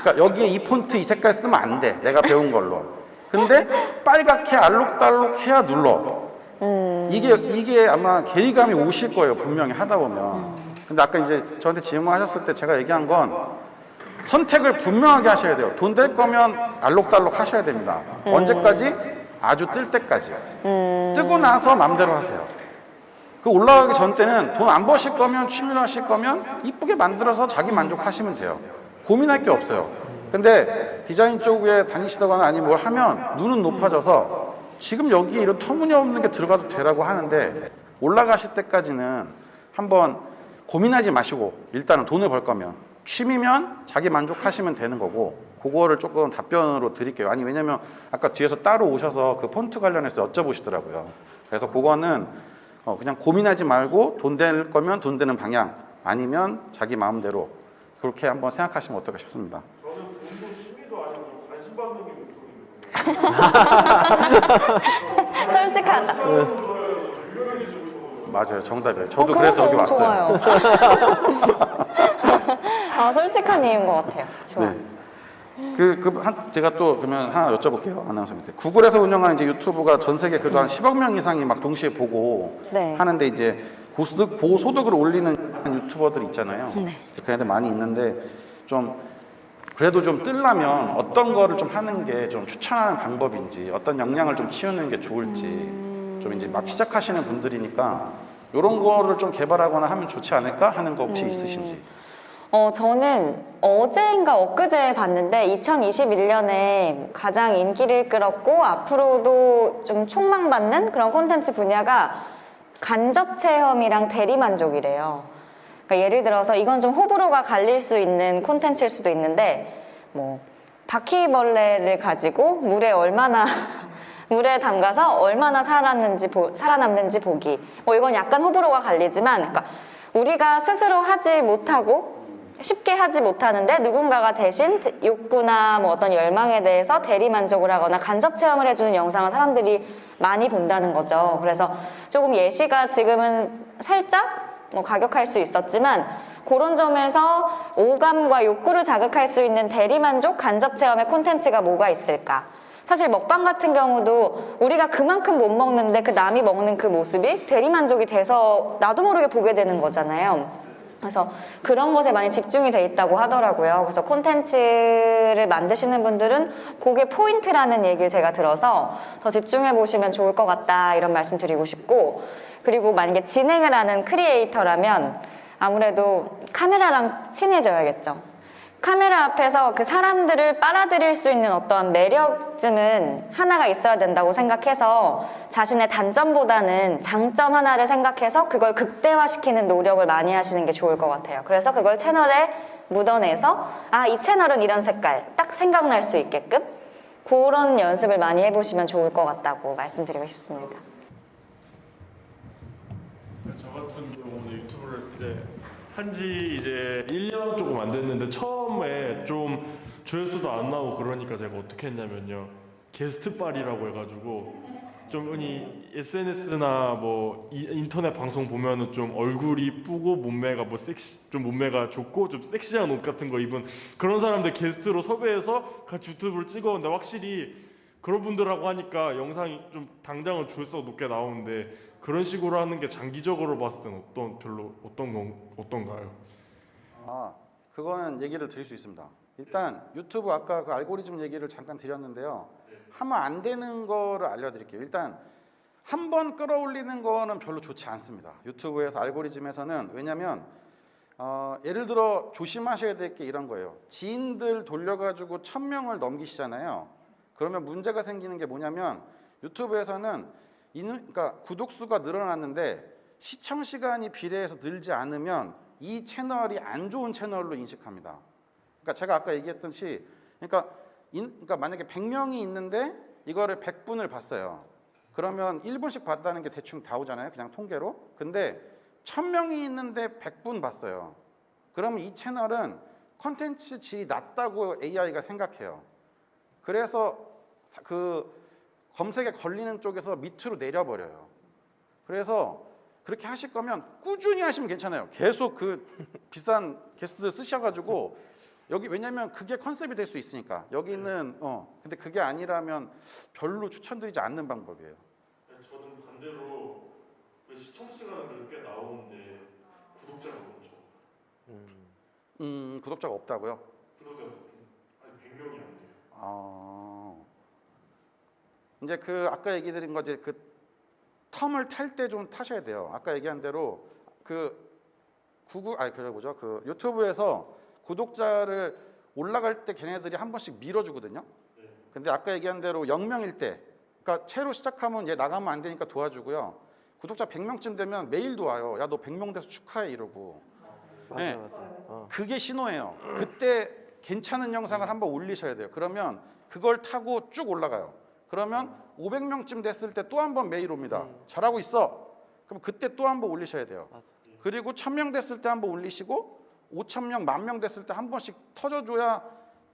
그러니까 여기에 이 폰트 이 색깔 쓰면 안 돼. 내가 배운 걸로. 근데 빨갛게 알록달록 해야 눌러. 이게 아마 괴리감이 오실 거예요. 분명히 하다 보면. 근데 아까 이제 저한테 질문하셨을 때 제가 얘기한 건 선택을 분명하게 하셔야 돼요. 돈 될 거면 알록달록 하셔야 됩니다. 언제까지? 아주 뜰 때까지. 뜨고 나서 맘대로 하세요. 그 올라가기 전 때는 돈 안 버실 거면 취미로 하실 거면 이쁘게 만들어서 자기 만족하시면 돼요. 고민할 게 없어요. 근데 디자인 쪽에 다니시다거나 아니면 뭘 하면 눈은 높아져서 지금 여기 이런 터무니없는 게 들어가도 되라고 하는데 올라가실 때까지는 한번 고민하지 마시고 일단은 돈을 벌 거면 취미면 자기 만족하시면 되는 거고 그거를 조금 답변으로 드릴게요. 아니 왜냐면 아까 뒤에서 따로 오셔서 그 폰트 관련해서 여쭤보시더라고요. 그래서 그거는 그냥 고민하지 말고 돈 될 거면 돈 되는 방향 아니면 자기 마음대로 그렇게 한번 생각하시면 어떨까 싶습니다. 저는 돈도 취미도 아니고 좀 관심 받는 게 목적인데 솔직하다. 맞아요. 정답이에요. 저도 그래서 여기 왔어요. 좋아요. 솔직한 이유인 것 같아요. 좋아요. 네. 제가 또 그러면 하나 여쭤볼게요. 아나운서한테. 구글에서 운영하는 이제 유튜브가 전 세계 그래도 한 10억 명 이상이 막 동시에 보고 네. 하는데 이제 고소득을 올리는 유튜버들 있잖아요. 네. 그런 애들 많이 있는데 좀 그래도 좀 뜨려면 어떤 거를 좀 하는 게 좀 추천하는 방법인지 어떤 역량을 좀 키우는 게 좋을지 좀 이제 막 시작하시는 분들이니까 이런 거를 좀 개발하거나 하면 좋지 않을까 하는 거 혹시 있으신지. 저는 어제인가 엊그제 봤는데 2021년에 가장 인기를 끌었고 앞으로도 좀 촉망받는 그런 콘텐츠 분야가 간접 체험이랑 대리만족이래요. 그러니까 예를 들어서 이건 좀 호불호가 갈릴 수 있는 콘텐츠일 수도 있는데 뭐 바퀴벌레를 가지고 물에 담가서 얼마나 살아남는지 보기. 뭐 이건 약간 호불호가 갈리지만 그러니까 우리가 스스로 하지 못하고 쉽게 하지 못하는데 누군가가 대신 욕구나 뭐 어떤 열망에 대해서 대리 만족을 하거나 간접 체험을 해주는 영상을 사람들이 많이 본다는 거죠. 그래서 조금 예시가 지금은 살짝 뭐 가격할 수 있었지만 그런 점에서 오감과 욕구를 자극할 수 있는 대리 만족 간접 체험의 콘텐츠가 뭐가 있을까? 사실 먹방 같은 경우도 우리가 그만큼 못 먹는데 그 남이 먹는 그 모습이 대리 만족이 돼서 나도 모르게 보게 되는 거잖아요. 그래서 그런 것에 많이 집중이 돼 있다고 하더라고요. 그래서 콘텐츠를 만드시는 분들은 그게 포인트라는 얘기를 제가 들어서 더 집중해 보시면 좋을 것 같다 이런 말씀 드리고 싶고, 그리고 만약에 진행을 하는 크리에이터라면 아무래도 카메라랑 친해져야겠죠. 카메라 앞에서 그 사람들을 빨아들일 수 있는 어떠한 매력쯤은 하나가 있어야 된다고 생각해서 자신의 단점보다는 장점 하나를 생각해서 그걸 극대화시키는 노력을 많이 하시는 게 좋을 것 같아요. 그래서 그걸 채널에 묻어내서 아, 이 채널은 이런 색깔 딱 생각날 수 있게끔 그런 연습을 많이 해보시면 좋을 것 같다고 말씀드리고 싶습니다. 저 같은 경우는 유튜브를 이제 한지 이제 1년 조금 안 됐는데 처음에 좀 조회수도 안 나오고 그러니까 제가 어떻게 했냐면요, 게스트 빨이라고 해가지고 좀 흔히 SNS나 뭐 인터넷 방송 보면은 좀 얼굴이 이쁘고 몸매가 뭐 좀 몸매가 좋고 좀 섹시한 옷 같은 거 입은 그런 사람들 게스트로 섭외해서 같이 유튜브를 찍었는데 확실히 그런 분들하고 하니까 영상이 좀 당장은 조회수가 높게 나오는데 그런 식으로 하는 게 장기적으로 봤을 때는 어떤가요? 아, 그거는 얘기를 드릴 수 있습니다. 일단 유튜브 아까 그 알고리즘 얘기를 잠깐 드렸는데요. 하면 안 되는 거를 알려드릴게요. 일단 한 번 끌어올리는 거는 별로 좋지 않습니다. 유튜브에서 알고리즘에서는. 왜냐면 예를 들어 조심하셔야 될 게 이런 거예요. 지인들 돌려가지고 1000명을 넘기시잖아요. 그러면 문제가 생기는 게 뭐냐면 유튜브에서는 그러니까 구독 수가 늘어났는데 시청 시간이 비례해서 늘지 않으면 이 채널이 안 좋은 채널로 인식합니다. 그러니까 제가 아까 얘기했듯이 그러니까 만약에 100명이 있는데 이거를 100분을 봤어요. 그러면 1분씩 봤다는 게 대충 다 오잖아요. 그냥 통계로. 근데 1000명이 있는데 100분 봤어요. 그러면 이 채널은 컨텐츠 질이 낮다고 AI가 생각해요. 그래서 그 검색에 걸리는 쪽에서 밑으로 내려버려요. 그래서 그렇게 하실 거면 꾸준히 하시면 괜찮아요. 계속 그 비싼 게스트들 쓰셔가지고 여기, 왜냐면 그게 컨셉이 될 수 있으니까 여기는 근데 그게 아니라면 별로 추천드리지 않는 방법이에요. 저는 반대로 시청 시간은 꽤 나오는데 구독자가 없죠. 구독자가 없다고요? 구독자가 한 100명이 안 돼요. 이제 그 아까 얘기 드린 거지, 그 텀을 탈 때 좀 타셔야 돼요. 아까 얘기한 대로 그 유튜브에서 구독자를 올라갈 때 걔네들이 한 번씩 밀어주거든요. 근데 아까 얘기한 대로 0명일 때, 그러니까 채로 시작하면 얘 나가면 안 되니까 도와주고요. 구독자 100명쯤 되면 메일도 와요. 야, 너 100명 돼서 축하해 이러고. 네. 맞아요. 그게 신호예요. 그때 괜찮은 영상을 한번 올리셔야 돼요. 그러면 그걸 타고 쭉 올라가요. 그러면 500명쯤 됐을 때 또 한 번 메일 옵니다. 잘하고 있어. 그럼 그때 또 한 번 올리셔야 돼요. 맞아. 그리고 1000명 됐을 때 한 번 올리시고 5000명, 10,000명 됐을 때 한 번씩 터져줘야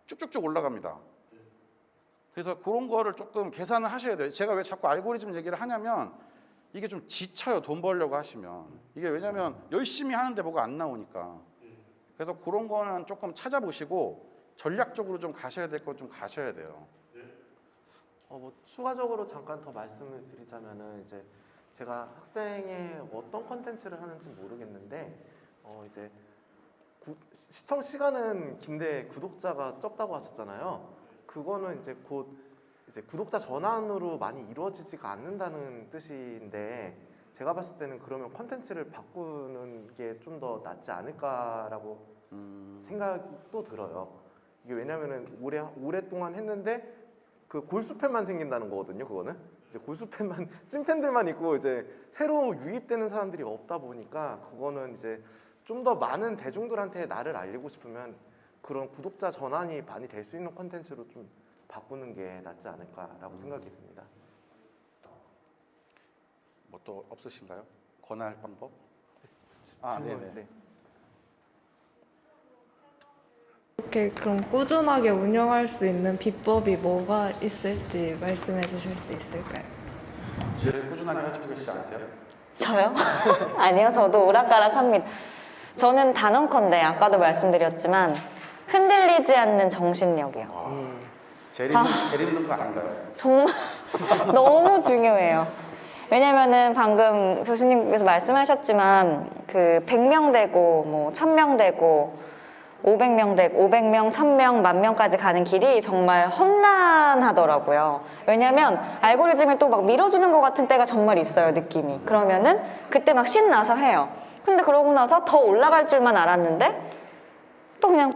쭉쭉쭉 올라갑니다. 그래서 그런 거를 조금 계산을 하셔야 돼요. 제가 왜 자꾸 알고리즘 얘기를 하냐면 이게 좀 지쳐요. 돈 벌려고 하시면. 이게 왜냐면 열심히 하는데 뭐가 안 나오니까. 그래서 그런 거는 조금 찾아보시고 전략적으로 좀 가셔야 될 건 좀 가셔야 돼요. 뭐 추가적으로 잠깐 더 말씀을 드리자면은 이제 제가 학생의 어떤 컨텐츠를 하는지 모르겠는데 이제 시청 시간은 긴데 구독자가 적다고 하셨잖아요. 그거는 이제 곧 이제 구독자 전환으로 많이 이루어지지가 않는다는 뜻인데 제가 봤을 때는 그러면 컨텐츠를 바꾸는 게 좀 더 낫지 않을까라고 생각도 들어요. 이게 왜냐면은 오랫동안 했는데 그 골수팬만 생긴다는 거거든요. 그거는 이제 골수팬만 찐팬들만 있고 이제 새로 유입되는 사람들이 없다 보니까 그거는 이제 좀 더 많은 대중들한테 나를 알리고 싶으면 그런 구독자 전환이 많이 될 수 있는 콘텐츠로 좀 바꾸는 게 낫지 않을까라고 생각이 듭니다. 뭐 또 없으신가요? 권할 방법? 질문, 네네. 네. 이렇게 그럼 꾸준하게 운영할 수 있는 비법이 뭐가 있을지 말씀해 주실 수 있을까요? 제일 꾸준하게 하시고 계시지 않으세요? 저요? 아니요, 저도 오락가락합니다. 저는 단언컨대 아까도 말씀드렸지만 흔들리지 않는 정신력이요. 제일 있는 거 아닌가요? 정말 너무 중요해요. 왜냐면은 방금 교수님께서 말씀하셨지만 그 100명 되고 뭐 1000명 되고 500명 되고 500명, 1000명, 10,000명까지 가는 길이 정말 험난하더라고요. 왜냐면 알고리즘이 또 막 밀어주는 것 같은 때가 정말 있어요, 느낌이. 그러면은 그때 막 신나서 해요. 근데 그러고 나서 더 올라갈 줄만 알았는데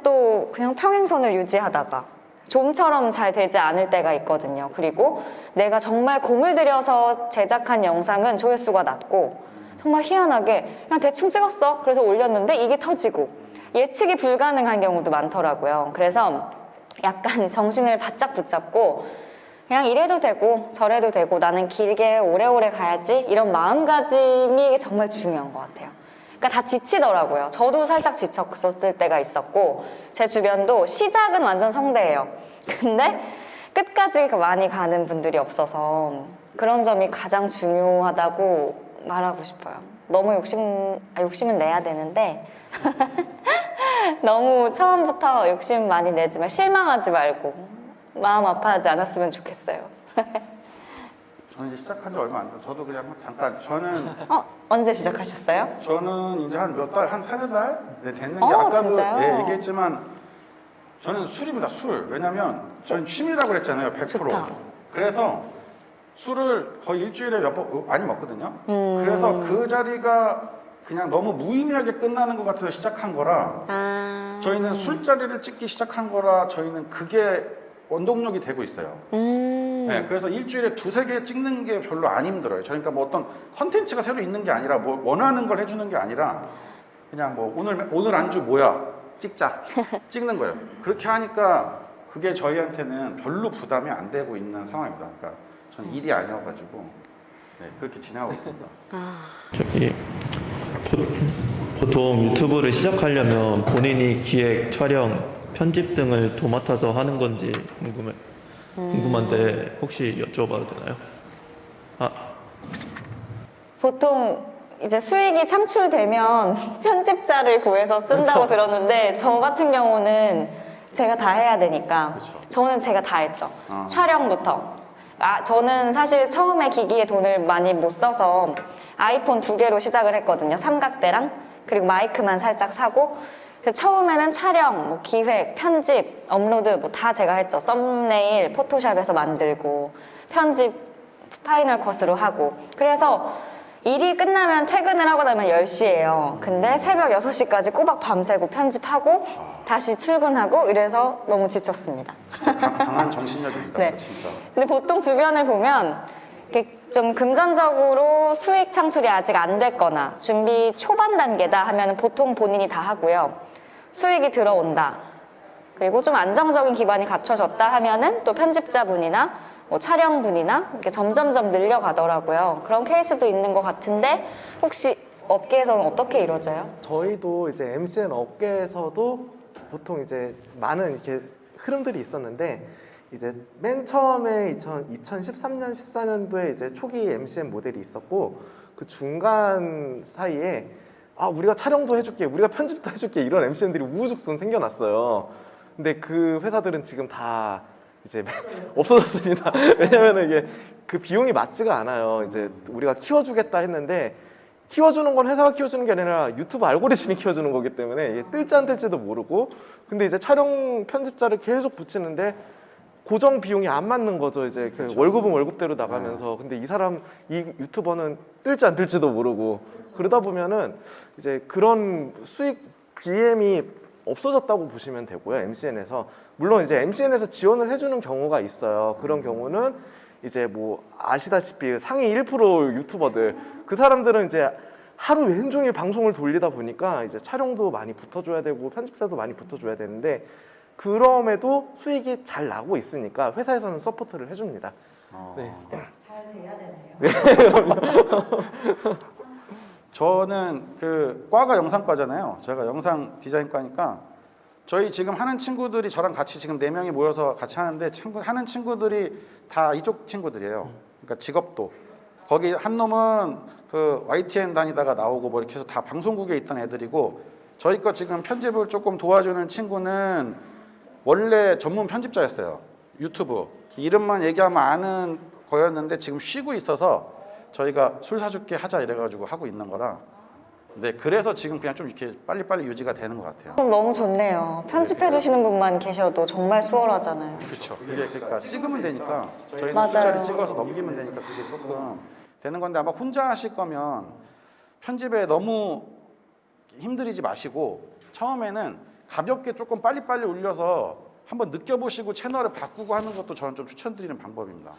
또 그냥 평행선을 유지하다가 좀처럼 잘 되지 않을 때가 있거든요. 그리고 내가 정말 공을 들여서 제작한 영상은 조회수가 낮고 정말 희한하게 그냥 대충 찍었어. 그래서 올렸는데 이게 터지고 예측이 불가능한 경우도 많더라고요. 그래서 약간 정신을 바짝 붙잡고 그냥 이래도 되고 저래도 되고 나는 길게 오래오래 가야지 이런 마음가짐이 정말 중요한 것 같아요. 그러니까 다 지치더라고요. 저도 살짝 지쳤을 때가 있었고 제 주변도 시작은 완전 성대예요. 근데 끝까지 많이 가는 분들이 없어서 그런 점이 가장 중요하다고 말하고 싶어요. 너무 욕심은 내야 되는데 너무 처음부터 욕심 많이 내지 말, 실망하지 말고 마음 아파하지 않았으면 좋겠어요. 저는 이제 시작한 지 얼마 안 돼요. 저도 그냥 잠깐 저는 언제 시작하셨어요? 저는 이제 한 몇 달, 한 4-4달 됐는데 어, 아까도 진짜요? 예, 얘기했지만 저는 술입니다. 술. 왜냐면 저는 취미라고 그랬잖아요. 100%. 좋다. 그래서 술을 거의 일주일에 몇 번 많이 먹거든요. 그래서 그 자리가 그냥 너무 무의미하게 끝나는 것 같아서 시작한 거라 저희는 술자리를 찍기 시작한 거라 저희는 그게 원동력이 되고 있어요. 네, 그래서 일주일에 2-3개 찍는 게 별로 안 힘들어요. 저희가 뭐 어떤 컨텐츠가 새로 있는 게 아니라 뭐 원하는 걸 해주는 게 아니라 그냥 뭐 오늘 안주 뭐야 찍자 찍는 거예요. 그렇게 하니까 그게 저희한테는 별로 부담이 안 되고 있는 상황입니다. 그러니까 전 일이 아니어가지고 네, 그렇게 진행하고 있습니다. 저기 보통 유튜브를 시작하려면 본인이 기획, 촬영, 편집 등을 도맡아서 하는 건지 궁금한데 혹시 여쭤봐도 되나요? 보통 이제 수익이 창출되면 편집자를 구해서 쓴다고 들었는데 저 같은 경우는 제가 다 해야 되니까 저는 제가 다 했죠. 촬영부터. 저는 사실 처음에 기기에 돈을 많이 못 써서 아이폰 2개로 시작을 했거든요. 삼각대랑 그리고 마이크만 살짝 사고 처음에는 촬영, 뭐 기획, 편집, 업로드 뭐 다 제가 했죠. 썸네일 포토샵에서 만들고 편집 파이널 컷으로 하고 그래서 일이 끝나면 퇴근을 하고 나면 10시예요. 근데 새벽 6시까지 꼬박 밤새고 편집하고 다시 출근하고 이래서 너무 지쳤습니다. 진짜 강한 정신력입니다. 네. 진짜. 근데 보통 주변을 보면 이렇게 좀 금전적으로 수익 창출이 아직 안 됐거나 준비 초반 단계다 하면 보통 본인이 다 하고요. 수익이 들어온다. 그리고 좀 안정적인 기반이 갖춰졌다 하면은 또 편집자분이나 뭐 촬영분이나 이렇게 점점점 늘려가더라고요. 그런 케이스도 있는 것 같은데 혹시 업계에서는 어떻게 이루어져요? 저희도 이제 MCN 업계에서도 보통 이제 많은 이렇게 흐름들이 있었는데 이제 맨 처음에 2013년, 14년도에 이제 초기 MCN 모델이 있었고 그 중간 사이에 우리가 촬영도 해줄게, 우리가 편집도 해줄게 이런 MCN들이 우후죽순 생겨났어요. 근데 그 회사들은 지금 다 이제 없어졌습니다. 왜냐면 이게 그 비용이 맞지가 않아요. 이제 우리가 키워주겠다 했는데 키워주는 건 회사가 키워주는 게 아니라 유튜브 알고리즘이 키워주는 거기 때문에 이게 뜰지 안 뜰지도 모르고 근데 이제 촬영 편집자를 계속 붙이는데 고정 비용이 안 맞는 거죠. 이제 그 월급은 월급대로 나가면서 근데 이 유튜버는 뜰지 안 뜰지도 모르고 그러다 보면은 이제 그런 수익 BM이 없어졌다고 보시면 되고요. MCN에서 물론 이제 MCN에서 지원을 해주는 경우가 있어요. 그런 경우는 이제 뭐 아시다시피 상위 1% 유튜버들 그 사람들은 이제 하루 왼종일 방송을 돌리다 보니까 이제 촬영도 많이 붙어줘야 되고 편집자도 많이 붙어줘야 되는데 그럼에도 수익이 잘 나고 있으니까 회사에서는 서포트를 해줍니다. 네. 잘 돼야 되네요. 저는 그 과가 영상과잖아요. 제가 영상 디자인과니까 저희 지금 하는 친구들이 저랑 같이 지금 4명이 모여서 같이 하는데 하는 친구들이 다 이쪽 친구들이에요. 그러니까 직업도 거기 한 놈은 그 YTN 다니다가 나오고 뭐 이렇게 해서 다 방송국에 있던 애들이고 저희 거 지금 편집을 조금 도와주는 친구는 원래 전문 편집자였어요. 유튜브 이름만 얘기하면 아는 거였는데 지금 쉬고 있어서 저희가 술 사줄게 하자 이래가지고 하고 있는 거라. 네, 그래서 지금 그냥 좀 이렇게 빨리빨리 유지가 되는 것 같아요. 그럼 너무 좋네요. 편집해 주시는 분만 계셔도 정말 수월하잖아요. 그렇죠. 이게 그러니까 찍으면 되니까 저희는 맞아요. 숫자를 찍어서 넘기면 되니까 그게 조금 되는 건데 아마 혼자 하실 거면 편집에 너무 힘들이지 마시고 처음에는 가볍게 조금 빨리빨리 올려서 한번 느껴보시고 채널을 바꾸고 하는 것도 저는 좀 추천드리는 방법입니다.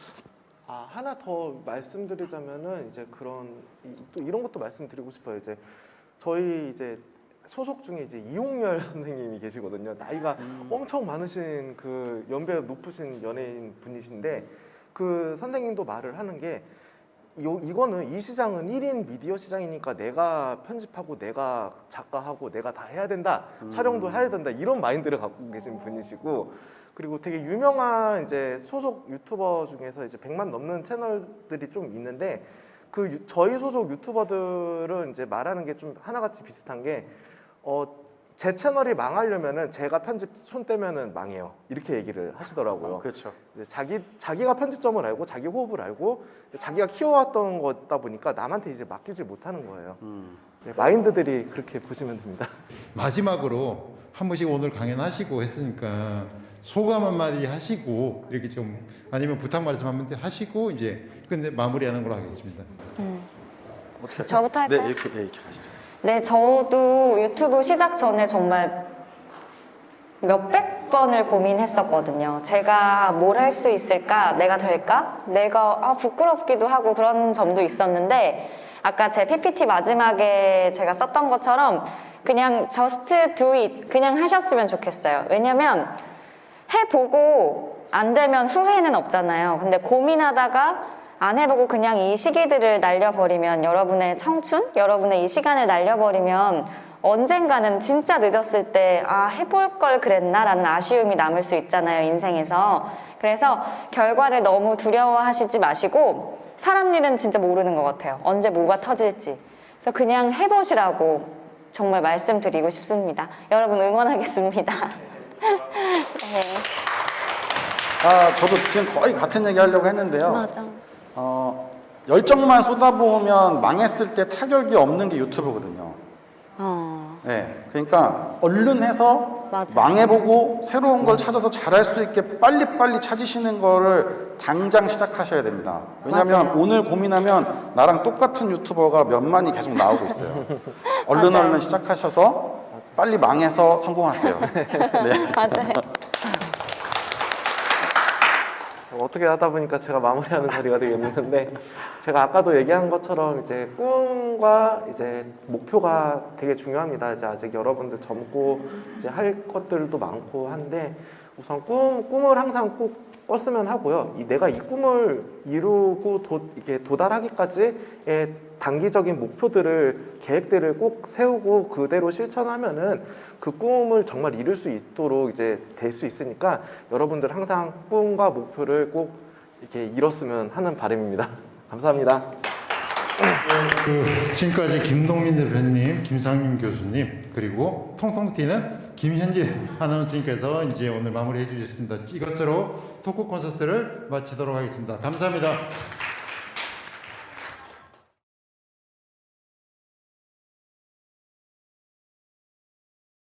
아, 하나 더 말씀드리자면은 이제 또 이런 것도 말씀드리고 싶어요. 이제 저희 이제 소속 중에 이제 이용렬 선생님이 계시거든요. 나이가 엄청 많으신 그 연배 높으신 연예인 분이신데 그 선생님도 말을 하는 게 이거는 이 시장은 1인 미디어 시장이니까 내가 편집하고 내가 작가하고 내가 다 해야 된다. 촬영도 해야 된다. 이런 마인드를 갖고 계신 분이시고 그리고 되게 유명한 이제 소속 유튜버 중에서 이제 100만 넘는 채널들이 좀 있는데 저희 소속 유튜버들은 이제 말하는 게 좀 하나같이 비슷한 게 제 채널이 망하려면은 제가 편집 손 떼면은 망해요. 이렇게 얘기를 하시더라고요. 그렇죠. 이제 자기가 편집점을 알고 자기 호흡을 알고 자기가 키워왔던 거다 보니까 남한테 이제 맡기지 못하는 거예요. 네, 마인드들이 그렇게 보시면 됩니다. 마지막으로 한 번씩 오늘 강연하시고 했으니까 소감 한마디 하시고 이렇게 좀 아니면 부탁 말씀 한번 하시고 이제 끝내 마무리하는 걸로 하겠습니다. 어떻게 하죠? 저부터 할까요? 네, 이렇게 가시죠. 네, 저도 유튜브 시작 전에 정말 몇백 번을 고민했었거든요. 제가 뭘 할 수 있을까? 내가 될까? 내가 부끄럽기도 하고 그런 점도 있었는데 아까 제 PPT 마지막에 제가 썼던 것처럼 그냥 just do it 그냥 하셨으면 좋겠어요. 왜냐면 해보고 안 되면 후회는 없잖아요. 근데 고민하다가 안 해보고 그냥 이 시기들을 날려버리면 여러분의 청춘, 여러분의 이 시간을 날려버리면 언젠가는 진짜 늦었을 때 해볼 걸 그랬나 라는 아쉬움이 남을 수 있잖아요, 인생에서. 그래서 결과를 너무 두려워하시지 마시고 사람 일은 진짜 모르는 것 같아요. 언제 뭐가 터질지. 그래서 그냥 해보시라고 정말 말씀드리고 싶습니다. 여러분 응원하겠습니다. 네. 저도 지금 거의 같은 얘기 하려고 했는데요. 맞아. 열정만 쏟아부으면 망했을 때 타격이 없는 게 유튜브거든요. 네, 그러니까 얼른 해서 맞아요. 망해보고 새로운 걸 찾아서 잘할 수 있게 빨리빨리 찾으시는 거를 당장 시작하셔야 됩니다. 왜냐하면 맞아요. 오늘 고민하면 나랑 똑같은 유튜버가 몇만이 계속 나오고 있어요. 얼른 시작하셔서 빨리 망해서 성공하세요. 네. 맞아요. 어떻게 하다 보니까 제가 마무리하는 자리가 되겠는데 제가 아까도 얘기한 것처럼 이제 꿈과 이제 목표가 되게 중요합니다. 이제 아직 여러분들 젊고 이제 할 것들도 많고 한데 우선 꿈을 항상 꼭 꿨으면 하고요. 내가 이 꿈을 이루고 이게 도달하기까지의 단기적인 목표들을 계획들을 꼭 세우고 그대로 실천하면은 그 꿈을 정말 이룰 수 있도록 이제 될 수 있으니까 여러분들 항상 꿈과 목표를 꼭 이렇게 이뤘으면 하는 바람입니다. 감사합니다. 지금까지 김동민 대표님, 김상민 교수님 그리고 통통 튀는 김현지 아나운서님께서 이제 오늘 마무리해 주셨습니다. 이것으로 토크 콘서트를 마치도록 하겠습니다. 감사합니다.